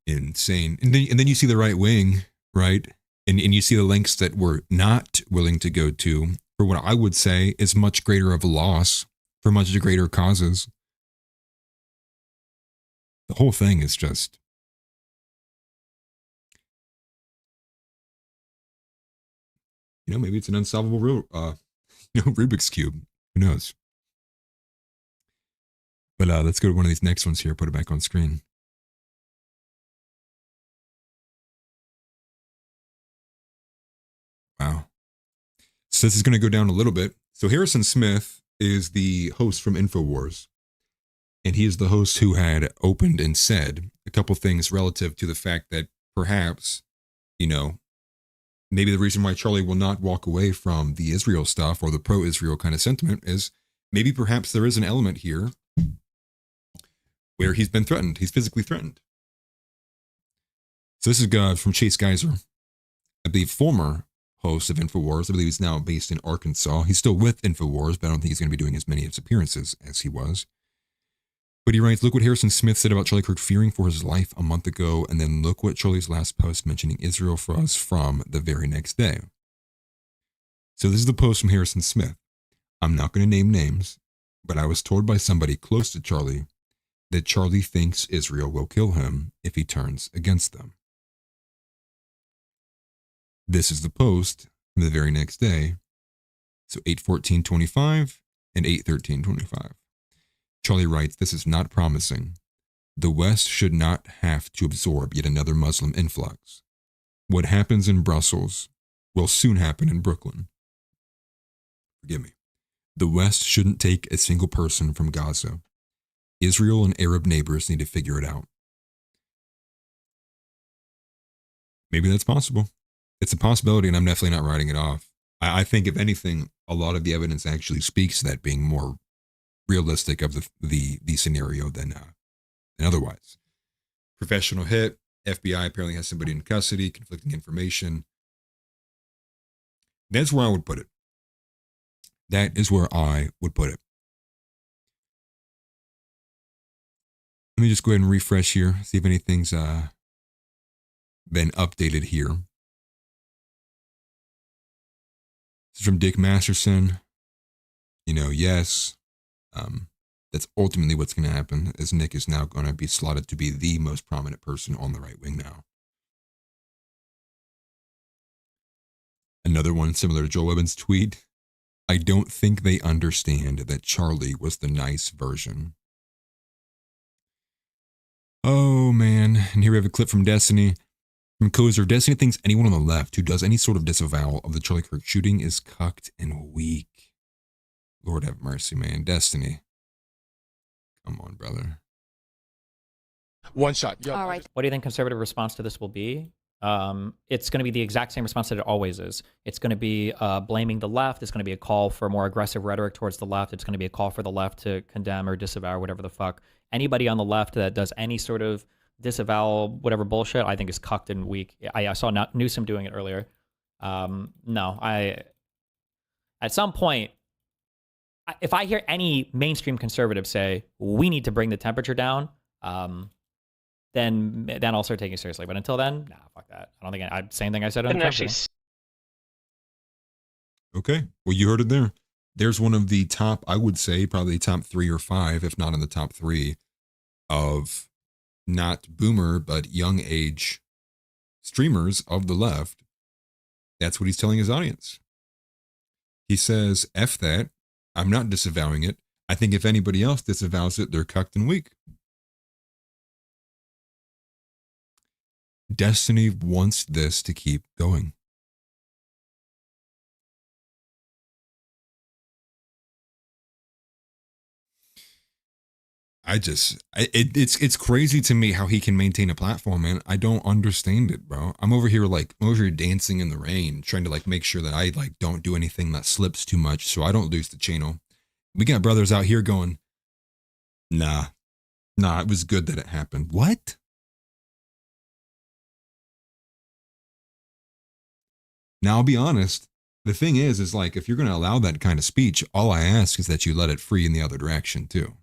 Insane. And then you see the right wing, right? And you see the lengths that we're not willing to go to for what I would say is much greater of a loss for much greater causes. The whole thing is just, you know, maybe it's an unsolvable Rubik's Cube. Who knows? But let's go to one of these next ones here. Put it back on screen. Wow. So this is going to go down a little bit. So Harrison Smith is the host from InfoWars. And he is the host who had opened and said a couple things relative to the fact that perhaps, you know, maybe the reason why Charlie will not walk away from the Israel stuff or the pro-Israel kind of sentiment is maybe perhaps there is an element here where he's been threatened. He's physically threatened. So this is from Chase Geiser, I believe former host of InfoWars. I believe he's now based in Arkansas. He's still with InfoWars, but I don't think he's going to be doing as many of his appearances as he was. But he writes, look what Harrison Smith said about Charlie Kirk fearing for his life a month ago, and then look what Charlie's last post mentioning Israel for us from the very next day. So this is the post from Harrison Smith. I'm not going to name names, but I was told by somebody close to Charlie that Charlie thinks Israel will kill him if he turns against them. This is the post from the very next day. So 8/14/25 and 8/13/25. Charlie writes, this is not promising. The West should not have to absorb yet another Muslim influx. What happens in Brussels will soon happen in Brooklyn. Forgive me. The West shouldn't take a single person from Gaza. Israel and Arab neighbors need to figure it out. Maybe that's possible. It's a possibility, and I'm definitely not writing it off. I think, if anything, a lot of the evidence actually speaks to that being more realistic of the scenario than otherwise. Professional hit. FBI apparently has somebody in custody, conflicting information. That's where I would put it. That is where I would put it. Let me just go ahead and refresh here, see if anything's been updated here. This is from Dick Masterson. You know, yes, that's ultimately what's going to happen, as Nick is now going to be slotted to be the most prominent person on the right wing now. Another one similar to Joel Webbin's tweet. I don't think they understand that Charlie was the nice version. Oh, man. And here we have a clip from Destiny. From Kozer, Destiny thinks anyone on the left who does any sort of disavowal of the Charlie Kirk shooting is cucked and weak. Lord have mercy, man. Destiny. Come on, brother. One shot. Yep. All right. What do you think conservative response to this will be? It's going to be the exact same response that it always is. It's going to be blaming the left. It's going to be a call for more aggressive rhetoric towards the left. It's going to be a call for the left to condemn or disavow whatever the fuck. Anybody on the left that does any sort of disavow whatever bullshit, I think is cucked and weak. I saw Newsom doing it earlier. At some point, if I hear any mainstream conservative say, we need to bring the temperature down, then I'll start taking it seriously. But until then, nah, fuck that. I don't think same thing I said on the Okay. Well, you heard it there. There's one of the top, I would say, probably top 3 or 5, if not in the top 3, of not boomer, but young age streamers of the left. That's what he's telling his audience. He says, F that. I'm not disavowing it. I think if anybody else disavows it, they're cucked and weak. Destiny wants this to keep going. It's crazy to me how he can maintain a platform, man. I don't understand it, bro. I'm over here dancing in the rain, trying to make sure that I don't do anything that slips too much so I don't lose the channel. We got brothers out here going, nah, it was good that it happened. What? Now, I'll be honest. The thing is if you're going to allow that kind of speech, all I ask is that you let it free in the other direction too.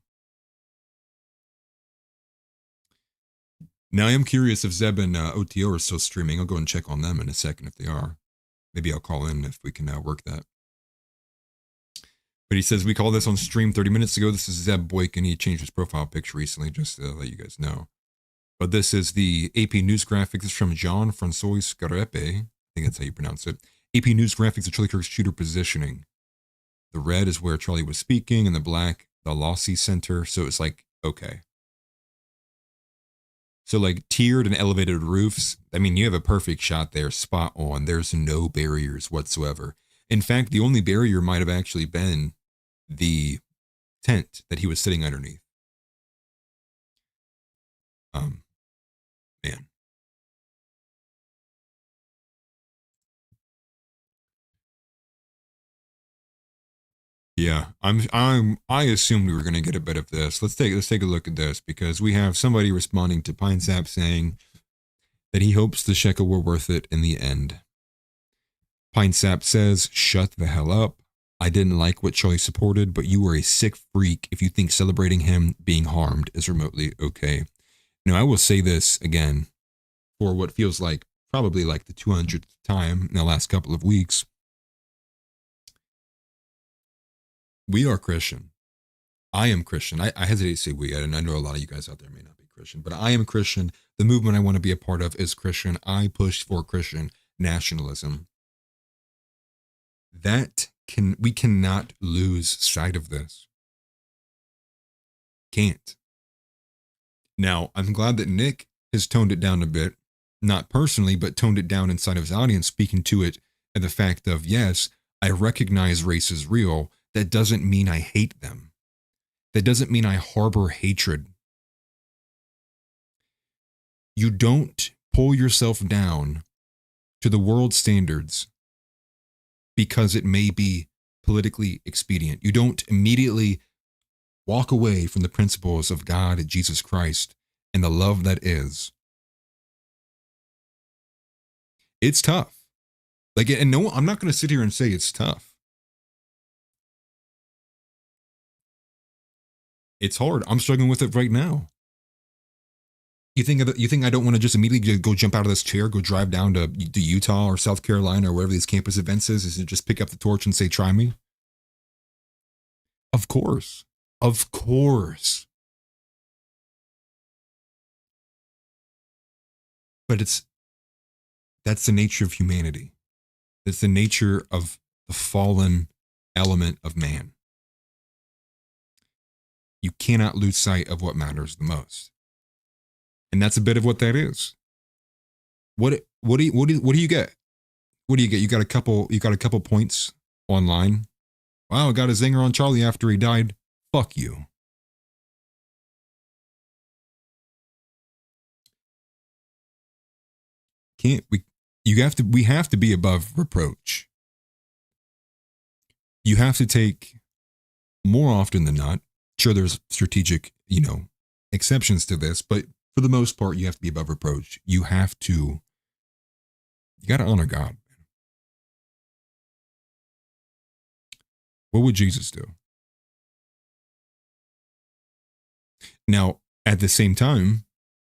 Now, I am curious if Zeb and OTO are still streaming. I'll go and check on them in a second if they are. Maybe I'll call in if we can work that. But he says, we called this on stream 30 minutes ago. This is Zeb Boyk, and he changed his profile picture recently, just to let you guys know. But this is the AP News graphic. This is from John Francois Scarepe. I think that's how you pronounce it. AP News graphics of Charlie Kirk's shooter positioning. The red is where Charlie was speaking, and the black, the Lossy Center. So it's okay. So tiered and elevated roofs. I mean, you have a perfect shot there, spot on. There's no barriers whatsoever. In fact, the only barrier might have actually been the tent that he was sitting underneath. Man. Yeah, I assumed we were going to get a bit of this. Let's take a look at this, because we have somebody responding to Pine Sap saying that he hopes the shekel were worth it in the end. Pine Sap says, shut the hell up. I didn't like what Charlie supported, but you are a sick freak if you think celebrating him being harmed is remotely okay. Now, I will say this again for what feels like probably the 200th time in the last couple of weeks. We are Christian. I am Christian. I hesitate to say we, and I know a lot of you guys out there may not be Christian, but I am Christian. The movement I want to be a part of is Christian. I push for Christian nationalism. We cannot lose sight of this. Can't. Now, I'm glad that Nick has toned it down a bit, not personally, but toned it down inside of his audience, speaking to it and the fact of, yes, I recognize race is real. That doesn't mean I hate them. That doesn't mean I harbor hatred. You don't pull yourself down to the world standards because it may be politically expedient. You don't immediately walk away from the principles of God and Jesus Christ and the love that is. It's tough. And no, I'm not going to sit here and say it's tough. It's hard. I'm struggling with it right now. You think I don't want to just immediately go jump out of this chair, go drive down to Utah or South Carolina or wherever these campus events is to just pick up the torch and say, try me? Of course. Of course. But that's the nature of humanity. It's the nature of the fallen element of man. You cannot lose sight of what matters the most. And that's a bit of what that is. What do you get? What do you get? You got a couple points online. Wow, I got a zinger on Charlie after he died. Fuck you. we have to be above reproach. You have to take, more often than not, sure there's strategic, exceptions to this, but for the most part, you have to be above reproach. You got to honor God. What would Jesus do? Now, at the same time,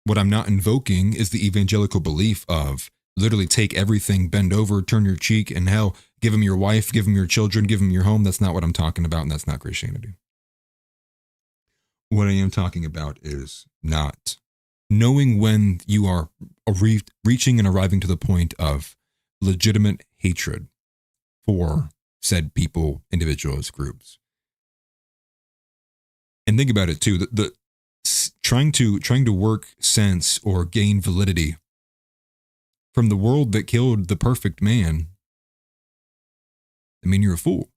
what I'm not invoking is the evangelical belief of literally take everything, bend over, turn your cheek, and hell, give them your wife, give them your children, give them your home. That's not what I'm talking about, and that's not Christianity. What I am talking about is not knowing when you are reaching and arriving to the point of legitimate hatred for said people, individuals, groups. And think about it too, the trying to work sense or gain validity from the world that killed the perfect man, I mean, you're a fool.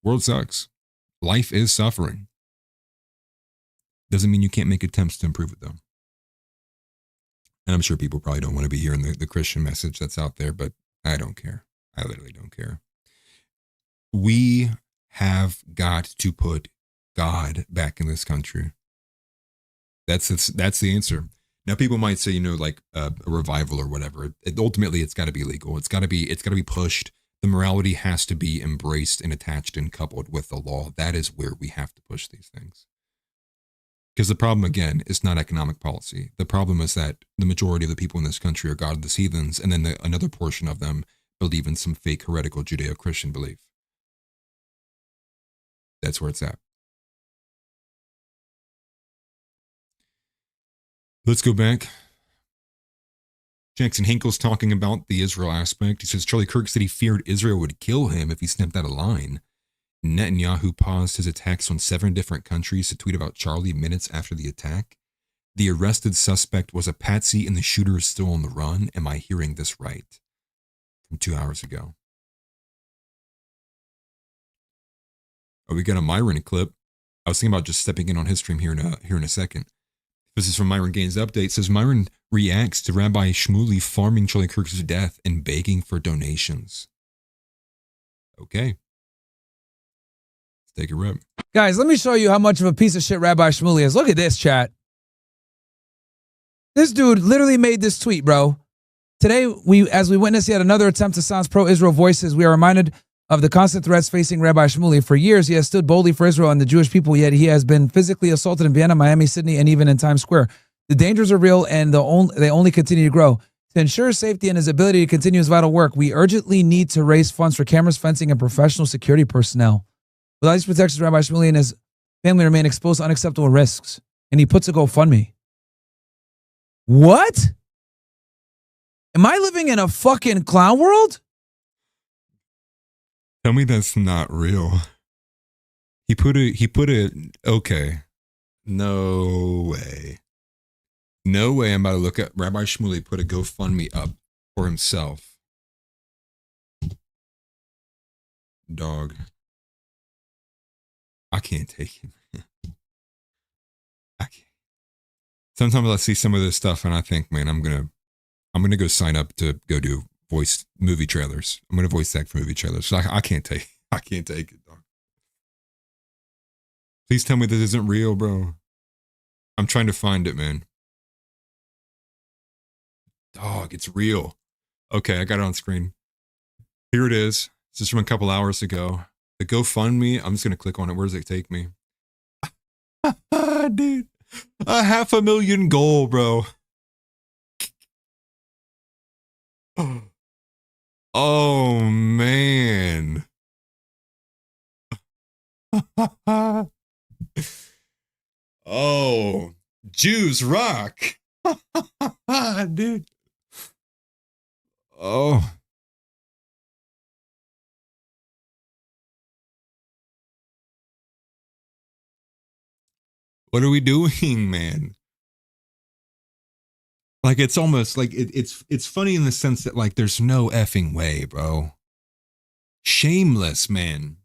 World sucks. Life is suffering. Doesn't mean you can't make attempts to improve it, though. And I'm sure people probably don't want to be hearing the Christian message that's out there, but I don't care. I literally don't care. We have got to put God back in this country. That's the answer. Now, people might say, like a revival or whatever. Ultimately, it's got to be legal. It's got to be pushed. The morality has to be embraced and attached and coupled with the law. That is where we have to push these things. Because the problem, again, is not economic policy. The problem is that the majority of the people in this country are godless heathens, and then another portion of them believe in some fake heretical Judeo-Christian belief. That's where it's at. Let's go back. Jackson Hinkle's talking about the Israel aspect. He says Charlie Kirk said he feared Israel would kill him if he stepped out of line. Netanyahu paused his attacks on 7 different countries to tweet about Charlie minutes after the attack. The arrested suspect was a patsy and the shooter is still on the run. Am I hearing this right? From 2 hours ago. Oh, we got a Myron clip. I was thinking about just stepping in on his stream here in a second. This is from Myron Gaines' update. It says Myron reacts to Rabbi Shmuley farming Charlie Kirk's death and begging for donations. Okay. Let's take a rip. Guys, let me show you how much of a piece of shit Rabbi Shmuley is. Look at this, chat. This dude literally made this tweet, bro. Today, as we witness yet another attempt to silence pro-Israel voices, we are reminded of the constant threats facing Rabbi Shmuley. For years, he has stood boldly for Israel and the Jewish people, yet he has been physically assaulted in Vienna, Miami, Sydney, and even in Times Square. The dangers are real, and they only continue to grow. To ensure safety and his ability to continue his vital work, we urgently need to raise funds for cameras, fencing, and professional security personnel. Without these protections, Rabbi Shmuley and his family remain exposed to unacceptable risks. And he puts a GoFundMe. What? Am I living in a fucking clown world? Tell me that's not real. He put it, okay. No way. No way I'm about to look at Rabbi Shmuley put a GoFundMe up for himself. Dog. I can't take it. I can't. Sometimes I see some of this stuff and I think, man, I'm gonna go sign up to go do voice movie trailers. I'm gonna voice act for movie trailers. So I can't take it, dog. Please tell me this isn't real, bro. I'm trying to find it, man. Dog, it's real. Okay, I got it on screen. Here it is. This is from a couple hours ago. The GoFundMe, I'm just gonna click on it. Where does it take me? Dude, a 500,000 goal, bro. Oh, man. Oh, Jews rock. Dude. Oh. What are we doing, man? Like, it's almost like it's funny in the sense that, like, there's no effing way, bro. Shameless, man.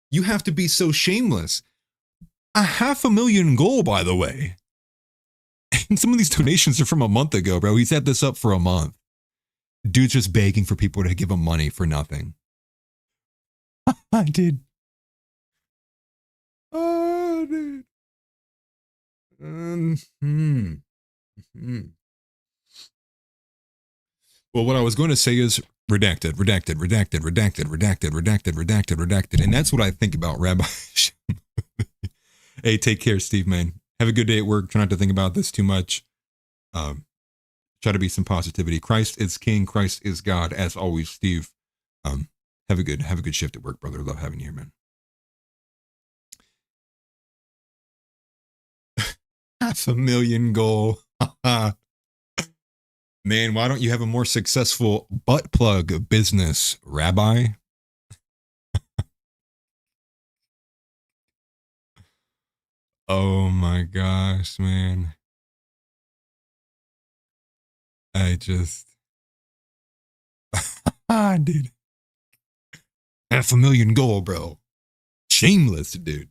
You have to be so shameless. A 500,000 goal, by the way. And some of these donations are from a month ago, bro. He's had this up for a month. Dude's just begging for people to give him money for nothing. I did. Oh, dude. Well, what I was going to say is redacted. And that's what I think about Rabbi. Hey, take care, Steve, man. Have a good day at work. Try not to think about this too much. Try to be some positivity. Christ is King. Christ is God. As always, Steve. Have a good shift at work, brother. Love having you here, man. $500,000 goal. Man, why don't you have a more successful butt plug business, Rabbi? Oh my gosh, man. I just... dude. $500,000 goal, bro. Shameless, dude.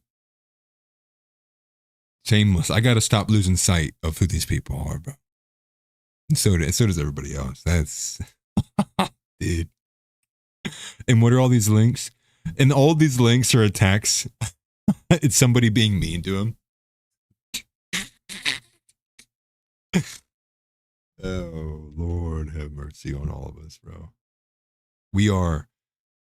Shameless. I gotta stop losing sight of who these people are, bro. And so does everybody else. That's dude. And what are all these links? And all these links are attacks. It's somebody being mean to him. Oh, Lord, have mercy on all of us, bro. We are,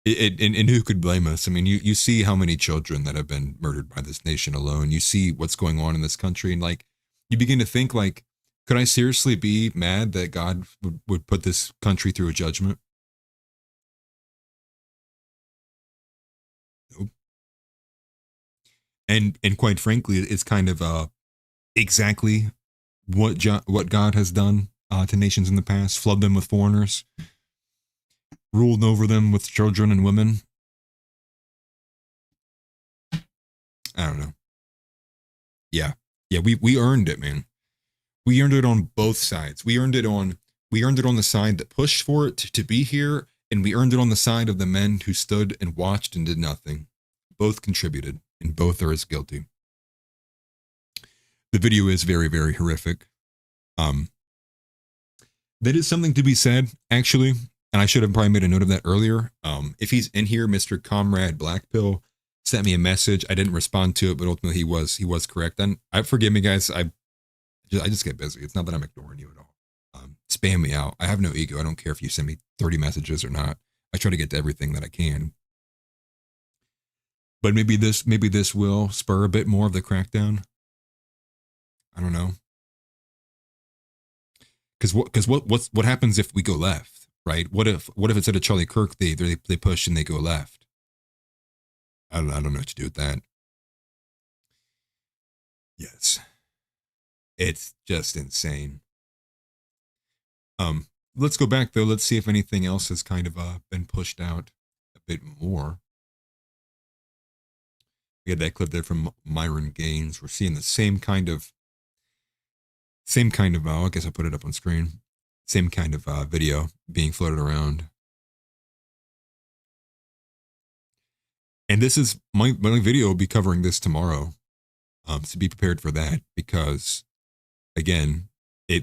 and who could blame us? I mean, you see how many children that have been murdered by this nation alone. You see what's going on in this country, and like, you begin to think like, could I seriously be mad that God would put this country through a judgment? Nope. And quite frankly, it's kind of exactly what God has done to nations in the past. Flood them with foreigners, ruled over them with children and women. I don't know. Yeah, we earned it, man. We earned it on both sides. We earned it on the side that pushed for it to be here, and we earned it on the side of the men who stood and watched and did nothing. Both contributed, and both are as guilty. The video is very, very horrific. That is something to be said, actually, and I should have probably made a note of that earlier. If he's in here, Mr. Comrade Blackpill sent me a message. I didn't respond to it, but ultimately he was correct. And forgive me, guys. I just get busy. It's not that I'm ignoring you at all. Spam me out. I have no ego. I don't care if you send me 30 messages or not. I try to get to everything that I can. But maybe this will spur a bit more of the crackdown. I don't know. Because what happens if we go left, right? What if instead of Charlie Kirk they push and they go left? I don't know what to do with that. Yes. It's just insane. Let's go back though. Let's see if anything else has kind of been pushed out a bit more. We had that clip there from Myron Gaines. We're seeing the same kind of I guess I put it up on screen. Same kind of video being floated around. And this is my video will be covering this tomorrow. So be prepared for that, because again,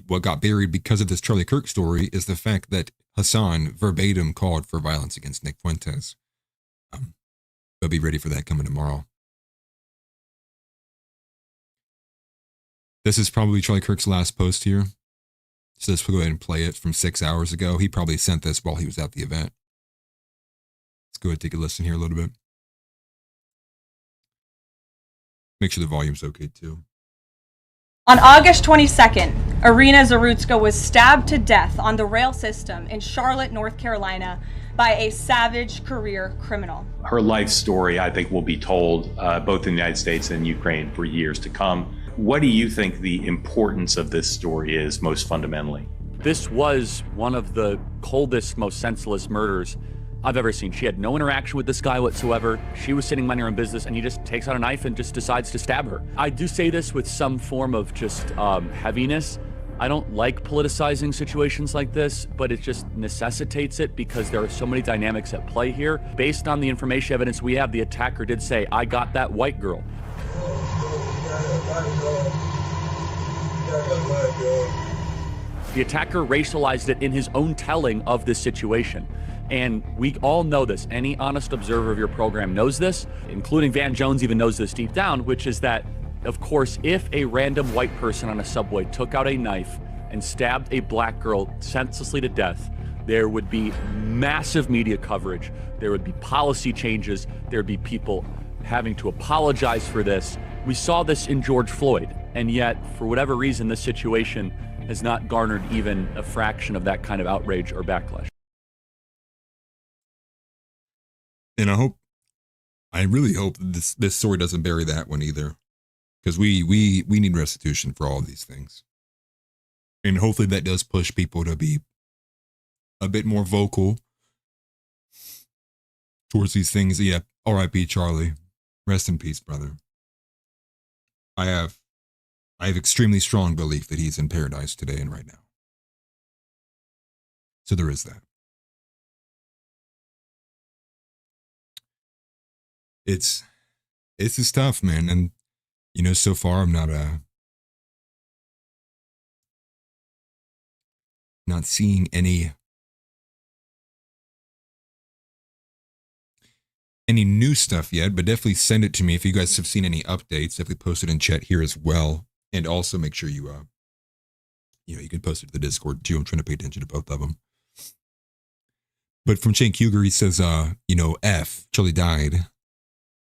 what got buried because of this Charlie Kirk story is the fact that Hassan verbatim called for violence against Nick Fuentes. But be ready for that coming tomorrow. This is probably Charlie Kirk's last post here. So let's go ahead and play it from 6 hours ago. He probably sent this while he was at the event. Let's go ahead and take a listen here a little bit. Make sure the volume's okay too. On August 22nd, Irina Zarutska was stabbed to death on the rail system in Charlotte, North Carolina, by a savage career criminal. Her life story, I think, will be told both in the United States and Ukraine for years to come. What do you think the importance of this story is most fundamentally? This was one of the coldest, most senseless murders I've ever seen. She had no interaction with this guy whatsoever. She was sitting minding her own business, and he just takes out a knife and just decides to stab her. I do say this with some form of just heaviness. I don't like politicizing situations like this, but it just necessitates it because there are so many dynamics at play here. Based on the information evidence we have, the attacker did say, "I got that white girl." The attacker racialized it in his own telling of this situation. And we all know this. Any honest observer of your program knows this, including Van Jones even knows this deep down, which is that, of course, if a random white person on a subway took out a knife and stabbed a black girl senselessly to death, there would be massive media coverage. There would be policy changes. There would be people having to apologize for this. We saw this in George Floyd. And yet, for whatever reason, this situation has not garnered even a fraction of that kind of outrage or backlash. And I really hope this story doesn't bury that one either, because we need restitution for all of these things, and hopefully that does push people to be a bit more vocal towards these things. Yeah, R.I.P. Charlie, rest in peace, brother. I have extremely strong belief that he's in paradise today and right now. So there is that. It's just tough, man. And, you know, so far I'm not seeing any new stuff yet, but definitely send it to me if you guys have seen any updates. Definitely post it in chat here as well. And also make sure you can post it to the Discord too. I'm trying to pay attention to both of them. But from Cenk Huger, he says, F, Charlie died.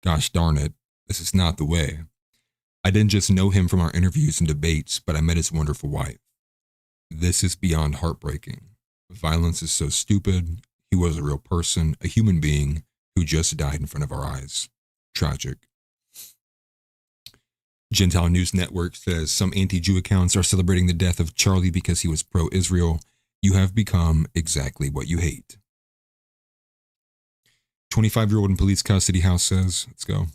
Gosh darn it, this is not the way. I didn't just know him from our interviews and debates, but I met his wonderful wife. This is beyond heartbreaking. Violence is so stupid. He was a real person, a human being who just died in front of our eyes. Tragic. Gentile News Network says some anti-Jew accounts are celebrating the death of Charlie because he was pro-Israel. You have become exactly what you hate. 25-year-old in police custody, House says. Let's go.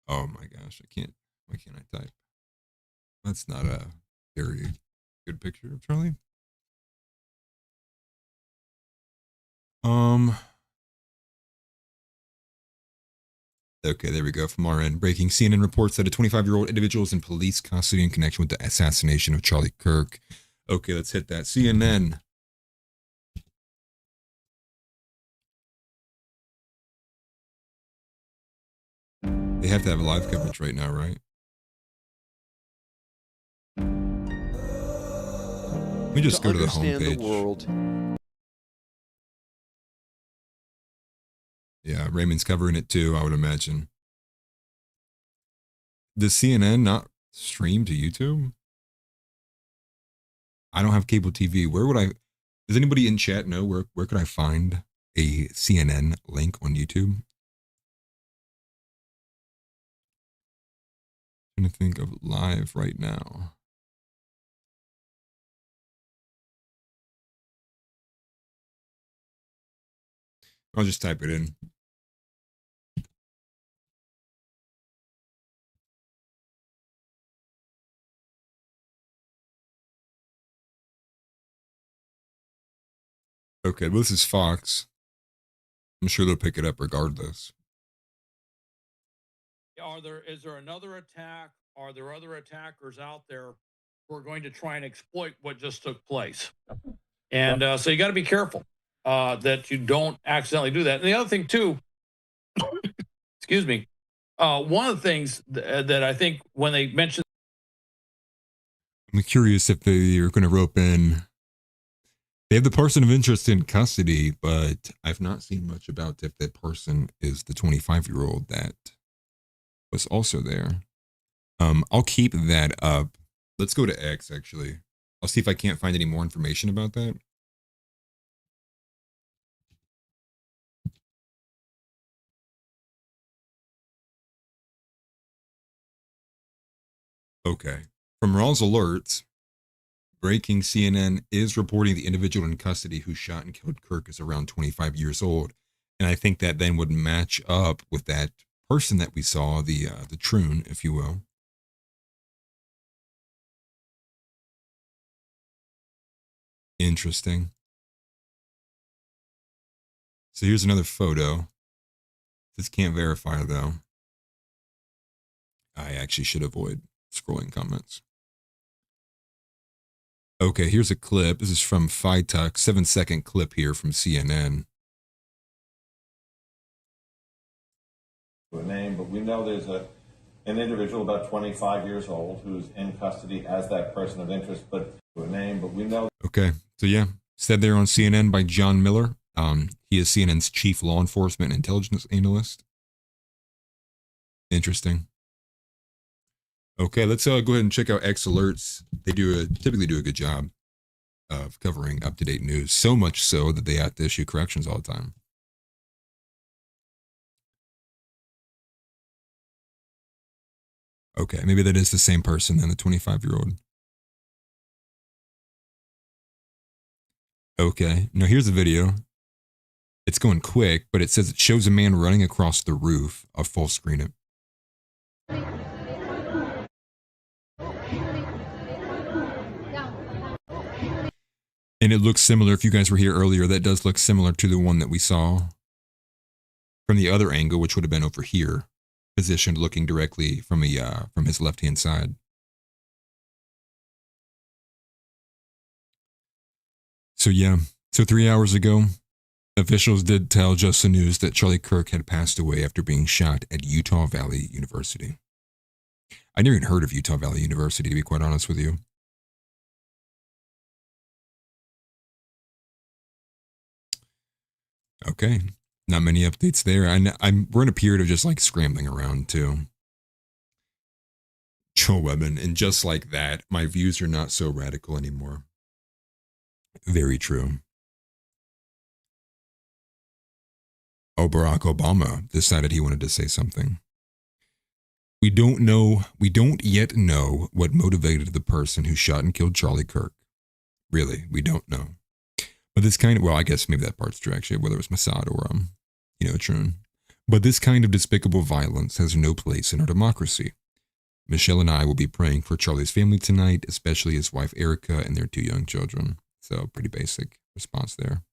Oh my gosh, why can't I type? That's not a very good picture of Charlie. Okay, there we go. From our end, breaking. CNN reports that a 25-year-old individual is in police custody in connection with the assassination of Charlie Kirk. Okay, let's hit that. CNN. They have to have a live coverage right now, right? Let me just go to the homepage. Yeah, Raymond's covering it too, I would imagine. Does CNN not stream to YouTube? I don't have cable TV. Where would I? Does anybody in chat know where could I find a CNN link on YouTube? I'm trying to think of live right now. I'll just type it in. Okay, well, this is Fox. I'm sure they'll pick it up regardless. Is there another attack? Are there other attackers out there who are going to try and exploit what just took place? And so you got to be careful that you don't accidentally do that. And the other thing too, excuse me, one of the things that I think when they mentioned, I'm curious if they are going to rope in. They have the person of interest in custody, but I've not seen much about if that person is the 25-year-old that was also there. I'll keep that up. Let's go to X, actually. I'll see if I can't find any more information about that. Okay. From Raw's alerts, breaking. CNN is reporting the individual in custody who shot and killed Kirk is around 25 years old. And I think that then would match up with that person that we saw, the troon, if you will. Interesting. So here's another photo. This can't verify though. I actually should avoid scrolling comments. Okay, here's a clip. This is from FITUC, 7-second clip here from CNN. A name, but we know there's an individual about 25 years old who's in custody as that person of interest, but a name, but we know. Okay, so yeah, said there on CNN by John Miller. He is CNN's chief law enforcement and intelligence analyst. Interesting. Okay, let's go ahead and check out X Alerts. They typically do a good job of covering up-to-date news, so much so that they have to issue corrections all the time. Okay, maybe that is the same person than the 25-year-old. Okay, now here's a video. It's going quick, but it says it shows a man running across the roof. I'll full screen it. And it looks similar, if you guys were here earlier, that does look similar to the one that we saw from the other angle, which would have been over here, positioned looking directly from his left-hand side. So yeah, so 3 hours ago, officials did tell Just the News that Charlie Kirk had passed away after being shot at Utah Valley University. I never even heard of Utah Valley University, to be quite honest with you. Okay, not many updates there. We're in a period of just like scrambling around too. Joe Webben, and just like that, my views are not so radical anymore. Very true. Oh, Barack Obama decided he wanted to say something. We don't yet know what motivated the person who shot and killed Charlie Kirk. Really, we don't know. But this kind of, well, I guess maybe that part's true actually, whether it was Mossad or, Troon. But this kind of despicable violence has no place in our democracy. Michelle and I will be praying for Charlie's family tonight, especially his wife Erica and their 2 young children. So pretty basic response there.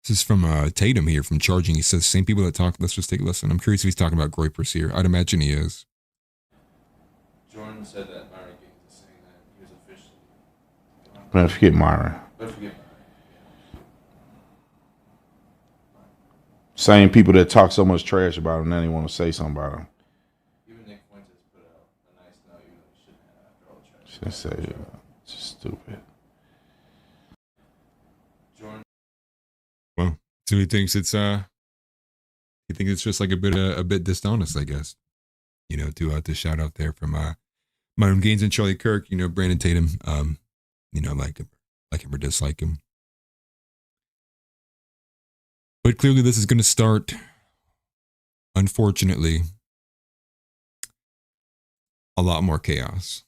This is from Tatum here from Charging. He says, same people that talk, let's just take a listen. I'm curious if he's talking about Groypers here. I'd imagine he is. Jordan said that Myron Gaines is saying that he was officially. Don't forget Myron. Don't forget Myron. Same people that talk so much trash about him, then they want to say something about him. Even Nick Fuentes put out a nice note, even though he shouldn't have after all the trash. Just say, it's just stupid. Jordan. Well, so he thinks it's just like a bit dishonest, I guess. To shout out there from Myron Gaines and Charlie Kirk, Brandon Tatum, like him or dislike him. But clearly this is going to start, unfortunately, a lot more chaos.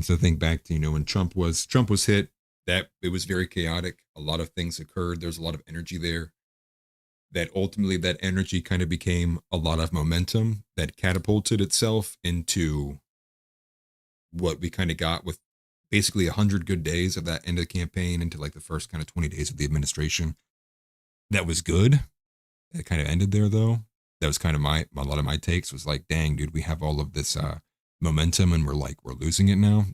So think back to, when Trump was hit, that it was very chaotic. A lot of things occurred. There's a lot of energy there. That ultimately that energy kind of became a lot of momentum that catapulted itself into what we kind of got with basically 100 good days of that end of the campaign into like the first kind of 20 days of the administration. That was good. It kind of ended there though. That was kind of a lot of my takes was like, dang, dude, we have all of this momentum and we're losing it now.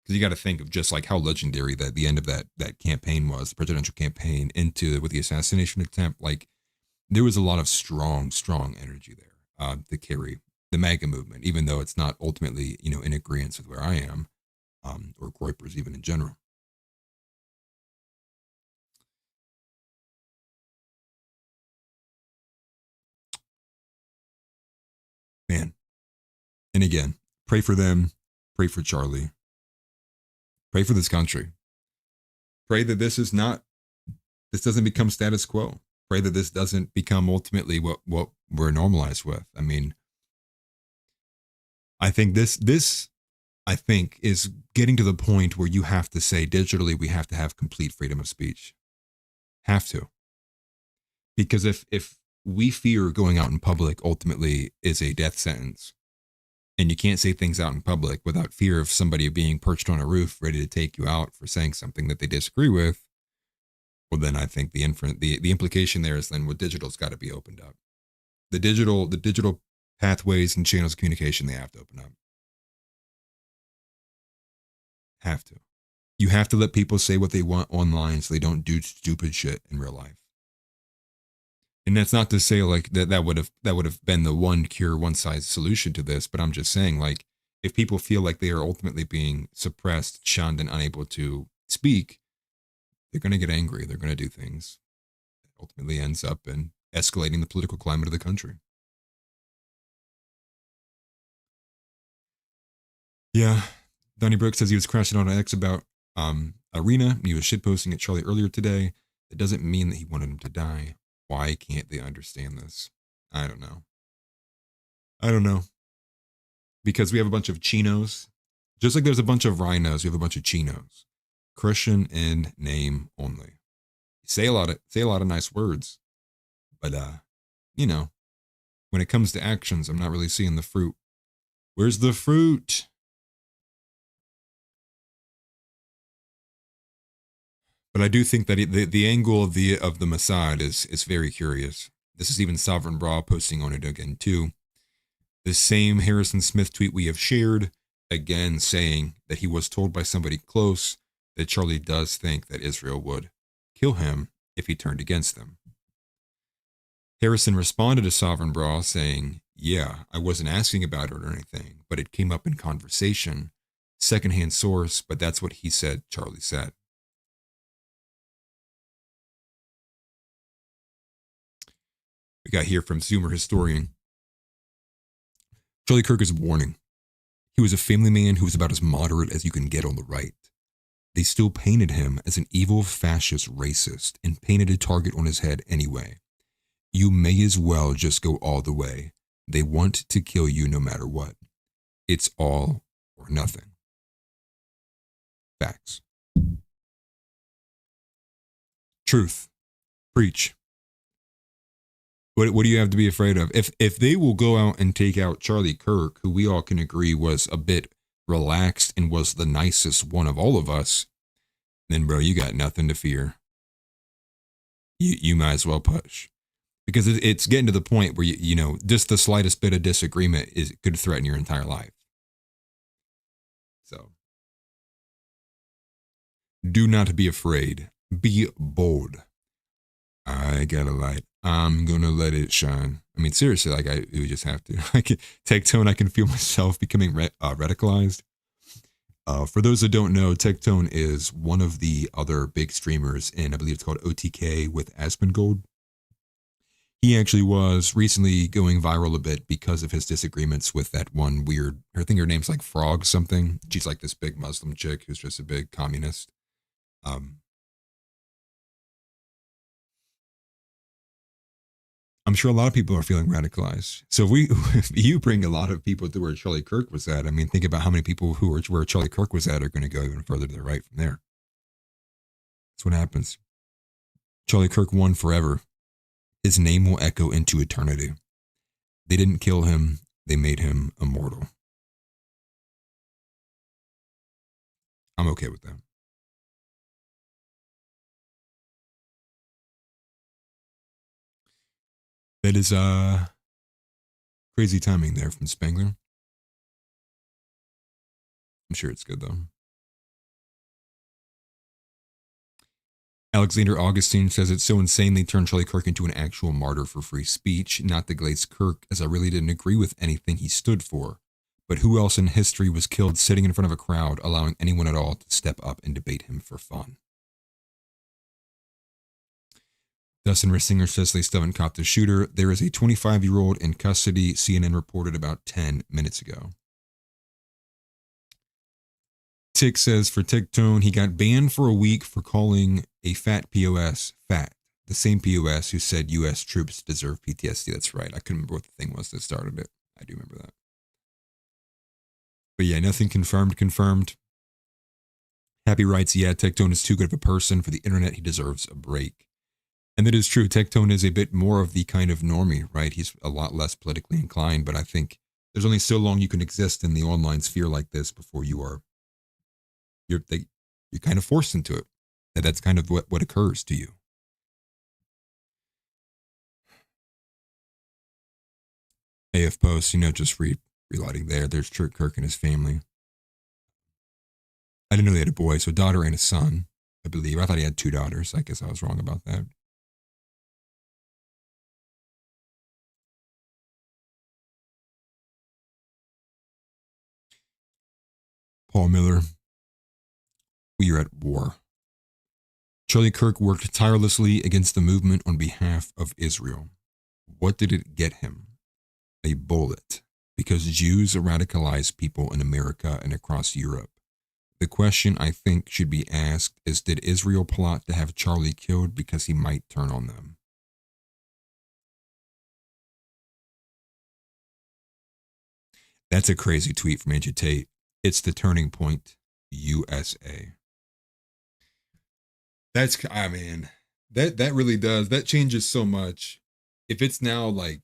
Because you got to think of just like how legendary that the end of that campaign was, the presidential campaign with the assassination attempt. Like there was a lot of strong energy there to carry the MAGA movement, even though it's not ultimately, in agreement with where I am, or Groypers even in general. Man. And again, pray for them, pray for Charlie. Pray for this country. Pray that this doesn't become status quo. Pray that this doesn't become ultimately what we're normalized with. I mean, I think this is getting to the point where you have to say digitally, we have to have complete freedom of speech. Have to. Because if we fear going out in public ultimately is a death sentence. And you can't say things out in public without fear of somebody being perched on a roof ready to take you out for saying something that they disagree with. Well, then I think the implication there is then digital's got to be opened up. The digital pathways and channels of communication, they have to open up. Have to. You have to let people say what they want online so they don't do stupid shit in real life. And that's not to say like that would have been the one cure, one size solution to this, but I'm just saying, like, if people feel like they are ultimately being suppressed, shunned, and unable to speak, they're going to get angry. They're going to do things that ultimately ends up in escalating the political climate of the country. Yeah. Donnie Brooks says he was crashing on X about Arena. He was shitposting at Charlie earlier today. That doesn't mean that he wanted him to die. Why can't they understand this? I don't know. Because we have a bunch of chinos. Just like there's a bunch of rhinos, we have a bunch of chinos. Christian in name only. Say a lot of nice words. But when it comes to actions, I'm not really seeing the fruit. Where's the fruit? But I do think that the angle of the Mossad is very curious. This is even Sovereign Bra posting on it again too. The same Harrison Smith tweet we have shared, again saying that he was told by somebody close that Charlie does think that Israel would kill him if he turned against them. Harrison responded to Sovereign Bra saying, yeah, I wasn't asking about it or anything, but it came up in conversation. Secondhand source, but that's what he said, Charlie said. We got here from Zoomer Historian. Charlie Kirk is warning. He was a family man who was about as moderate as you can get on the right. They still painted him as an evil fascist racist and painted a target on his head anyway. You may as well just go all the way. They want to kill you no matter what. It's all or nothing. Facts. Truth. Preach. What do you have to be afraid of? If they will go out and take out Charlie Kirk, who we all can agree was a bit relaxed and was the nicest one of all of us, then bro, you got nothing to fear. You might as well push. Because it's getting to the point where, you know, just the slightest bit of disagreement could threaten your entire life. So, do not be afraid. Be bold. I got a light. I'm going to let it shine. I mean, seriously, like you just have to. I can take tone. I can feel myself becoming radicalized. For those that don't know, Tectone is one of the other big streamers in, I believe it's called OTK with Aspengold. He actually was recently going viral a bit because of his disagreements with that one weird, I think her name's like Frog something. She's like this big Muslim chick who's just a big communist. I'm sure a lot of people are feeling radicalized. So if you bring a lot of people to where Charlie Kirk was at, I mean, think about how many people who are where Charlie Kirk was at are going to go even further to the right from there. That's what happens. Charlie Kirk won forever. His name will echo into eternity. They didn't kill him. They made him immortal. I'm okay with that. That is crazy timing there from Spangler. I'm sure it's good though. Alexander Augustine says it's so insane they turned Charlie Kirk into an actual martyr for free speech, not the Glaze Kirk, as I really didn't agree with anything he stood for. But who else in history was killed sitting in front of a crowd, allowing anyone at all to step up and debate him for fun? Dustin Rissinger says they still haven't caught the shooter. There is a 25-year-old in custody, CNN reported about 10 minutes ago. Tick says for Ticktone, he got banned for a week for calling a fat POS fat. The same POS who said U.S. troops deserve PTSD. That's right. I couldn't remember what the thing was that started it. I do remember that. But yeah, nothing confirmed. Happy writes, yeah, Ticktone is too good of a person for the internet. He deserves a break. And that is true. Tectone is a bit more of the kind of normie, right? He's a lot less politically inclined, but I think there's only so long you can exist in the online sphere like this before you're kind of forced into it. That's kind of what occurs to you. AF Post, just relighting there. There's Charlie Kirk and his family. I didn't know they had a boy, so a daughter and a son, I believe. I thought he had 2 daughters. I guess I was wrong about that. Paul Miller, we are at war. Charlie Kirk worked tirelessly against the movement on behalf of Israel. What did it get him? A bullet, because Jews are radicalized people in America and across Europe. The question I think should be asked is, did Israel plot to have Charlie killed because he might turn on them? That's a crazy tweet from Andrew Tate. It's the turning point, USA. That really does. That changes so much. If it's now like,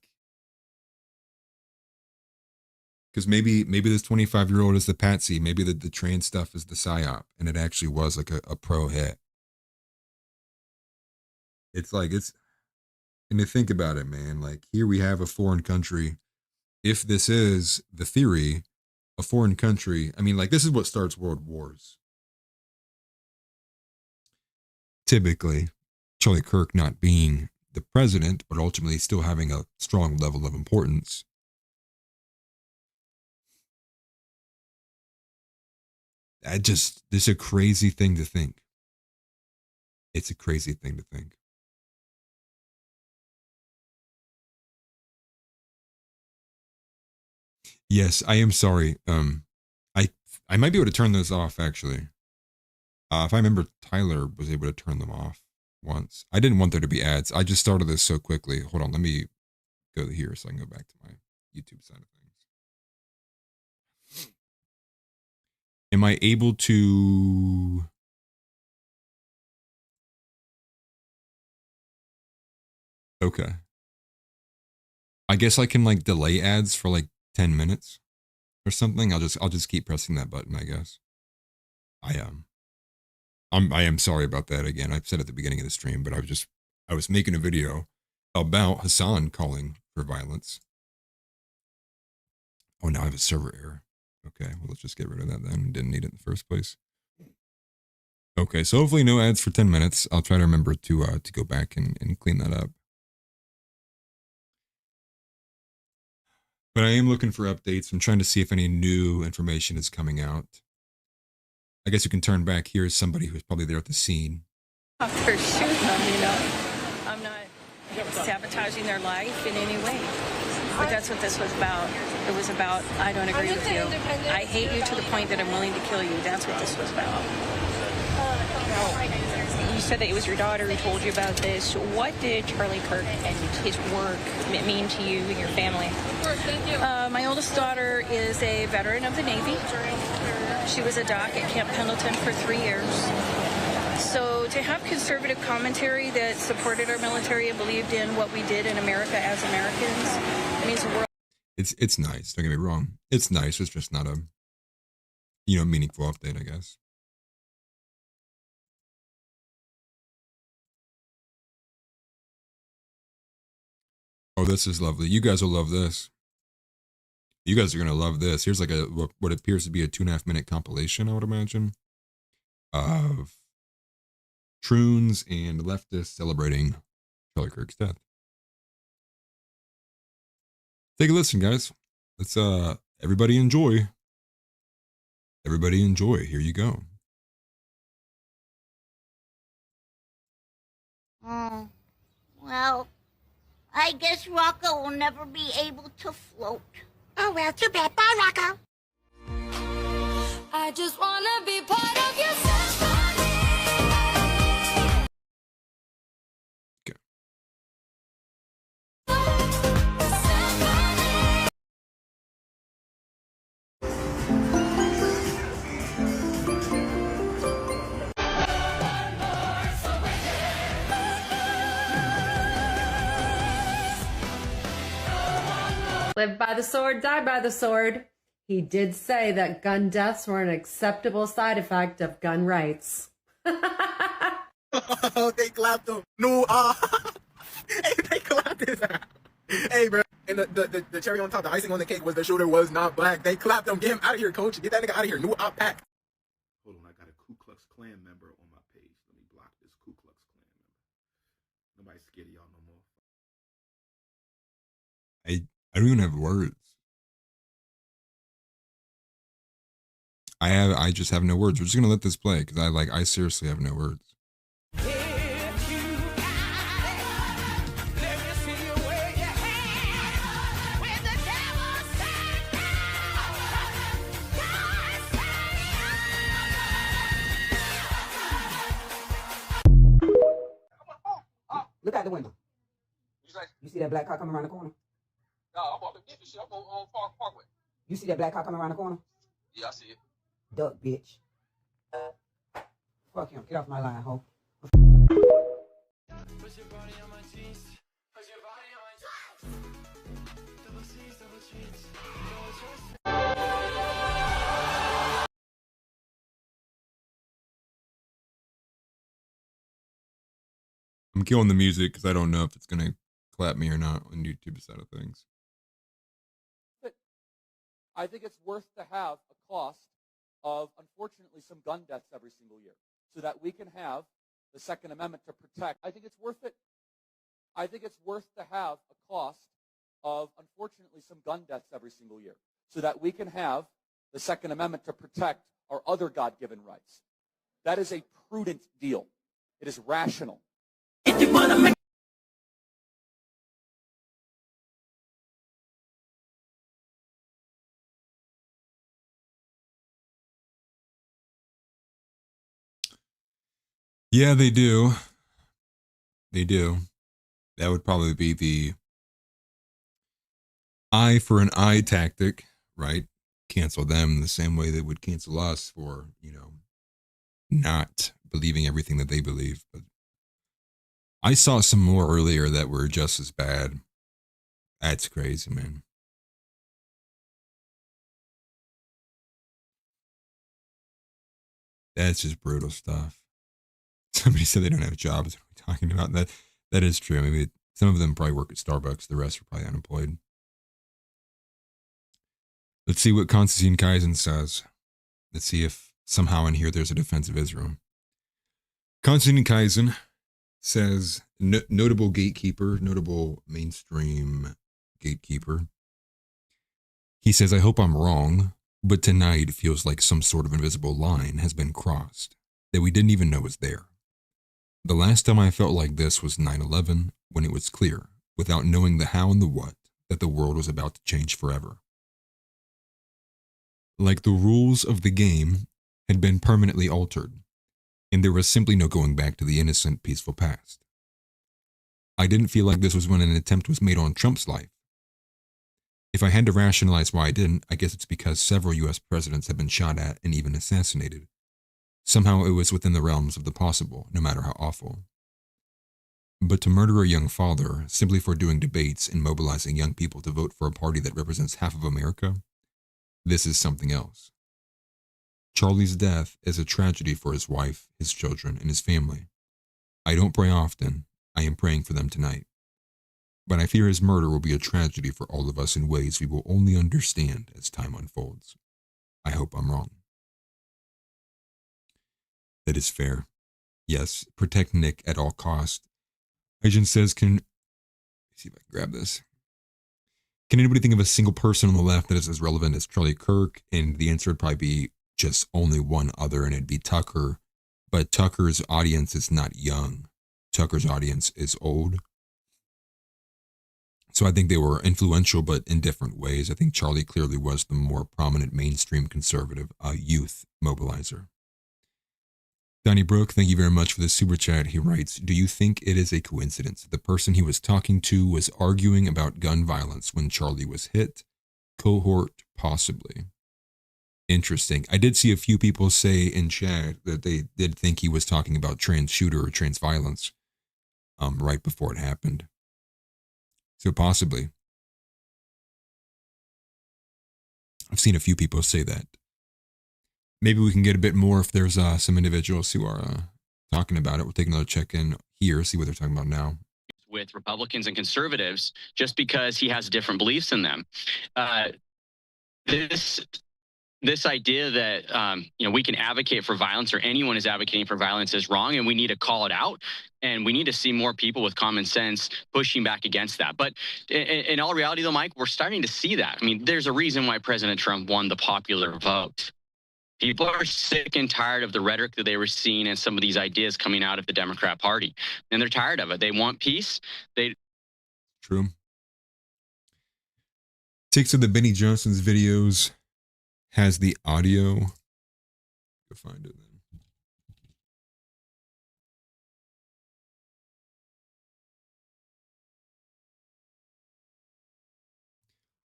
because maybe this 25-year-old is the patsy, maybe the trans stuff is the psyop, and it actually was like a pro hit. And to think about it, man, like here we have a foreign country. If this is the theory, a foreign country, this is what starts world wars. Typically, Charlie Kirk not being the president, but ultimately still having a strong level of importance. This is a crazy thing to think. It's a crazy thing to think. Yes, I am sorry. I might be able to turn those off, actually. If I remember, Tyler was able to turn them off once. I didn't want there to be ads. I just started this so quickly. Hold on, let me go here so I can go back to my YouTube side of things. Am I able to... Okay. I guess I can like delay ads for like 10 minutes or something. I'll just keep pressing that button, I guess. I am sorry about that again. I said at the beginning of the stream, but I was making a video about Hassan calling for violence. Oh, now I have a server error. Okay, well, let's just get rid of that then. Didn't need it in the first place. Okay, so hopefully no ads for 10 minutes. I'll try to remember to go back and clean that up. But I am looking for updates. I'm trying to see if any new information is coming out. I guess you can turn back here as somebody who's probably there at the scene. They're shooting them, I'm not sabotaging their life in any way. But that's what this was about. It was about, I don't agree with you. I hate you to the point that I'm willing to kill you. That's what this was about. You said that it was your daughter who told you about this. What did Charlie Kirk and his work mean to you and your family? My oldest daughter is a veteran of the Navy. She was a doc at Camp Pendleton for 3 years. So to have conservative commentary that supported our military and believed in what we did in America as Americans, it means the world. It's nice. Don't get me wrong. It's nice. It's just not a, meaningful update, I guess. Oh, this is lovely. You guys will love this. You guys are going to love this. Here's like what appears to be a 2.5 minute compilation, I would imagine, of troons and leftists celebrating Charlie Kirk's death. Take a listen, guys. Let's everybody enjoy. Everybody enjoy. Here you go. Well, I guess Rocco will never be able to float. Oh, well, too bad. Bye, Rocco. I just want to be part of your symphony. Okay. Live by the sword, die by the sword. He did say that gun deaths were an acceptable side effect of gun rights. Oh, they clapped him. No, hey, they clapped his ass. Hey, bro. And the cherry on top, the icing on the cake was the shooter was not black. They clapped him. Get him out of here, coach. Get that nigga out of here. New op pack. Hold on, I got a Ku Klux Klan member on my page. Let me block this Ku Klux Klan member. Nobody's scared of y'all no more. I don't even have words. I just have no words. We're just gonna let this play because I seriously have no words. Look out the window. You see that black car coming around the corner? No, I'm up in different shit. I'm on Parkway. You see that black car coming around the corner? Yeah, I see it. Duck, bitch. Fuck him. Get off my line, ho. I'm killing the music because I don't know if it's gonna clap me or not on YouTube side of things. I think it's worth to have a cost of, unfortunately, some gun deaths every single year so that we can have the Second Amendment to protect. I think it's worth it. I think it's worth to have a cost of, unfortunately, some gun deaths every single year so that we can have the Second Amendment to protect our other God-given rights. That is a prudent deal. It is rational. If you want to make Yeah, they do. They do. That would probably be the eye for an eye tactic, right? Cancel them the same way they would cancel us for, not believing everything that they believe. But I saw some more earlier that were just as bad. That's crazy, man. That's just brutal stuff. Somebody said they don't have jobs. What are we talking about? That is true. I mean, some of them probably work at Starbucks. The rest are probably unemployed. Let's see what Konstantin Kaizen says. Let's see if somehow in here there's a defense of Israel. Konstantin Kaizen says, notable gatekeeper, notable mainstream gatekeeper. He says, I hope I'm wrong, but tonight feels like some sort of invisible line has been crossed that we didn't even know was there. The last time I felt like this was 9/11, when it was clear, without knowing the how and the what, that the world was about to change forever. Like the rules of the game had been permanently altered, and there was simply no going back to the innocent, peaceful past. I didn't feel like this was when an attempt was made on Trump's life. If I had to rationalize why I didn't, I guess it's because several US presidents have been shot at and even assassinated. Somehow it was within the realms of the possible, no matter how awful. But to murder a young father simply for doing debates and mobilizing young people to vote for a party that represents half of America, this is something else. Charlie's death is a tragedy for his wife, his children, and his family. I don't pray often. I am praying for them tonight. But I fear his murder will be a tragedy for all of us in ways we will only understand as time unfolds. I hope I'm wrong. That is fair. Yes, protect Nick at all costs. Agent says, let's see if I can grab this. Can anybody think of a single person on the left that is as relevant as Charlie Kirk? And the answer would probably be just only one other, and it'd be Tucker. But Tucker's audience is not young. Tucker's audience is old. So I think they were influential, but in different ways. I think Charlie clearly was the more prominent mainstream conservative youth mobilizer. Donnie Brooke, thank you very much for the super chat. He writes, do you think it is a coincidence that the person he was talking to was arguing about gun violence when Charlie was hit? Cohort, possibly. Interesting. I did see a few people say in chat that they did think he was talking about trans shooter or trans violence right before it happened. So possibly. I've seen a few people say that. Maybe we can get a bit more if there's some individuals who are talking about it. We'll take another check-in here, see what they're talking about now. With Republicans and conservatives just because he has different beliefs in them. This idea that we can advocate for violence, or anyone is advocating for violence, is wrong, and we need to call it out, and we need to see more people with common sense pushing back against that. But in all reality, though, Mike, we're starting to see that. I mean, there's a reason why President Trump won the popular vote. People are sick and tired of the rhetoric that they were seeing and some of these ideas coming out of the Democrat Party, and they're tired of it. They want peace. True. Takes of the Benny Johnson's videos has the audio. Go find it then.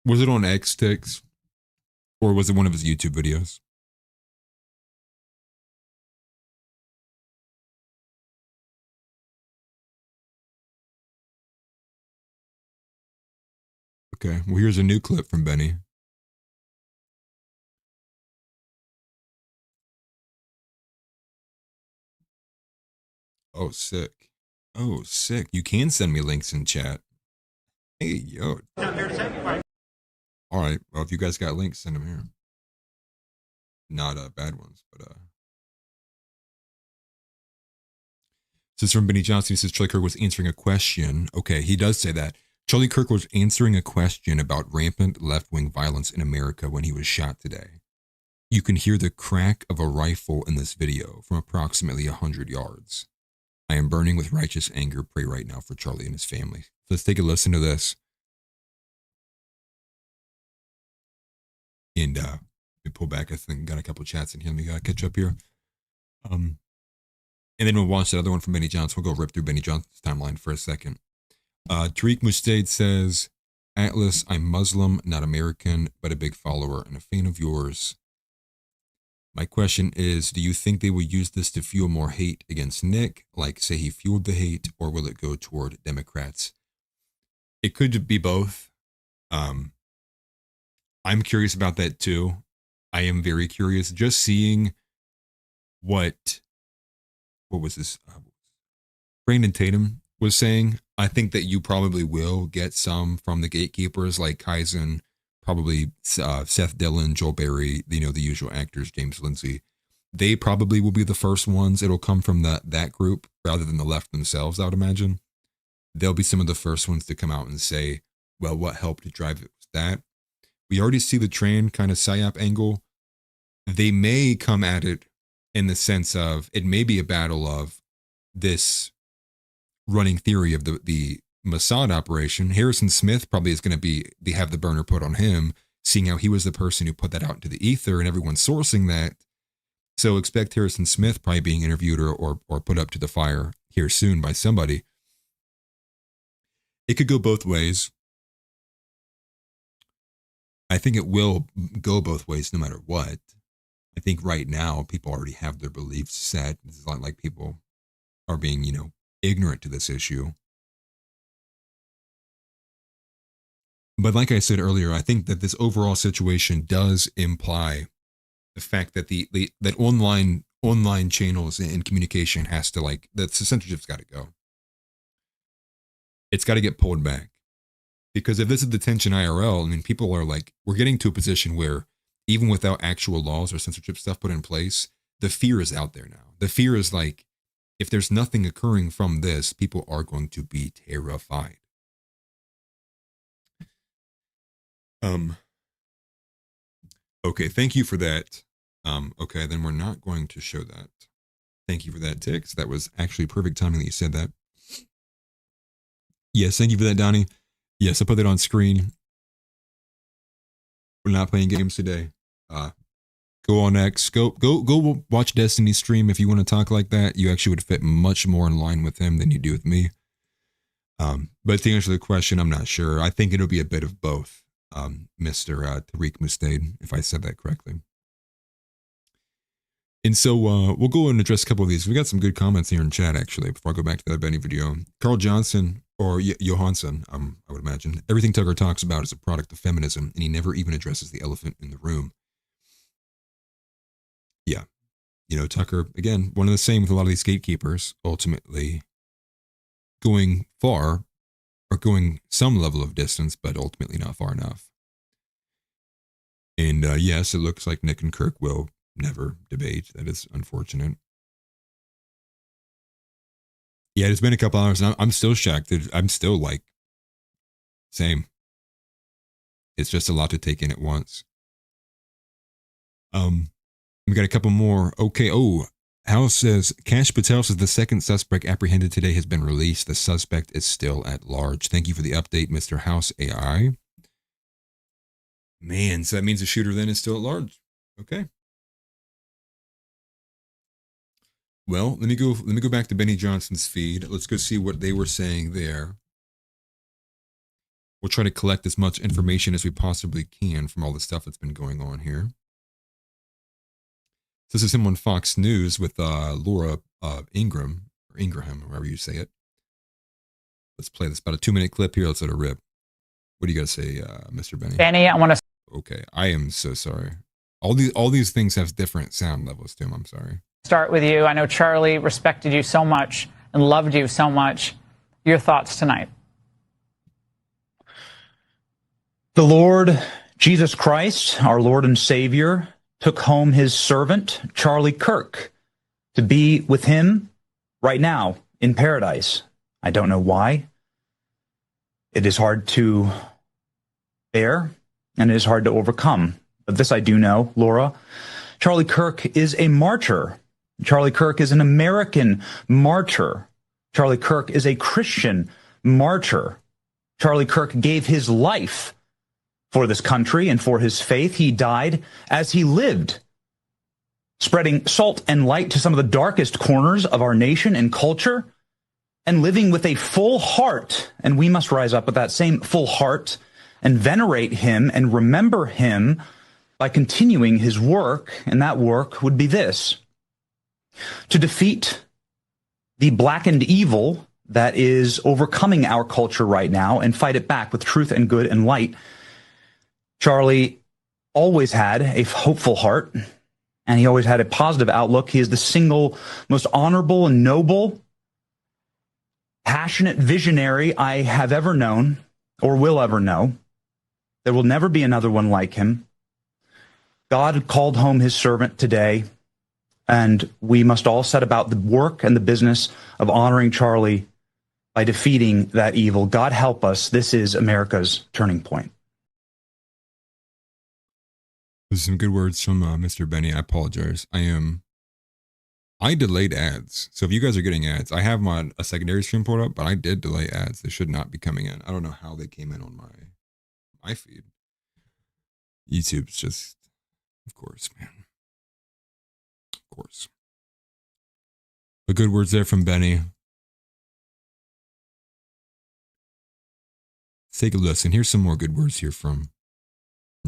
Was it on X Tix, or was it one of his YouTube videos? Okay, well, here's a new clip from Benny. Oh, sick. Oh, sick. You can send me links in chat. Hey, yo. All right. Well, if you guys got links, send them here. Not bad ones, but This is from Benny Johnson. He says Charlie Kirk was answering a question. Okay, he does say that. Charlie Kirk was answering a question about rampant left-wing violence in America when he was shot today. You can hear the crack of a rifle in this video from approximately 100 yards. I am burning with righteous anger. Pray right now for Charlie and his family. So let's take a listen to this. And we pull back. I think got a couple chats in here. Let me catch up here. And then we'll watch that other one from Benny Johnson. We'll go rip through Benny Johnson's timeline for a second. Tariq Mustaid says, Atlas, I'm Muslim, not American, but a big follower and a fan of yours. My question is, do you think they will use this to fuel more hate against Nick, like say he fueled the hate, or will it go toward Democrats? It could be both. I'm curious about that too. I am very curious. Just seeing what was this? Brandon Tatum was saying. I think that you probably will get some from the gatekeepers like Kaizen, probably Seth Dillon, Joel Berry, the usual actors, James Lindsay. They probably will be the first ones. It'll come from that group rather than the left themselves, I would imagine. They'll be some of the first ones to come out and say, well, what helped to drive it was that. We already see the Tran kind of PSYOP angle. They may come at it in the sense of it may be a battle of this running theory of the Mossad operation. Harrison Smith probably is going to have the burner put on him, seeing how he was the person who put that out into the ether and everyone's sourcing that. So expect Harrison Smith probably being interviewed or put up to the fire here soon by somebody. It could go both ways. I think it will go both ways no matter what. I think right now people already have their beliefs set. It's not like people are being, ignorant to this issue. But like I said earlier, I think that this overall situation does imply the fact that that online channels and communication has to the censorship's got to go. It's got to get pulled back. Because if this is detention IRL, I mean, people are we're getting to a position where even without actual laws or censorship stuff put in place, the fear is out there now. The fear is if there's nothing occurring from this, people are going to be terrified. Okay, thank you for that. Okay, then we're not going to show that. Thank you for that, Tix. That was actually perfect timing that you said that. Yes, thank you for that, Donnie. Yes, I put that on screen. We're not playing games today. Go on X. Go watch Destiny stream if you want to talk like that. You actually would fit much more in line with him than you do with me. But to answer the question, I'm not sure. I think it'll be a bit of both, Mr. Tariq Mustaid, if I said that correctly. And so we'll go and address a couple of these. We got some good comments here in chat, actually, before I go back to that Benny video. Carl Johnson or Johansson, I would imagine. Everything Tucker talks about is a product of feminism, and he never even addresses the elephant in the room. Yeah. Tucker, again, one of the same with a lot of these gatekeepers, ultimately going far or going some level of distance, but ultimately not far enough. And yes, it looks like Nick and Kirk will never debate. That is unfortunate. Yeah, it's been a couple hours, and I'm still shocked. I'm still like, same. It's just a lot to take in at once. We got a couple more. Okay. Oh, House says Kash Patel says the second suspect apprehended today has been released. The suspect is still at large. Thank you for the update, Mr. House AI. Man, so that means the shooter then is still at large. Okay. Well, let me go back to Benny Johnson's feed. Let's go see what they were saying there. We'll try to collect as much information as we possibly can from all the stuff that's been going on here. This is him on Fox News with Laura Ingraham, or Ingraham, however you say it. Let's play this. About a 2-minute clip here. Let's let it rip. What do you got to say, Mr. Benny? Benny, I want to... Okay, I am so sorry. All these things have different sound levels to them. I'm sorry. Start with you. I know Charlie respected you so much and loved you so much. Your thoughts tonight? The Lord Jesus Christ, our Lord and Savior, took home his servant, Charlie Kirk, to be with him right now in paradise. I don't know why. It is hard to bear, and it is hard to overcome. But this I do know, Laura. Charlie Kirk is a martyr. Charlie Kirk is an American martyr. Charlie Kirk is a Christian martyr. Charlie Kirk gave his life for this country and for his faith. He died as he lived, spreading salt and light to some of the darkest corners of our nation and culture, and living with a full heart. And we must rise up with that same full heart and venerate him and remember him by continuing his work. And that work would be this: to defeat the blackened evil that is overcoming our culture right now and fight it back with truth and good and light. Charlie always had a hopeful heart, and he always had a positive outlook. He is the single most honorable and noble, passionate visionary I have ever known or will ever know. There will never be another one like him. God called home his servant today, and we must all set about the work and the business of honoring Charlie by defeating that evil. God help us. This is America's turning point. There's some good words from Mr. Benny. I apologize. I delayed ads. So if you guys are getting ads, I have a secondary stream pulled up, but I did delay ads. They should not be coming in. I don't know how they came in on my feed. YouTube's just, of course, man. Of course. But good words there from Benny. Let's take a listen. Here's some more good words here from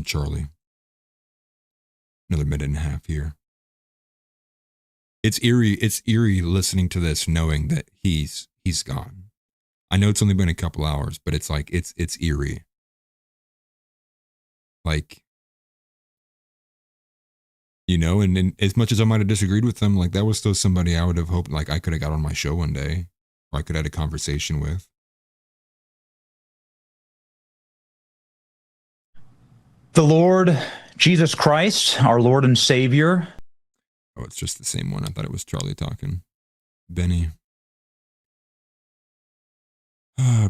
Charlie. Another minute and a half here. It's eerie listening to this, knowing that he's gone. I know it's only been a couple hours, but it's like it's eerie. Like, and as much as I might have disagreed with them, like that was still somebody I would have hoped like I could have got on my show one day, or I could have had a conversation with. The Lord Jesus Christ, our Lord and Savior. Oh, it's just the same one. I thought it was Charlie talking. Benny.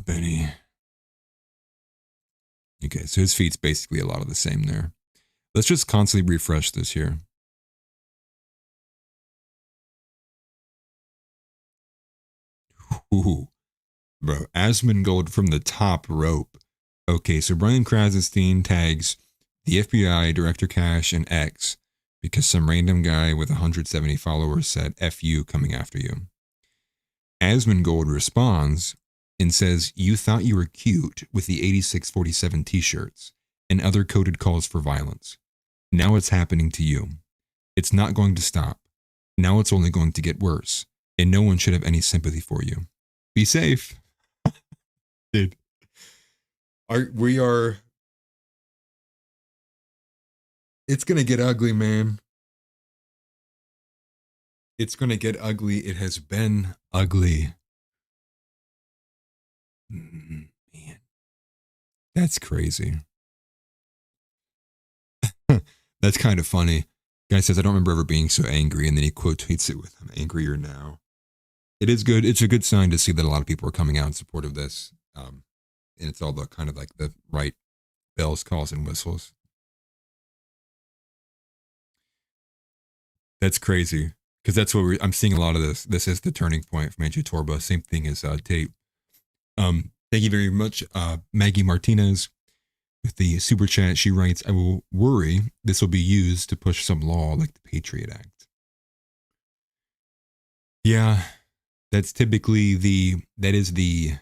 Benny. Okay, so his feed's basically a lot of the same there. Let's just constantly refresh this here. Ooh, bro, Asmongold from the top rope. Okay, so Brian Krasenstein tags the FBI, Director Cash, and X because some random guy with 170 followers said F you coming after you. Asmongold responds and says, you thought you were cute with the 8647 t-shirts and other coded calls for violence. Now it's happening to you. It's not going to stop. Now it's only going to get worse, and no one should have any sympathy for you. Be safe. Dude, we are. It's gonna get ugly, man. It's gonna get ugly. It has been ugly. Man, that's crazy. That's kind of funny. Guy says, I don't remember ever being so angry, and then he quote tweets it with, I'm angrier now. It is good. It's a good sign to see that a lot of people are coming out in support of this. And it's all the kind of like the right bells, calls, and whistles. That's crazy. Because that's what I'm seeing a lot of this. This is the turning point from Andrew Torba. Same thing as Tate. Thank you very much, Maggie Martinez. With the super chat, she writes, I will worry this will be used to push some law like the Patriot Act. Yeah, that's typically that's the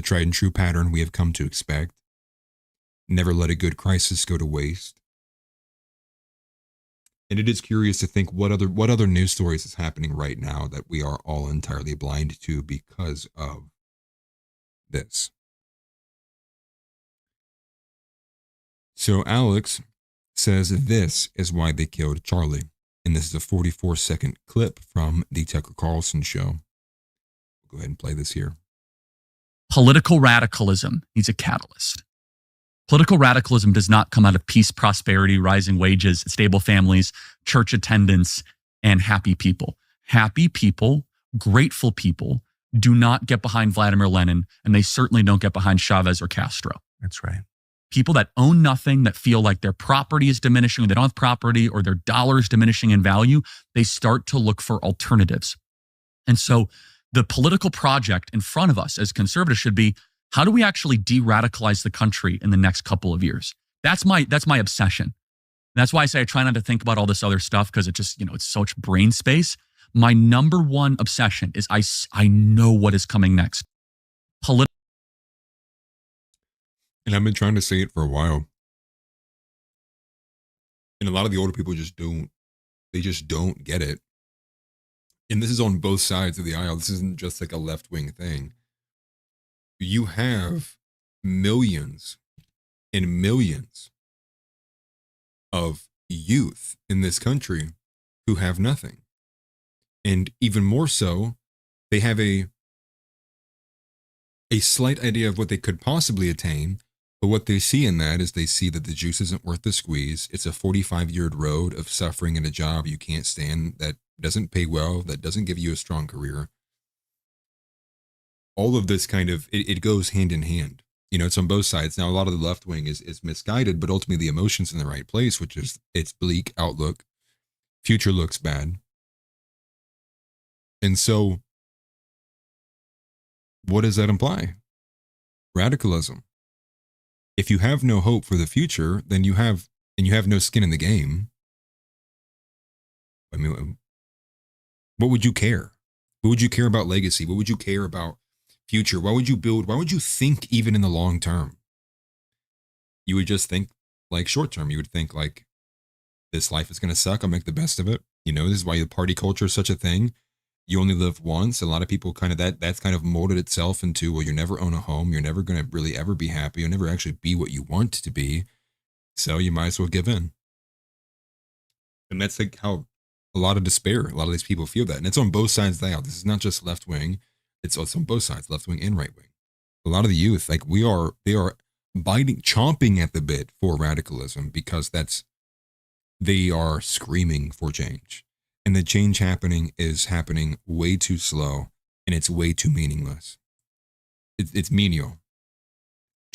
tried and true pattern we have come to expect. Never let a good crisis go to waste. And it is curious to think what other news stories is happening right now that we are all entirely blind to because of this. So Alex says this is why they killed Charlie. And this is a 44-second clip from the Tucker Carlson show. We'll go ahead and play this here. Political radicalism needs a catalyst. Political radicalism does not come out of peace, prosperity, rising wages, stable families, church attendance, and happy people. Happy people, grateful people do not get behind Vladimir Lenin, and they certainly don't get behind Chavez or Castro. That's right. People that own nothing, that feel like their property is diminishing, or they don't have property, or their dollar is diminishing in value, they start to look for alternatives. And so the political project in front of us as conservatives should be, how do we actually de-radicalize the country in the next couple of years? That's my obsession. That's why I say I try not to think about all this other stuff, because it just, it's such brain space. My number one obsession is I know what is coming next. And I've been trying to say it for a while. And a lot of the older people just don't get it. And this is on both sides of the aisle. This isn't just like a left-wing thing. You have millions and millions of youth in this country who have nothing. And even more so, they have a slight idea of what they could possibly attain. But what they see in that is they see that the juice isn't worth the squeeze. It's a 45-year road of suffering in a job you can't stand, that doesn't pay well, that doesn't give you a strong career. All of this kind of, it goes hand in hand. It's on both sides. Now, a lot of the left wing is misguided, but ultimately the emotion's in the right place, which is it's bleak outlook. Future looks bad. And so, what does that imply? Radicalism. If you have no hope for the future, then you have no skin in the game. I mean, what would you care? What would you care about legacy? What would you care about future? Why would you build? Why would you think even in the long term? You would just think like short term. You would think like, this life is going to suck. I'll make the best of it. This is why the party culture is such a thing. You only live once. A lot of people that's kind of molded itself into, well, you never own a home. You're never going to really ever be happy. You'll never actually be what you want to be. So you might as well give in. And that's like how a lot of despair, a lot of these people feel that. And it's on both sides of the aisle. This is not just left wing. It's on both sides, left wing and right wing. A lot of the youth, like they are chomping at the bit for radicalism, because they are screaming for change. And the change is happening way too slow, and it's way too meaningless. It's menial.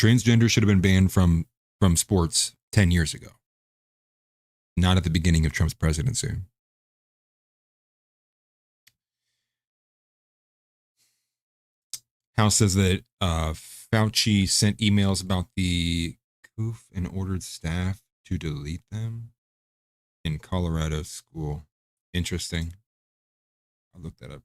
Transgender should have been banned from sports 10 years ago, not at the beginning of Trump's presidency. House says that Fauci sent emails about the COOF and ordered staff to delete them in Colorado school. Interesting. I'll look that up.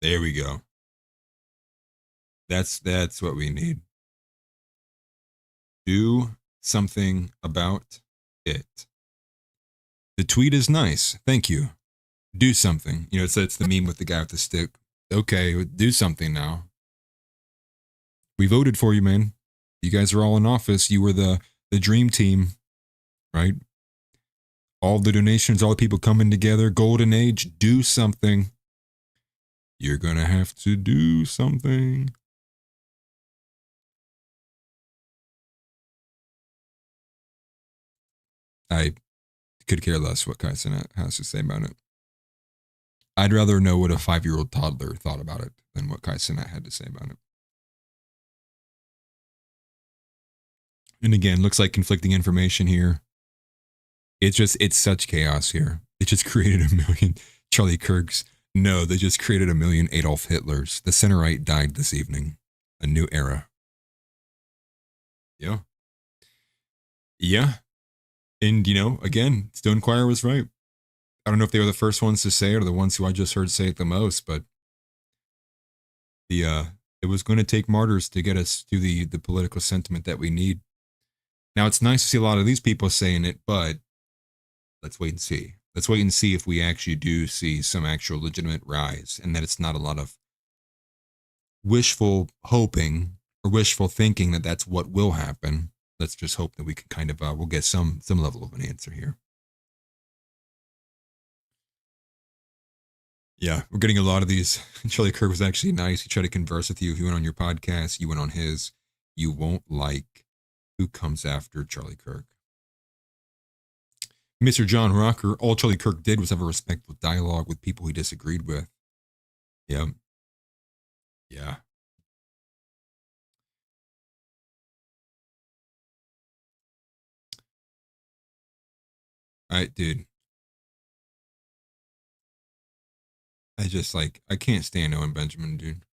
There we go. That's what we need. Do something about it. The tweet is nice. Thank you. Do something. You know, it's the meme with the guy with the stick. Okay, do something now. We voted for you, man. You guys are all in office. You were the dream team, right? All the donations, all the people coming together. Golden age. Do something. You're going to have to do something. I could care less what Kai Cenat has to say about it. I'd rather know what a 5-year-old toddler thought about it than what Kai Cenat had to say about it. And again, looks like conflicting information here. It's such chaos here. It just created a million Charlie Kirks. No, they just created a million Adolf Hitlers. The center right died this evening. A new era. Yeah. Yeah. And, you know, again, Stone Choir was right. I don't know if they were the first ones to say it or the ones who I just heard say it the most, but it was going to take martyrs to get us to the political sentiment that we need. Now, it's nice to see a lot of these people saying it, but let's wait and see. Let's wait and see if we actually do see some actual legitimate rise and that it's not a lot of wishful hoping or wishful thinking that that's what will happen. Let's just hope that we can kind of, we'll get some level of an answer here. Yeah, we're getting a lot of these. Charlie Kirk was actually nice. He tried to converse with you. He went on your podcast. You went on his. You won't like who comes after Charlie Kirk. Mr. John Rocker, all Charlie Kirk did was have a respectful dialogue with people he disagreed with. Yeah. Yeah. Dude. I can't stand Owen Benjamin, dude.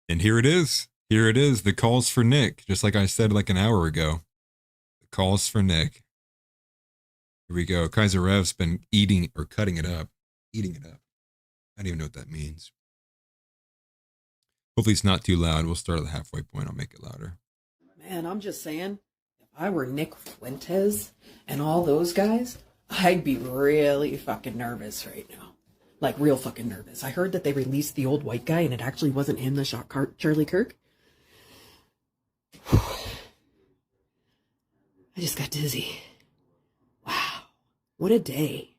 And here it is. Here it is. The calls for Nick. Just like I said like an hour ago. The calls for Nick. Here we go. Kaiser Rev's been eating or cutting it up. Eating it up. I don't even know what that means. Hopefully it's not too loud. We'll start at the halfway point. I'll make it louder. Man, I'm just saying, if I were Nick Fuentes and all those guys, I'd be really fucking nervous right now. Like, real fucking nervous. I heard that they released the old white guy and it actually wasn't him that shot Charlie Kirk. I just got dizzy. Wow. What a day.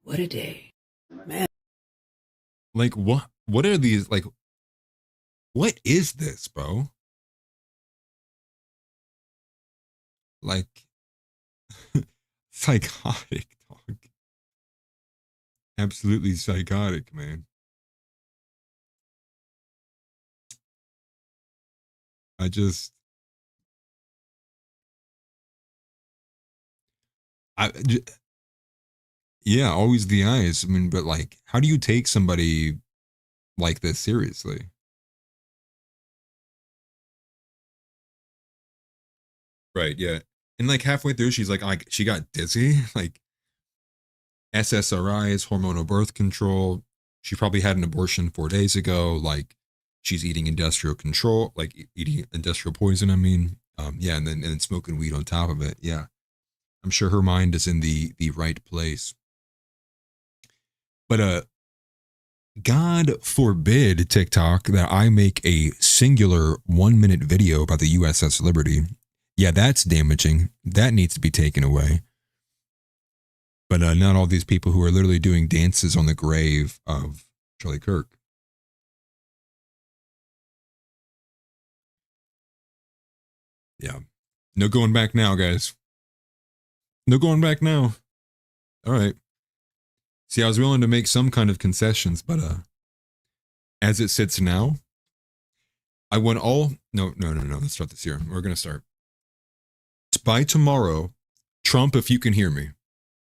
What a day. Man. Like, what are these, like, what is this, bro? Like, psychotic, dog. Absolutely psychotic, man. Yeah, always the eyes. I mean, but like, how do you take somebody like this seriously? Right, yeah. And like halfway through, she's like she got dizzy, like SSRIs, hormonal birth control. She probably had an abortion 4 days ago. Like she's eating industrial control, like eating industrial poison. I mean, yeah, and then smoking weed on top of it. Yeah, I'm sure her mind is in the right place. But God forbid, TikTok, that I make a singular 1-minute video about the USS Liberty. Yeah, that's damaging. That needs to be taken away. But not all these people who are literally doing dances on the grave of Charlie Kirk. Yeah. No going back now, guys. No going back now. All right. See, I was willing to make some kind of concessions, but as it sits now, I want all... No. Let's start this here. We're going to start. By tomorrow, Trump, if you can hear me,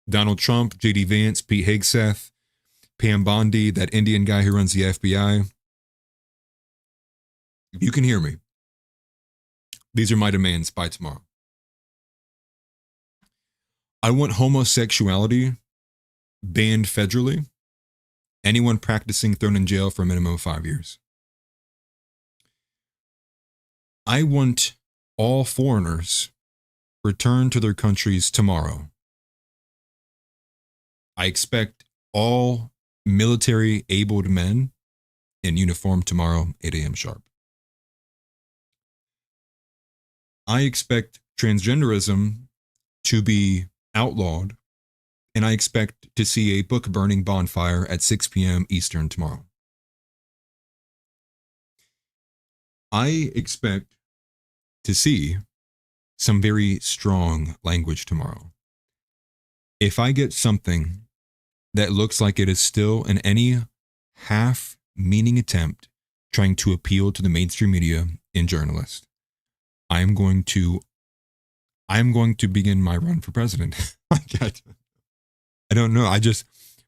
Donald Trump, J.D. Vance, Pete Hegseth, Pam Bondi, that Indian guy who runs the FBI, if you can hear me, these are my demands by tomorrow. I want homosexuality banned federally. Anyone practicing thrown in jail for a minimum of 5 years. I want all foreigners return to their countries tomorrow. I expect all military-abled men in uniform tomorrow, 8 a.m. sharp. I expect transgenderism to be outlawed, and I expect to see a book-burning bonfire at 6 p.m. Eastern tomorrow. I expect to see some very strong language tomorrow. If I get something that looks like it is still in any half-meaning attempt trying to appeal to the mainstream media and journalists, I'm going to begin my run for president. I don't know.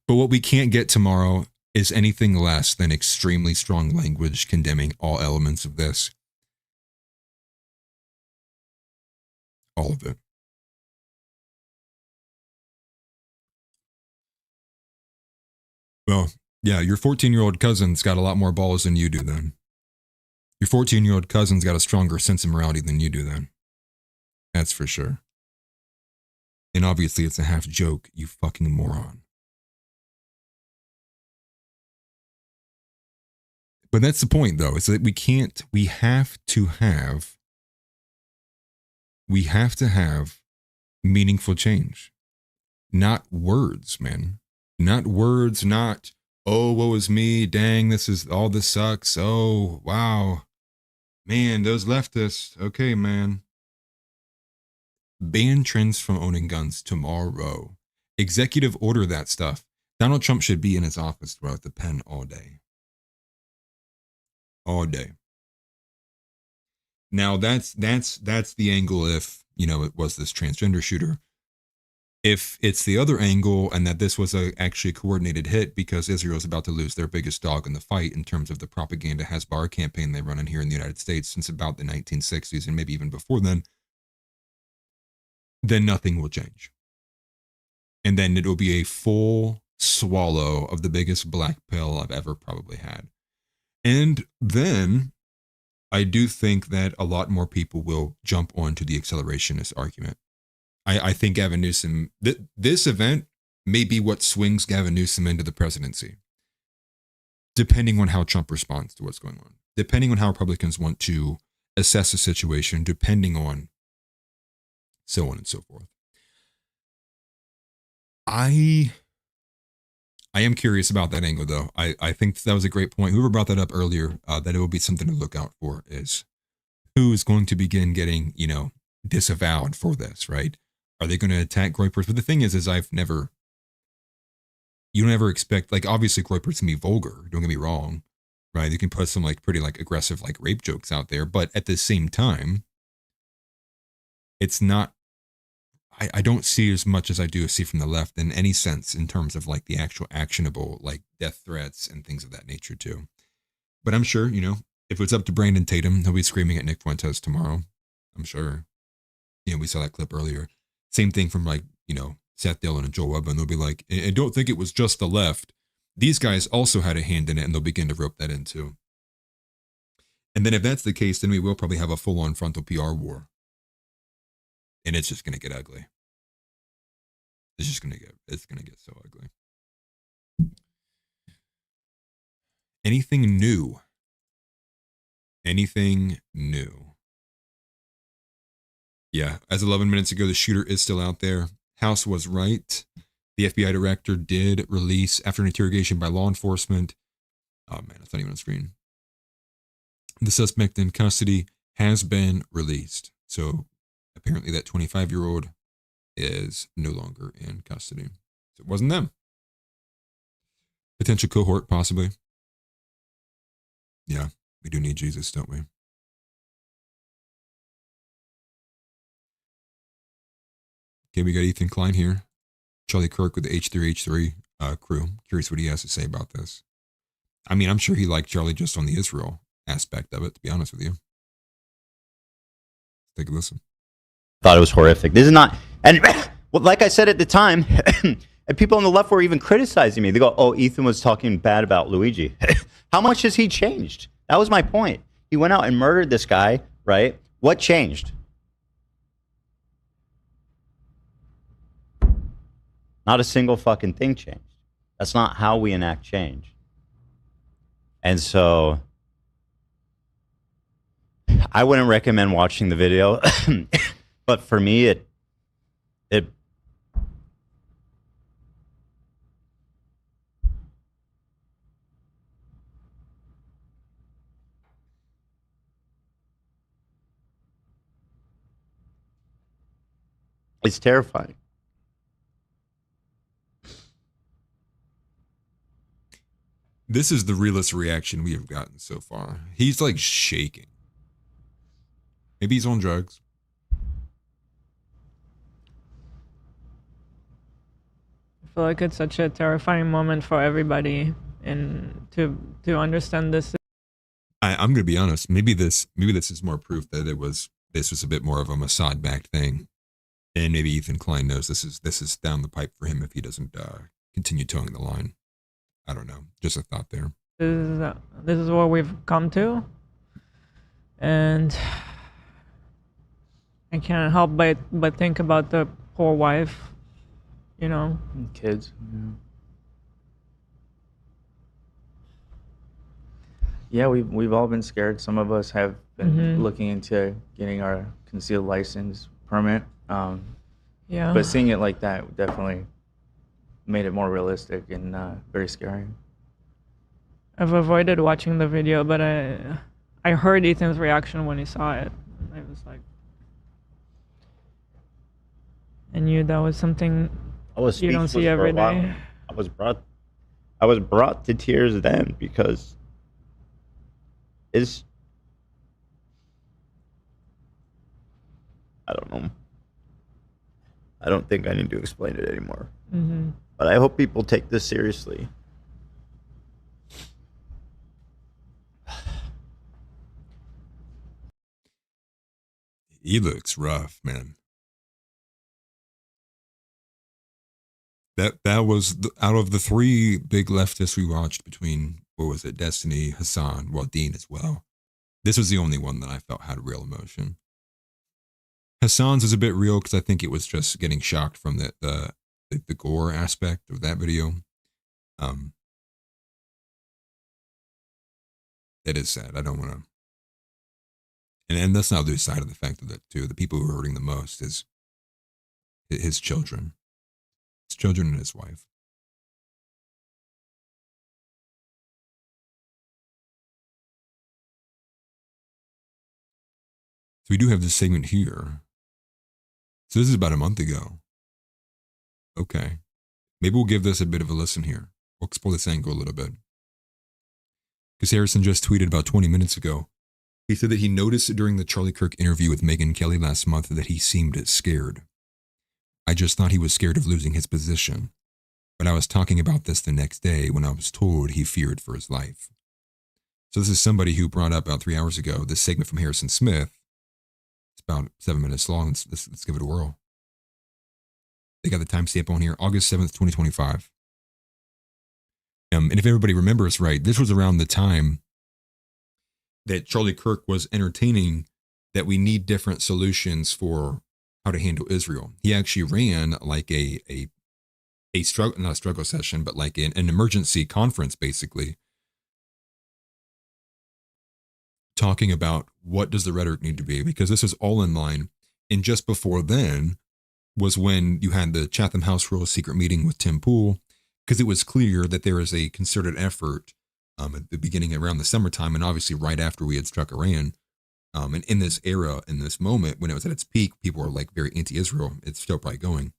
But what we can't get tomorrow is anything less than extremely strong language condemning all elements of this. All of it. Well, yeah, your 14-year-old cousin's got a lot more balls than you do then. Your 14-year-old cousin's got a stronger sense of morality than you do then. That's for sure. And obviously it's a half joke, you fucking moron. But that's the point though, is that we have to have meaningful change. Not words, man. Not words, not, oh, woe is me, dang, all this sucks, oh, wow. Man, those leftists, okay, man. Ban trends from owning guns tomorrow. Executive order that stuff. Donald Trump should be in his office throughout the pen all day. All day. Now that's the angle if, it was this transgender shooter. If it's the other angle and that this was actually a coordinated hit because Israel's about to lose their biggest dog in the fight in terms of the propaganda Hasbara campaign they run in here in the United States since about the 1960s and maybe even before then nothing will change. And then it'll be a full swallow of the biggest black pill I've ever probably had. And then I do think that a lot more people will jump onto the accelerationist argument. I think Gavin Newsom, this event may be what swings Gavin Newsom into the presidency, depending on how Trump responds to what's going on, depending on how Republicans want to assess the situation, depending on so on and so forth. I am curious about that angle, though. I think that was a great point. Whoever brought that up earlier, that it will be something to look out for is who is going to begin getting, disavowed for this, right? Are they going to attack Groypers? But the thing is you don't ever expect, obviously Groypers can be vulgar, don't get me wrong, right? You can put some pretty aggressive rape jokes out there, but at the same time, it's not, I don't see as much as I do see from the left in any sense in terms of the actual actionable, death threats and things of that nature too. But I'm sure, if it's up to Brandon Tatum, he'll be screaming at Nick Fuentes tomorrow. I'm sure. We saw that clip earlier. Same thing from Seth Dillon and Joel Webber. They'll be like, I don't think it was just the left. These guys also had a hand in it, and they'll begin to rope that in too. And then if that's the case, then we will probably have a full-on frontal PR war. And it's just going to get ugly. It's going to get so ugly. Anything new? Anything new? Yeah, as 11 minutes ago, the shooter is still out there. House was right. The FBI director did release, after an interrogation by law enforcement. Oh man, it's not even on screen. The suspect in custody has been released. So apparently that 25-year-old is no longer in custody. So it wasn't them. Potential cohort, possibly. Yeah, we do need Jesus, don't we? Okay, we got Ethan Klein here. Charlie Kirk with the H3H3 crew. Curious what he has to say about this. I mean, I'm sure he liked Charlie just on the Israel aspect of it, to be honest with you. Take a listen. Thought it was horrific. This is not, and well, like I said at the time, and people on the left were even criticizing me. They go, oh, Ethan was talking bad about Luigi. How much has he changed? That was my point. He went out and murdered this guy, right? What changed? Not a single fucking thing changed. That's not how we enact change. And so I wouldn't recommend watching the video, but for me, it it's terrifying. This is the realest reaction we have gotten so far. He's like shaking. Maybe he's on drugs. I feel like it's such a terrifying moment for everybody, and to understand this. I'm gonna be honest. Maybe this is more proof that this was a bit more of a Mossad-backed thing, and maybe Ethan Klein knows this is down the pipe for him if he doesn't continue towing the line. I don't know. Just a thought there. This is what we've come to, and I can't help but think about the poor wife, you know, and kids. Yeah, we've all been scared. Some of us have been looking into getting our concealed license permit. Yeah. But seeing it like that definitely made it more realistic and very scary. I've avoided watching the video, but I heard Ethan's reaction when he saw it. I was like, I knew that was something you don't see every day. I was brought to tears then because I don't know. I don't think I need to explain it anymore. But I hope people take this seriously. He looks rough, man. That was out of the three big leftists we watched between, what was it, Destiny, Hassan, well, Dean as well. This was the only one that I felt had real emotion. Hassan's is a bit real because I think it was just getting shocked from the gore aspect of that video. It is sad. I don't want to. And let's not lose sight of the fact of that too. The people who are hurting the most is his children. His children and his wife. So we do have this segment here. So this is about a month ago. Okay. Maybe we'll give this a bit of a listen here. We'll explore this angle a little bit. Because Harrison just tweeted about 20 minutes ago. He said that he noticed during the Charlie Kirk interview with Megyn Kelly last month that he seemed scared. I just thought he was scared of losing his position. But I was talking about this the next day when I was told he feared for his life. So this is somebody who brought up about 3 hours ago this segment from Harrison Smith. It's about 7 minutes long. Let's give it a whirl. They got the timestamp on here, August 7th, 2025. And if everybody remembers right, this was around the time that Charlie Kirk was entertaining that we need different solutions for how to handle Israel. He actually ran like a struggle, not a struggle session, but like an emergency conference, basically, talking about what does the rhetoric need to be, because this is all in line. And just before then was when you had the Chatham House Rules secret meeting with Tim Pool, because it was clear that there is a concerted effort at the beginning around the summertime, and obviously right after we had struck Iran. And in this era, in this moment, when it was at its peak, people were like very anti-Israel. It's still probably going.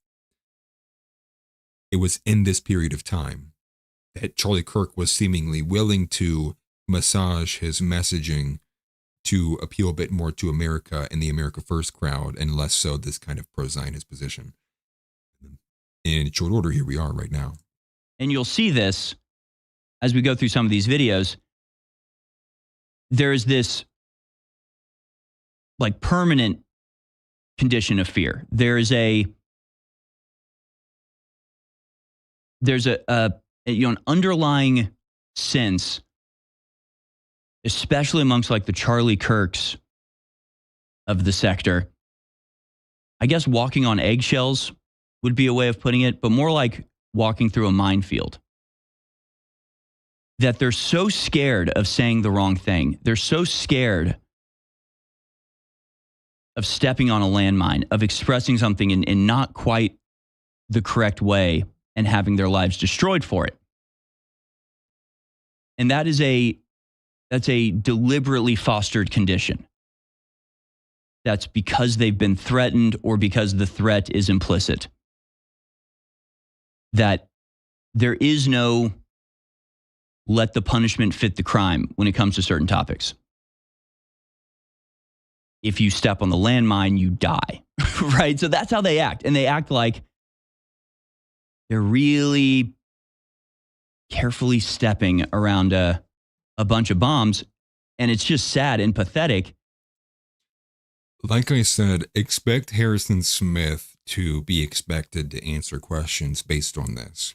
It was in this period of time that Charlie Kirk was seemingly willing to massage his messaging to appeal a bit more to America and the America First crowd, and less so this kind of pro-Zionist position. In short order, here we are right now. And you'll see this as we go through some of these videos. There's this like permanent condition of fear. There's an underlying sense, especially amongst like the Charlie Kirks of the sector, I guess walking on eggshells would be a way of putting it, but more like walking through a minefield. That they're so scared of saying the wrong thing. They're so scared of stepping on a landmine, of expressing something in not quite the correct way and having their lives destroyed for it. And that's a deliberately fostered condition. That's because they've been threatened or because the threat is implicit. That there is no let the punishment fit the crime when it comes to certain topics. If you step on the landmine, you die, right? So that's how they act. And they act like they're really carefully stepping around a bunch of bombs. And it's just sad and pathetic. Like I said, expect Harrison Smith to be expected to answer questions based on this.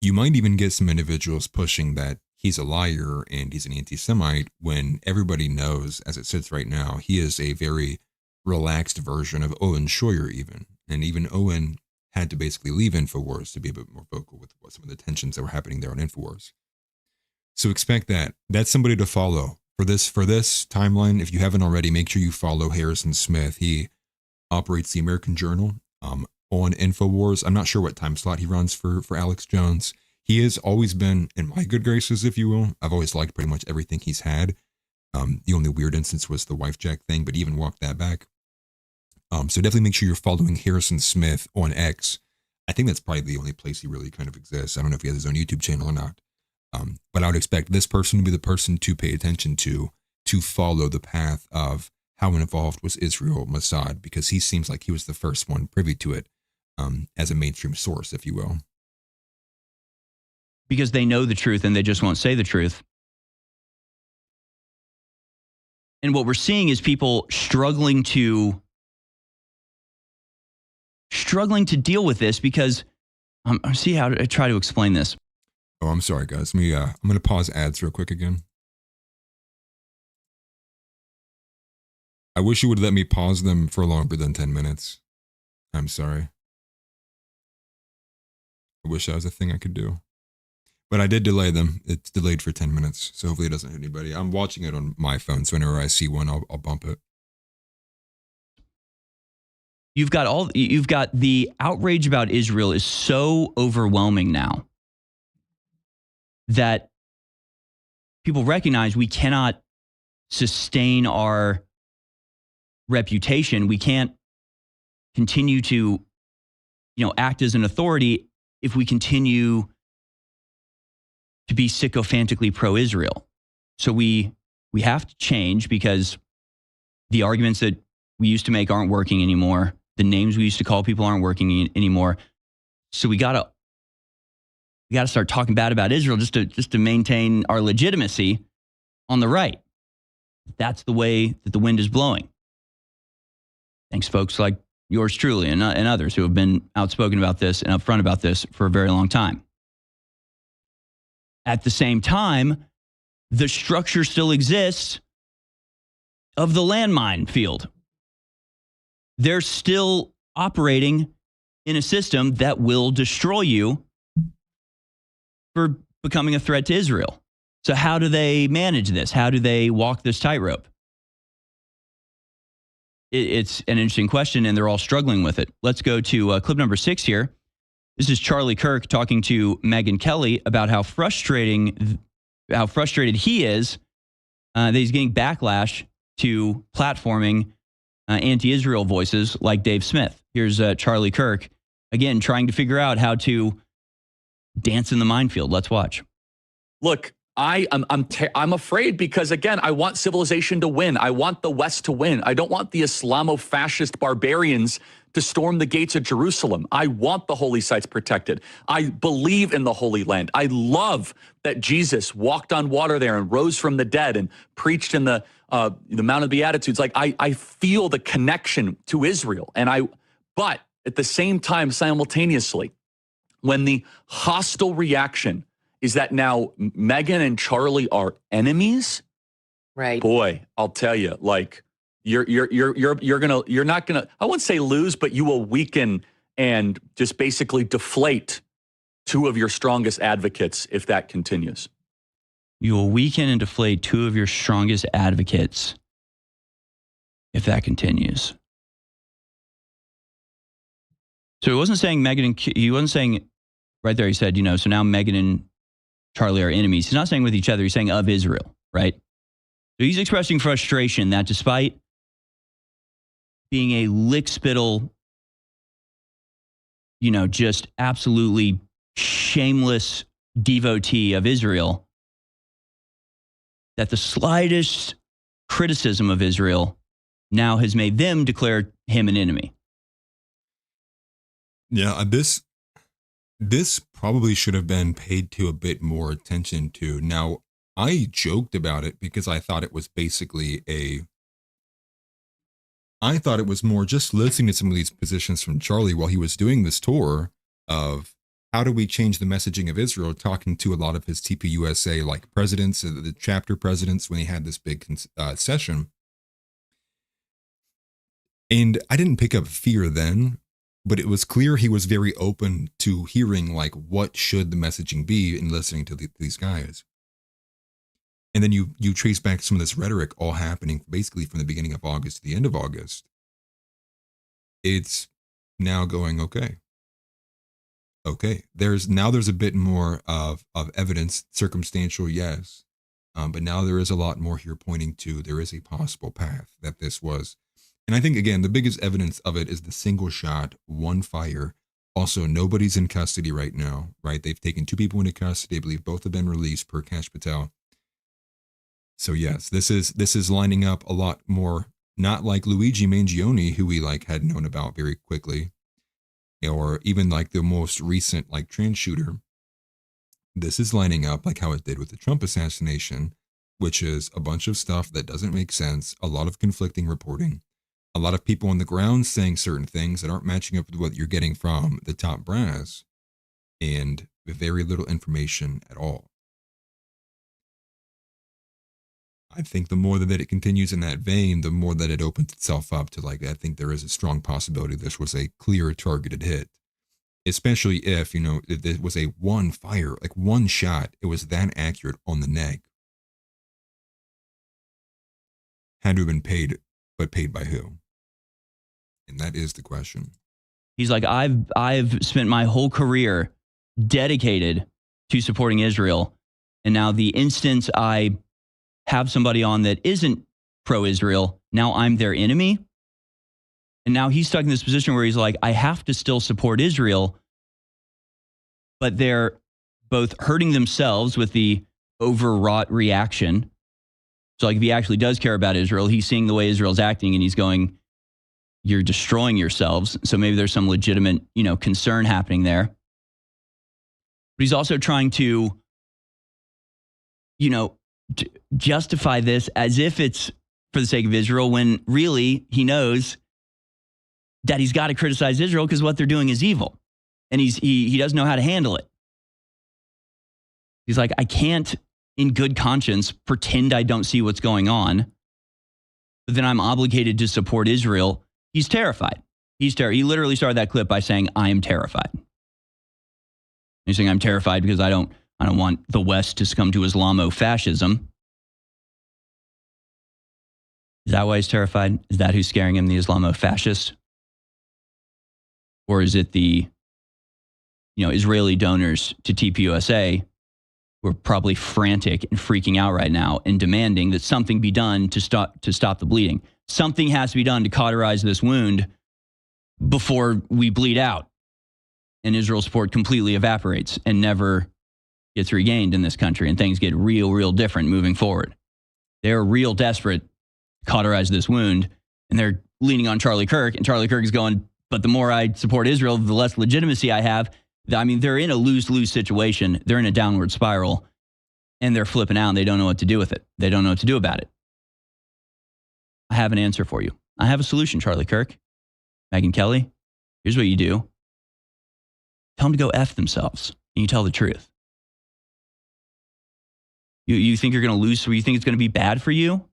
You might even get some individuals pushing that he's a liar and he's an anti-Semite when everybody knows, as it sits right now, he is a very relaxed version of Owen Schroyer even. And even Owen had to basically leave InfoWars to be a bit more vocal with what some of the tensions that were happening there on InfoWars. So expect that. That's somebody to follow. For this timeline, if you haven't already, make sure you follow Harrison Smith. He operates the American Journal on InfoWars. I'm not sure what time slot he runs for Alex Jones. He has always been in my good graces, if you will. I've always liked pretty much everything he's had. The only weird instance was the wife jack thing, but he even walked that back. So definitely make sure you're following Harrison Smith on X. I think that's probably the only place he really kind of exists. I don't know if he has his own YouTube channel or not. But I would expect this person to be the person to pay attention to follow the path of how involved was Israel Mossad, because he seems like he was the first one privy to it as a mainstream source, if you will. Because they know the truth and they just won't say the truth. And what we're seeing is people struggling to deal with this because see how to try to explain this. Oh, I'm sorry, guys. I'm going to pause ads real quick again. I wish you would let me pause them for longer than 10 minutes. I'm sorry. I wish that was a thing I could do. But I did delay them. It's delayed for 10 minutes, so hopefully it doesn't hit anybody. I'm watching it on my phone, so whenever I see one, I'll bump it. You've got the outrage about Israel is so overwhelming now that people recognize we cannot sustain our reputation. We can't continue to, act as an authority if we continue to be sycophantically pro-Israel. So we have to change because the arguments that we used to make aren't working anymore. The names we used to call people aren't working anymore. So we gotta start talking bad about Israel just to maintain our legitimacy on the right. That's the way that the wind is blowing. Thanks, folks like yours truly and others who have been outspoken about this and upfront about this for a very long time. At the same time, the structure still exists of the landmine field. They're still operating in a system that will destroy you for becoming a threat to Israel. So how do they manage this? How do they walk this tightrope? It's an interesting question, and they're all struggling with it. Let's go to clip number 6 here. This is Charlie Kirk talking to Megyn Kelly about how frustrated he is that he's getting backlash to platforming anti-Israel voices like Dave Smith. Here's Charlie Kirk, again, trying to figure out how to dance in the minefield. Let's watch. Look, I'm afraid because, again, I want civilization to win. I want the West to win. I don't want the Islamo-fascist barbarians to storm the gates of Jerusalem. I want the holy sites protected. I believe in the Holy Land. I love that Jesus walked on water there and rose from the dead and preached in the Mount of Beatitudes. Like I feel the connection to Israel. But at the same time, simultaneously, when the hostile reaction is that now Megyn and Charlie are enemies, right? Boy, I'll tell you, like you're not gonna, I wouldn't say lose, but you will weaken and just basically deflate two of your strongest advocates if that continues. You will weaken and deflate two of your strongest advocates if that continues. So he wasn't saying he wasn't saying right there, he said, so now Meghan and Charlie are enemies. He's not saying with each other, he's saying of Israel, right? So he's expressing frustration that despite being a lickspittle, just absolutely shameless devotee of Israel, that the slightest criticism of Israel now has made them declare him an enemy. Yeah, this probably should have been paid to a bit more attention to. Now, I joked about it because I thought it was basically I thought it was more just listening to some of these positions from Charlie while he was doing this tour of how do we change the messaging of Israel, talking to a lot of his TPUSA like presidents, the chapter presidents when he had this big session. And I didn't pick up fear then, but it was clear he was very open to hearing like what should the messaging be in listening to these guys. And then you trace back some of this rhetoric all happening basically from the beginning of August to the end of August. It's now going, okay, there's a bit more of evidence, circumstantial, yes. But now there is a lot more here pointing to there is a possible path that this was. And I think, again, the biggest evidence of it is the single shot, one fire. Also, nobody's in custody right now, right? They've taken 2 people into custody. I believe both have been released per Kash Patel. So yes, this is lining up a lot more, not like Luigi Mangione, who we like had known about very quickly, or even like the most recent like trans shooter. This is lining up like how it did with the Trump assassination, which is a bunch of stuff that doesn't make sense, a lot of conflicting reporting, a lot of people on the ground saying certain things that aren't matching up with what you're getting from the top brass, and very little information at all. I think the more that it continues in that vein, the more that it opens itself up to like, I think there is a strong possibility this was a clear targeted hit, especially if, if it was a one fire, like one shot, it was that accurate on the neck. Had to have been paid, but paid by who? And that is the question. He's like, I've spent my whole career dedicated to supporting Israel. And now the instance I have somebody on that isn't pro-Israel, now I'm their enemy. And now he's stuck in this position where he's like, I have to still support Israel, but they're both hurting themselves with the overwrought reaction. So like if he actually does care about Israel, he's seeing the way Israel's acting and he's going, you're destroying yourselves. So maybe there's some legitimate, concern happening there. But he's also trying to, justify this as if it's for the sake of Israel, when really he knows that he's got to criticize Israel because what they're doing is evil. And he doesn't know how to handle it. He's like, I can't in good conscience pretend I don't see what's going on, but then I'm obligated to support Israel. He's terrified. He literally started that clip by saying, I am terrified. He's saying, I'm terrified because I don't want the West to succumb to Islamo-fascism. Is that why he's terrified? Is that who's scaring him, the Islamo-fascist? Or is it the, Israeli donors to TPUSA who are probably frantic and freaking out right now and demanding that something be done to stop the bleeding? Something has to be done to cauterize this wound before we bleed out and Israel's support completely evaporates and never gets regained in this country and things get real different moving forward. They're real desperate to cauterize this wound, and they're leaning on Charlie Kirk, and Charlie Kirk is going, but the more I support Israel, the less legitimacy I have. I mean, they're in a lose-lose situation. They're in a downward spiral, and they're flipping out, and they don't know what to do with it. They don't know what to do about it. I have an answer for you. I have a solution, Charlie Kirk. Megyn Kelly, here's what you do. Tell them to go F themselves, and you tell the truth. You think you're going to lose, so you think it's going to be bad for you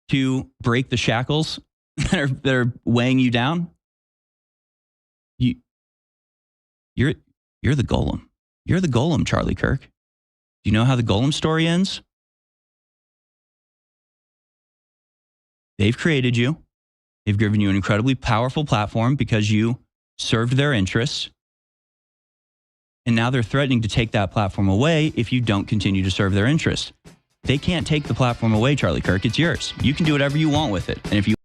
to break the shackles that are weighing you down? You're the golem. You're the golem, Charlie Kirk. Do you know how the golem story ends? They've created you. They've given you an incredibly powerful platform because you served their interests. And now they're threatening to take that platform away if you don't continue to serve their interests. They can't take the platform away, Charlie Kirk. It's yours. You can do whatever you want with it. And if you...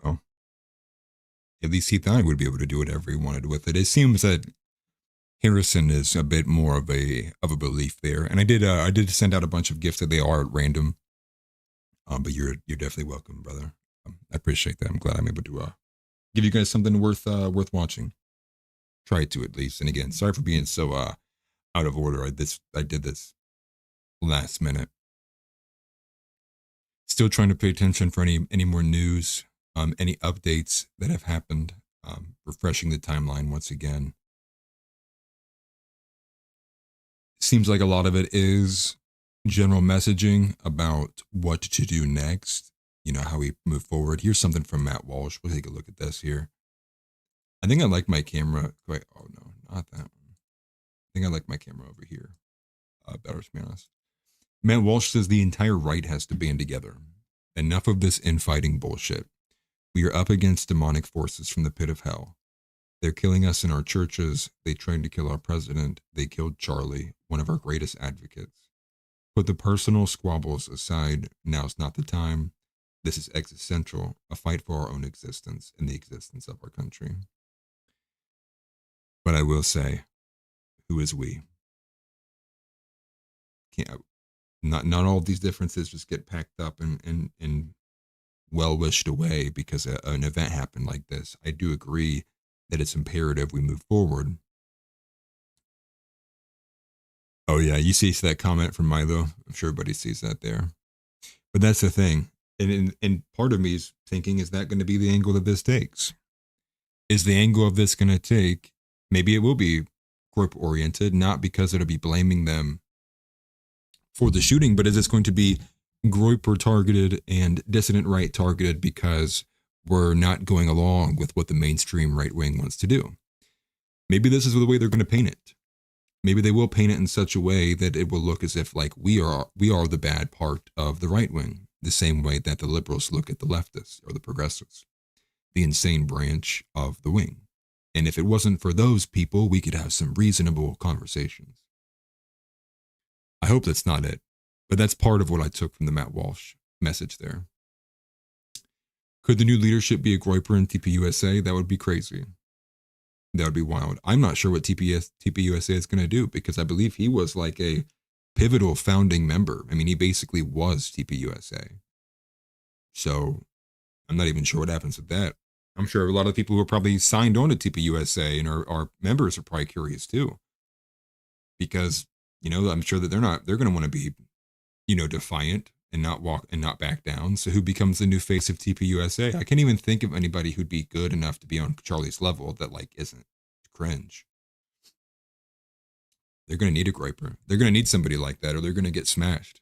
Well, at least he thought he would be able to do whatever he wanted with it. It seems that Harrison is a bit more of a belief there. And I did send out a bunch of gifts that they are at random. But you're definitely welcome, brother. I appreciate that. I'm glad I'm able to give you guys something worth watching. Try to, at least. And again, sorry for being so out of order. I did this last minute. Still trying to pay attention for any more news, any updates that have happened. Refreshing the timeline once again. Seems like a lot of it is general messaging about what to do next. You know, how we move forward. Here's something from Matt Walsh. We'll take a look at this here. I think I like my camera. Wait, oh no, not that one. I think I like my camera over here. Better, to be honest. Matt Walsh says the entire right has to band together. Enough of this infighting bullshit. We are up against demonic forces from the pit of hell. They're killing us in our churches. They tried to kill our president. They killed Charlie, one of our greatest advocates. Put the personal squabbles aside. Now's not the time. This is existential, a fight for our own existence and the existence of our country. But I will say, who is we? Not all of these differences just get packed up and well wished away because an event happened like this. I do agree that it's imperative we move forward. Oh yeah, you see that comment from Milo. I'm sure everybody sees that there. But that's the thing. And part of me is thinking, is that going to be the angle that this takes? Is the angle of this going to take, maybe it will be group oriented, not because it'll be blaming them for the shooting, but is this going to be Groyper targeted and dissident right targeted because we're not going along with what the mainstream right wing wants to do? Maybe this is the way they're going to paint it. Maybe they will paint it in such a way that it will look as if like we are the bad part of the right wing, the same way that the liberals look at the leftists or the progressives, the insane branch of the wing. And if it wasn't for those people, we could have some reasonable conversations. I hope that's not it, but that's part of what I took from the Matt Walsh message there. Could the new leadership be a Groyper in TPUSA? That would be crazy. That would be wild. I'm not sure what TPUSA is going to do because I believe he was like a pivotal founding member. I mean, he basically was TPUSA. So I'm not even sure what happens with that. I'm sure a lot of people who are probably signed on to TPUSA and are members are probably curious too. Because, you know, I'm sure that they're going to want to be, you know, defiant and not back down. So who becomes the new face of TPUSA? I can't even think of anybody who'd be good enough to be on Charlie's level that like isn't. Cringe. They're going to need a Groyper. They're going to need somebody like that or they're going to get smashed.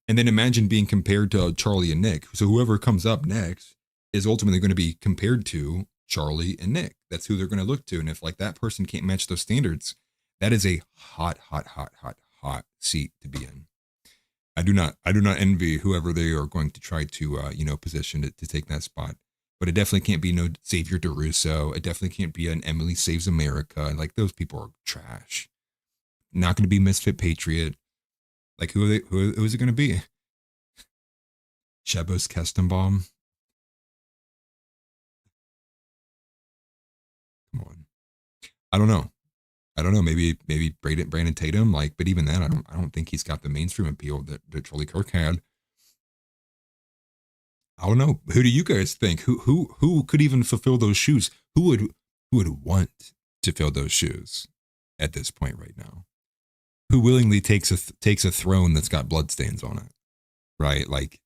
And then imagine being compared to Charlie and Nick. So whoever comes up next is ultimately going to be compared to Charlie and Nick. That's who they're going to look to. And if like that person can't match those standards, that is a hot seat to be in. I do not envy whoever they are going to try to, position it to take that spot. But it definitely can't be no Xavier DeRusso. It definitely can't be an Emily Saves America. Like those people are trash. Not going to be Misfit Patriot. Like who is it going to be? Shabos Kestenbaum. Come on. I don't know. Maybe Brandon Tatum. Like, but even then, I don't think he's got the mainstream appeal that Charlie Kirk had. I don't know. Who do you guys think? Who could even fulfill those shoes? Who would want to fill those shoes at this point right now? Who willingly takes a throne that's got bloodstains on it? Right? Like,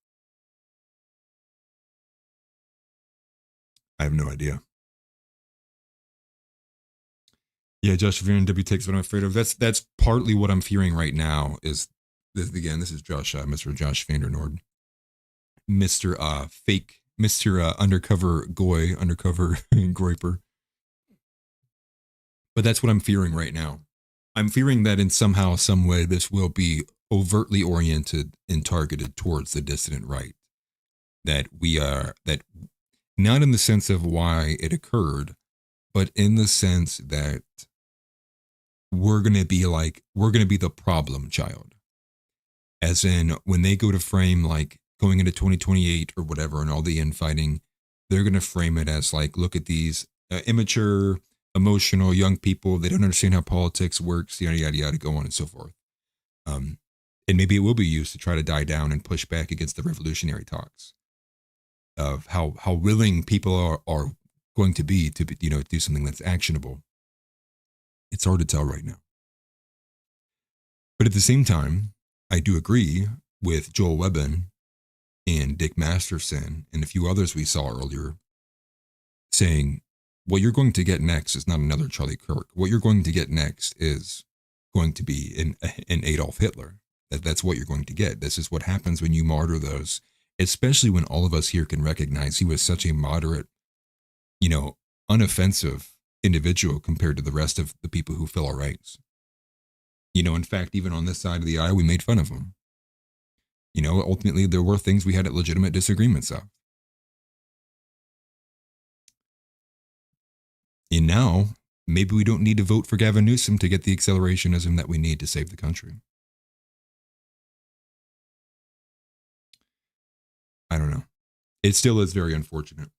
I have no idea. Yeah, Josh Viren W takes what I'm afraid of. That's partly what I'm fearing right now. Is this again? This is Josh, Mr. Josh Vandernord. Mr. Fake, Mr. Undercover Goy, Undercover Groyper. But that's what I'm fearing right now. I'm fearing that in somehow, some way, this will be overtly oriented and targeted towards the dissident right. That not in the sense of why it occurred, but in the sense that we're going to be the problem child. As in, when they go to frame like going into 2028 or whatever and all the infighting, they're going to frame it as like, look at these immature, emotional young people. They don't understand how politics works, yada, yada, yada, go on and so forth. And maybe it will be used to try to die down and push back against the revolutionary talks of how willing people are going to be to, do something that's actionable. It's hard to tell right now. But at the same time, I do agree with Joel Webbin and Dick Masterson and a few others we saw earlier saying, what you're going to get next is not another Charlie Kirk. What you're going to get next is going to be an Adolf Hitler. That's what you're going to get. This is what happens when you martyr those, especially when all of us here can recognize he was such a moderate, unoffensive individual compared to the rest of the people who fill our ranks. In fact, even on this side of the aisle, we made fun of him. Ultimately, there were things we had legitimate disagreements of. And now, maybe we don't need to vote for Gavin Newsom to get the accelerationism that we need to save the country. I don't know. It still is very unfortunate.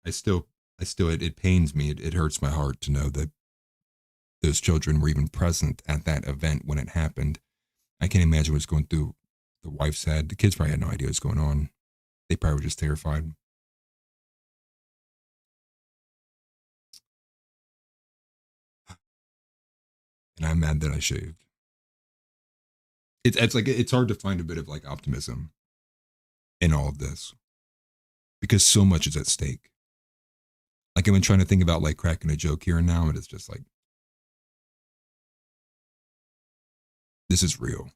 It pains me. It hurts my heart to know that those children were even present at that event when it happened. I can't imagine what's going through the wife's head. The kids probably had no idea what's going on. They probably were just terrified. And I'm mad that I shaved. It's hard to find a bit of like optimism in all of this because so much is at stake. Like I've been trying to think about like cracking a joke here and now, and it's just like, this is real.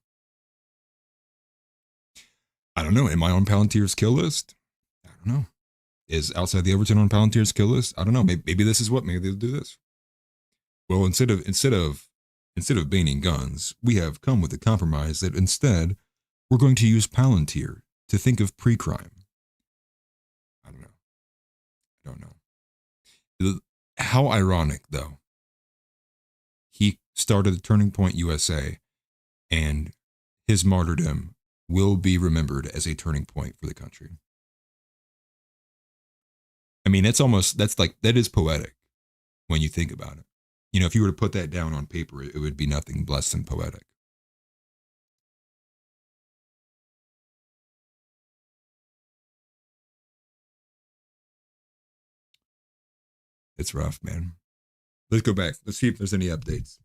I don't know. Am I on Palantir's kill list? I don't know. Is Outside the Overton on Palantir's kill list? I don't know. Maybe this is what. Maybe they'll do this. Well, instead of banning guns, we have come with a compromise that instead we're going to use Palantir to think of pre-crime. I don't know. How ironic, though. He started Turning Point USA, and his martyrdom will be remembered as a turning point for the country. I mean, that is poetic when you think about it. If you were to put that down on paper, it would be nothing less than poetic. It's rough, man. Let's go back. Let's see if there's any updates.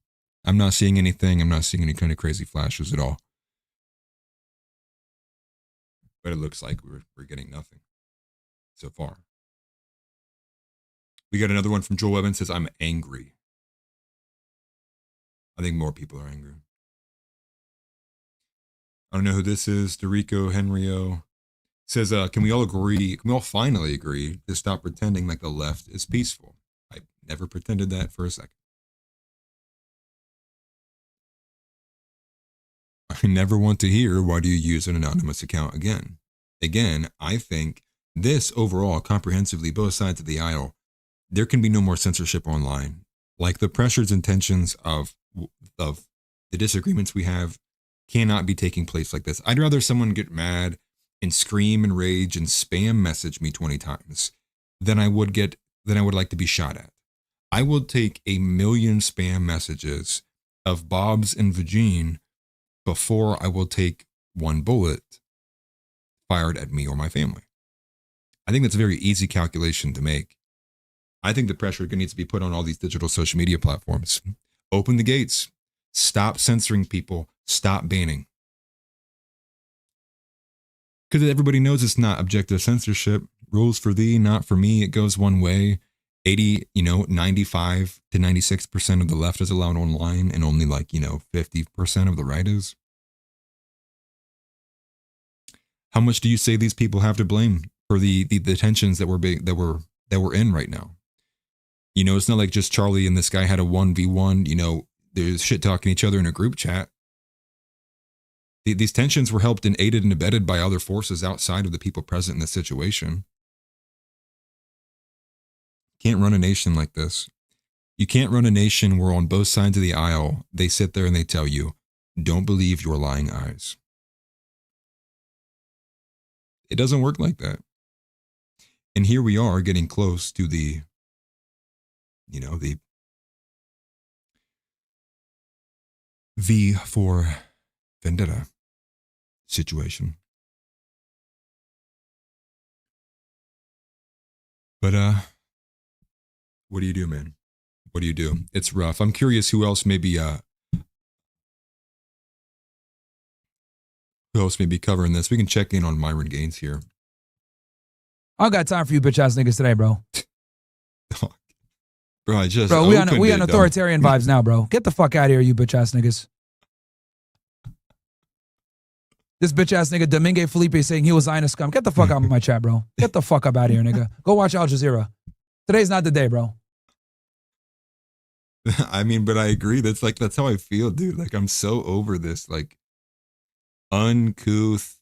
I'm not seeing anything. I'm not seeing any kind of crazy flashes at all. But it looks like we're getting nothing so far. We got another one from Joel Evans says, I'm angry. I think more people are angry. I don't know who this is. Dorico Henrio says, can we all finally agree to stop pretending like the left is peaceful? I never pretended that for a second. I never want to hear, why do you use an anonymous account again? Again, I think this overall, comprehensively, both sides of the aisle, there can be no more censorship online. Like the pressures and tensions of the disagreements we have cannot be taking place like this. I'd rather someone get mad and scream and rage and spam message me 20 times than I would like to be shot at. I will take 1 million spam messages of Bob's and Vagine before I will take one bullet fired at me or my family. I think that's a very easy calculation to make. I think the pressure needs to be put on all these digital social media platforms. Open the gates. Stop censoring people. Stop banning. Because everybody knows it's not objective censorship. Rules for thee, not for me. It goes one way. 95 to 96% of the left is allowed online, and only 50% of the right is. How much do you say these people have to blame for the tensions that we're in right now? You know, it's not like just Charlie and this guy had a 1v1. You know, there's shit talking each other in a group chat. These tensions were helped and aided and abetted by other forces outside of the people present in the situation. Can't run a nation like this. You can't run a nation where on both sides of the aisle, they sit there and they tell you, don't believe your lying eyes. It doesn't work like that. And here we are getting close to the, you know, the V for Vendetta situation. But, what do you do, man? What do you do? It's rough. I'm curious who else may be covering this. We can check in on Myron Gaines here. I don't got time for you bitch ass niggas today, bro. Bro, I just we on authoritarian vibes now, bro. Get the fuck out of here, you bitch ass niggas. This bitch ass nigga Domingue Felipe saying he was Zionist scum. Get the fuck out of my chat, bro. Get the fuck up out of here, nigga. Go watch Al Jazeera. Today's not the day, bro. I mean, but I agree. That's how I feel, dude. Like, I'm so over this, like, uncouth,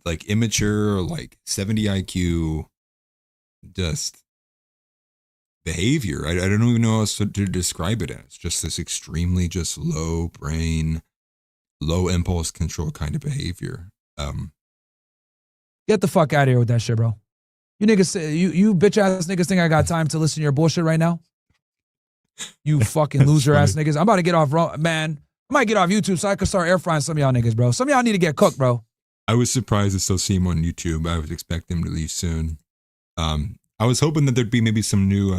like, immature, like, 70 IQ, just behavior. I don't even know how else to describe it as. Just this extremely just low brain, low impulse control kind of behavior. Get the fuck out of here with that shit, bro. You niggas say, you bitch ass niggas think I got time to listen to your bullshit right now? You fucking loser ass niggas. I'm about to get off, man. I might get off YouTube so I can start air frying some of y'all niggas, bro. Some of y'all need to get cooked, bro. I was surprised to still see him on YouTube. I would expect him to leave soon. I was hoping that there'd be maybe some new,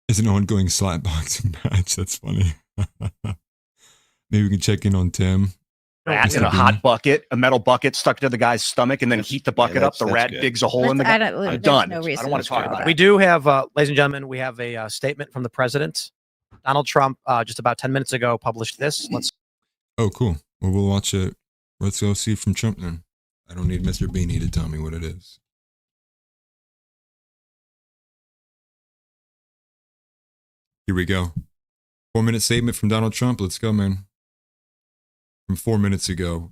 as an ongoing slapboxing match. That's funny. Maybe we can check in on Tim. Rat in a hot bucket, a metal bucket stuck to the guy's stomach, and then heat the bucket up. The rat digs a hole in the guy. I'm done. No I don't want to talk about it. We do have, ladies and gentlemen, we have a statement from the president. Donald Trump, just about 10 minutes ago, published this. Oh, cool. Well, we'll watch it. Let's go see from Trump then. I don't need Mr. Beanie to tell me what it is. Here we go. 4-minute statement from Donald Trump. Let's go, man. From 4 minutes ago.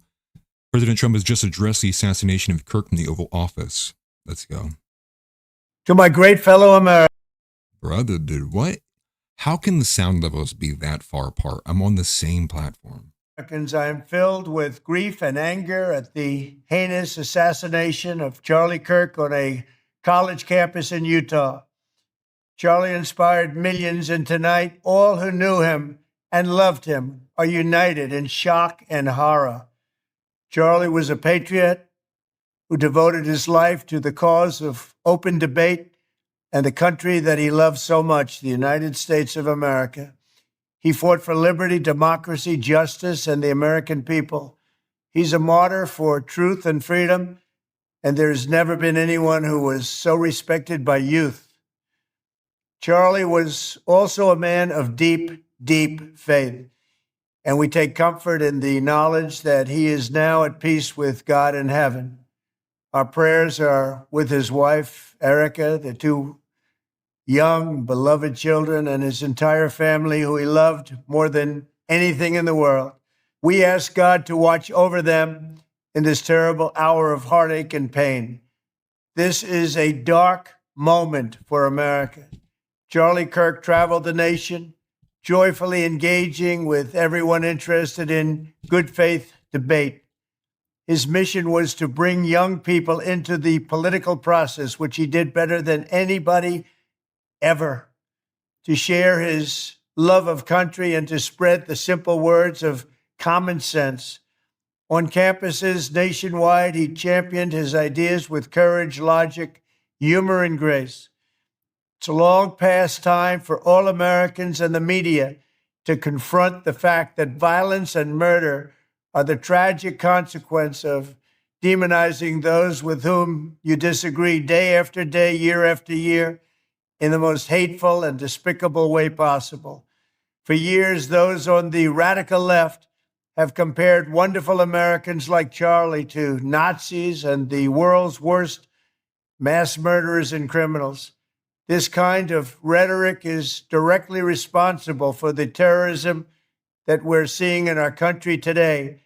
President Trump has just addressed the assassination of Kirk from the Oval Office. Let's go. To my great fellow Americans. Brother, dude, what? How can the sound levels be that far apart? I'm on the same platform. I am filled with grief and anger at the heinous assassination of Charlie Kirk on a college campus in Utah. Charlie inspired millions, and tonight all who knew him and loved him are united in shock and horror. Charlie was a patriot who devoted his life to the cause of open debate and the country that he loved so much, the United States of America. He fought for liberty, democracy, justice, and the American people. He's a martyr for truth and freedom, and there's never been anyone who was so respected by youth. Charlie was also a man of deep, deep faith, and we take comfort in the knowledge that he is now at peace with God in heaven. Our prayers are with his wife, Erica, the two young, beloved children, and his entire family, who he loved more than anything in the world. We ask God to watch over them in this terrible hour of heartache and pain. This is a dark moment for America. Charlie Kirk traveled the nation, joyfully engaging with everyone interested in good faith debate. His mission was to bring young people into the political process, which he did better than anybody ever, to share his love of country and to spread the simple words of common sense. On campuses nationwide, he championed his ideas with courage, logic, humor, and grace. It's a long past time for all Americans and the media to confront the fact that violence and murder are the tragic consequence of demonizing those with whom you disagree day after day, year after year, in the most hateful and despicable way possible. For years, those on the radical left have compared wonderful Americans like Charlie to Nazis and the world's worst mass murderers and criminals. This kind of rhetoric is directly responsible for the terrorism that we're seeing in our country today,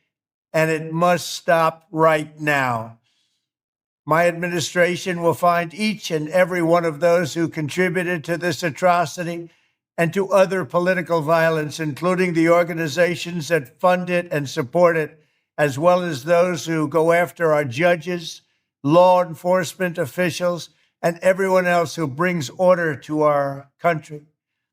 and it must stop right now. My administration will find each and every one of those who contributed to this atrocity and to other political violence, including the organizations that fund it and support it, as well as those who go after our judges, law enforcement officials, and everyone else who brings order to our country.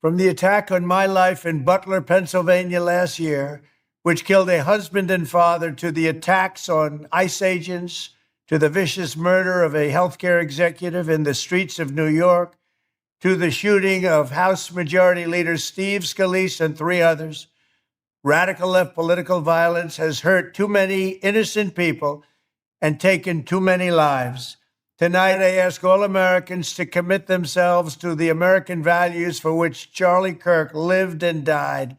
From the attack on my life in Butler, Pennsylvania last year, which killed a husband and father, to the attacks on ICE agents, to the vicious murder of a healthcare executive in the streets of New York, to the shooting of House Majority Leader Steve Scalise and 3 others, radical left political violence has hurt too many innocent people and taken too many lives. Tonight, I ask all Americans to commit themselves to the American values for which Charlie Kirk lived and died,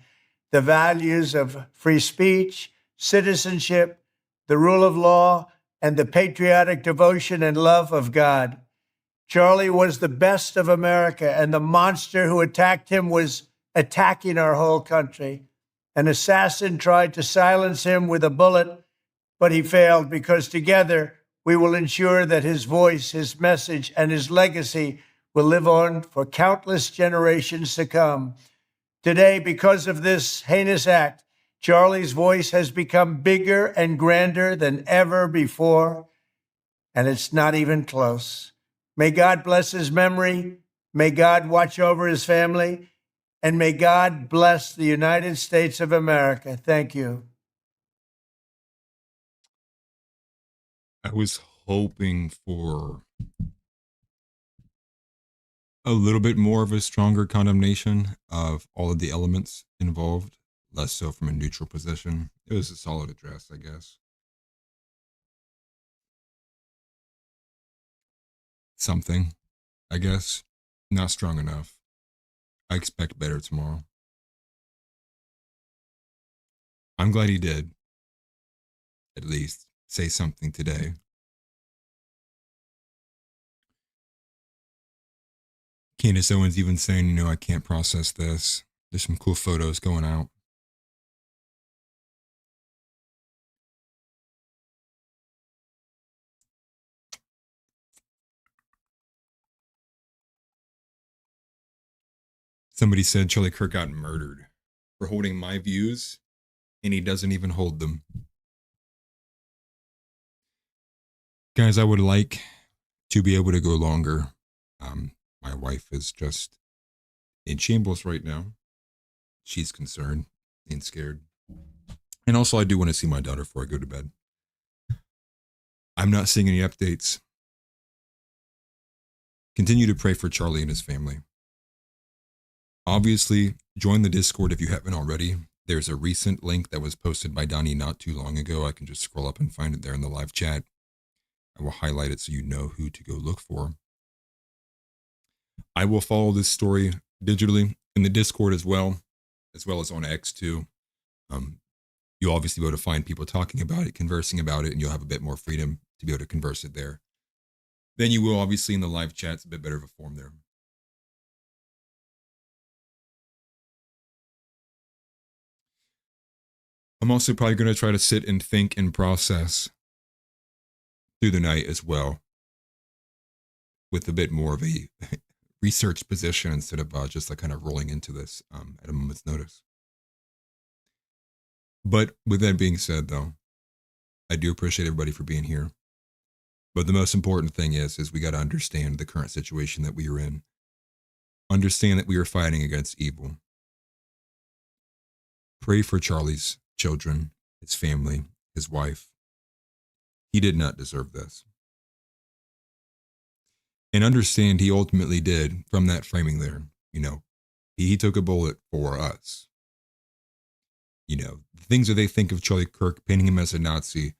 the values of free speech, citizenship, the rule of law, and the patriotic devotion and love of God. Charlie was the best of America, and the monster who attacked him was attacking our whole country. An assassin tried to silence him with a bullet, but he failed, because together we will ensure that his voice, his message, and his legacy will live on for countless generations to come. Today, because of this heinous act, Charlie's voice has become bigger and grander than ever before, and it's not even close. May God bless his memory, may God watch over his family, and may God bless the United States of America. Thank you. I was hoping for a little bit more of a stronger condemnation of all of the elements involved, less so from a neutral position. It was a solid address, I guess. Something, I guess. Not strong enough. I expect better tomorrow. I'm glad he did, at least, say something today. Candace Owens even saying, I can't process this. There's some cool photos going out. Somebody said Charlie Kirk got murdered for holding my views, and he doesn't even hold them. Guys, I would like to be able to go longer. My wife is just in shambles right now. She's concerned and scared. And also, I do want to see my daughter before I go to bed. I'm not seeing any updates. Continue to pray for Charlie and his family. Obviously, join the Discord if you haven't already. There's a recent link that was posted by Donnie not too long ago. I can just scroll up and find it there in the live chat. I will highlight it so you know who to go look for. I will follow this story digitally in the Discord as well as on X too. You'll obviously be able to find people talking about it, conversing about it, and you'll have a bit more freedom to be able to converse it there. Then you will obviously in the live chat. It's a bit better of a form there. I'm also probably going to try to sit and think and process through the night as well, with a bit more of a research position instead of just like kind of rolling into this at a moment's notice. But with that being said, though, I do appreciate everybody for being here. But the most important thing is we got to understand the current situation that we are in. Understand that we are fighting against evil. Pray for Charlie's children, his family, his wife. He did not deserve this. And understand he ultimately did from that framing there. He took a bullet for us. The things that they think of Charlie Kirk, painting him as a Nazi,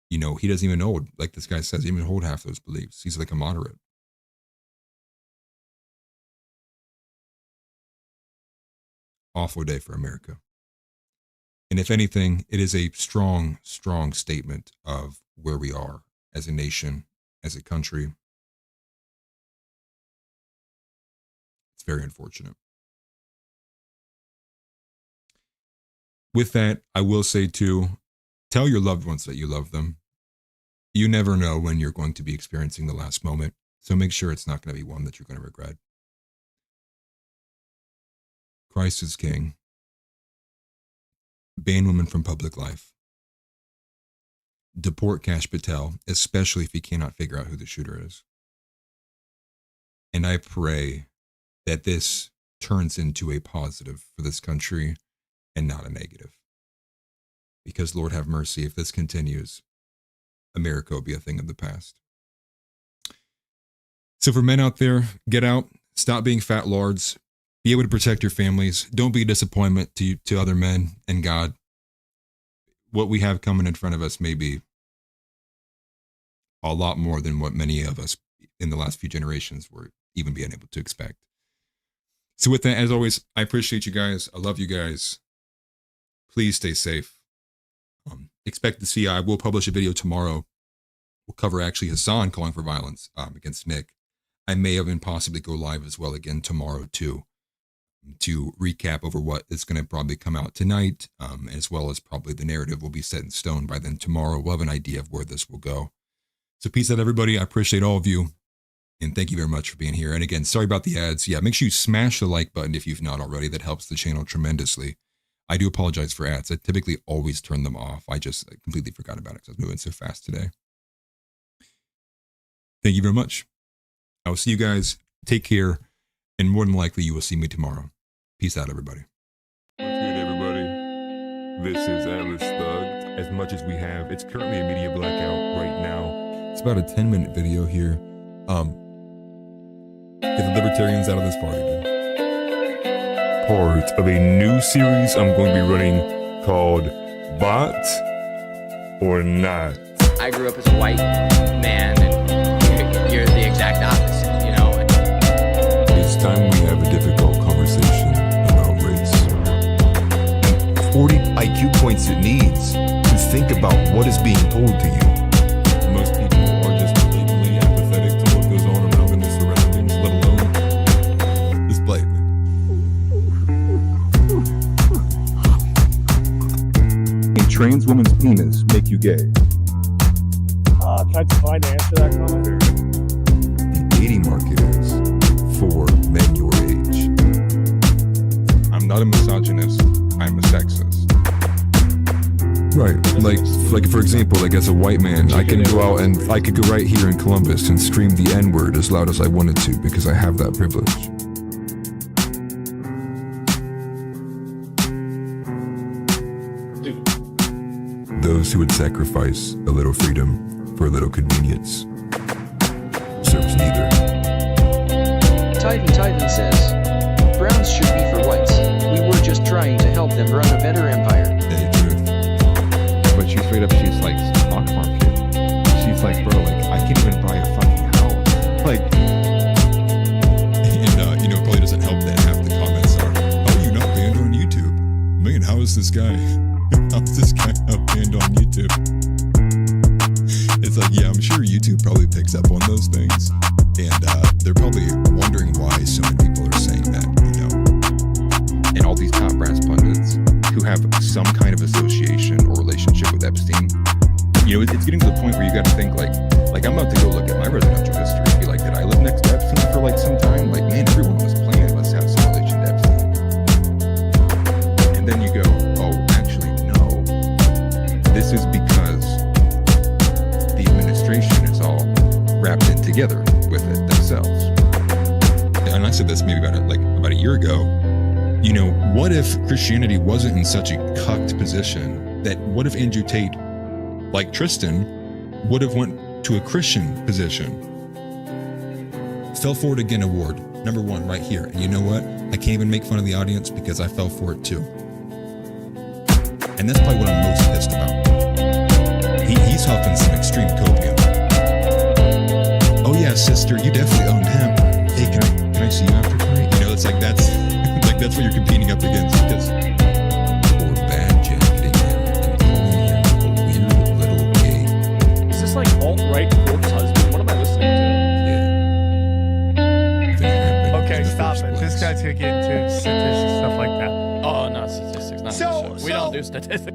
he doesn't even hold, like this guy says, he doesn't even hold half those beliefs. He's like a moderate. Awful day for America. And if anything, it is a strong, strong statement of where we are as a nation, as a country. It's very unfortunate. With that, I will say too, tell your loved ones that you love them. You never know when you're going to be experiencing the last moment, so make sure it's not going to be one that you're going to regret. Christ is King. Ban women from public life. Deport Kash Patel, especially if you cannot figure out who the shooter is. And I pray that this turns into a positive for this country and not a negative. Because Lord have mercy, if this continues, America will be a thing of the past. So for men out there, get out, stop being fat lords, be able to protect your families. Don't be a disappointment to other men and God. What we have coming in front of us may be a lot more than what many of us in the last few generations were even being able to expect. So with that, as always, I appreciate you guys. I love you guys. Please stay safe. Expect to see, I will publish a video tomorrow. We'll cover actually Hassan calling for violence against Nick. I may even possibly go live as well again tomorrow too, to recap over what is going to probably come out tonight, as well as probably the narrative will be set in stone by then. Tomorrow we'll have an idea of where this will go. So peace out, everybody. I appreciate all of you, and thank you very much for being here. And again, sorry about the ads. Yeah, make sure you smash the like button if you've not already. That helps the channel tremendously. I do apologize for ads. I typically always turn them off. I just completely forgot about it because I was moving so fast today. Thank you very much. I will see you guys. Take care. And more than likely, you will see me tomorrow. Peace out, everybody. What's good, everybody? This is Atlas Thug. As much as we have, it's currently a media blackout right now. It's about a 10-minute video here. Get the libertarians out of this party, dude. Part of a new series I'm going to be running called Bot or Not. I grew up as a white man, and you're the exact opposite, you know? It's time we have a difficult conversation about race. 40 IQ points it needs to think about what is being told to you. Most people are just blatantly apathetic to what goes on around in their surroundings, let alone this blatant. A trans woman's penis make you gay? Tried to find the answer to that comment. The dating market is for men your age. I'm not a misogynist, I'm a sexist. Right, like for example, like as a white man, I can go out and I could go right here in Columbus and scream the N-word as loud as I wanted to because I have that privilege. Those who would sacrifice a little freedom for a little convenience serves neither. Titan says, Browns should be for whites. We were just trying to help them run a better empire. Hey, truth. But she straight up, she's like, stock market. She's like, bro, like, I can't even buy a fucking house. Like, and, you know, it probably doesn't help that half the comments are, oh, you're not banned on YouTube. Man, how is this guy? How's this guy not banned on YouTube? It's like, yeah, I'm sure YouTube probably picks up on those things. And they're probably wondering why so many people are saying that, you know. And all these top brass pundits who have some kind of association or relationship with Epstein, you know, it's getting to the point where you got to think like I'm about to go look at my residential history and be like, did I live next to Epstein for like some time? Like, man, everyone on this planet must have some relation to Epstein. And then you go, oh, actually, no. This is because the administration is all wrapped in together with it themselves. And I said this maybe about a year ago. You know, what if Christianity wasn't in such a cucked position that what if Andrew Tate, like Tristan, would have went to a Christian position? Fell for it again award, #1 right here. And you know what? I can't even make fun of the audience because I fell for it too. And that's probably what I'm most pissed about. He's huffing some extreme copium. Oh yeah, sister, you definitely owned him. Hey, can I see you after tonight? You know, it's like that's what you're competing up against because or bad jacketing him and calling him a weird little gay. Is this like alt-right Quilt's husband? What am I listening to? Yeah. Okay, stop it. This statistics, not this show. We don't do statistics.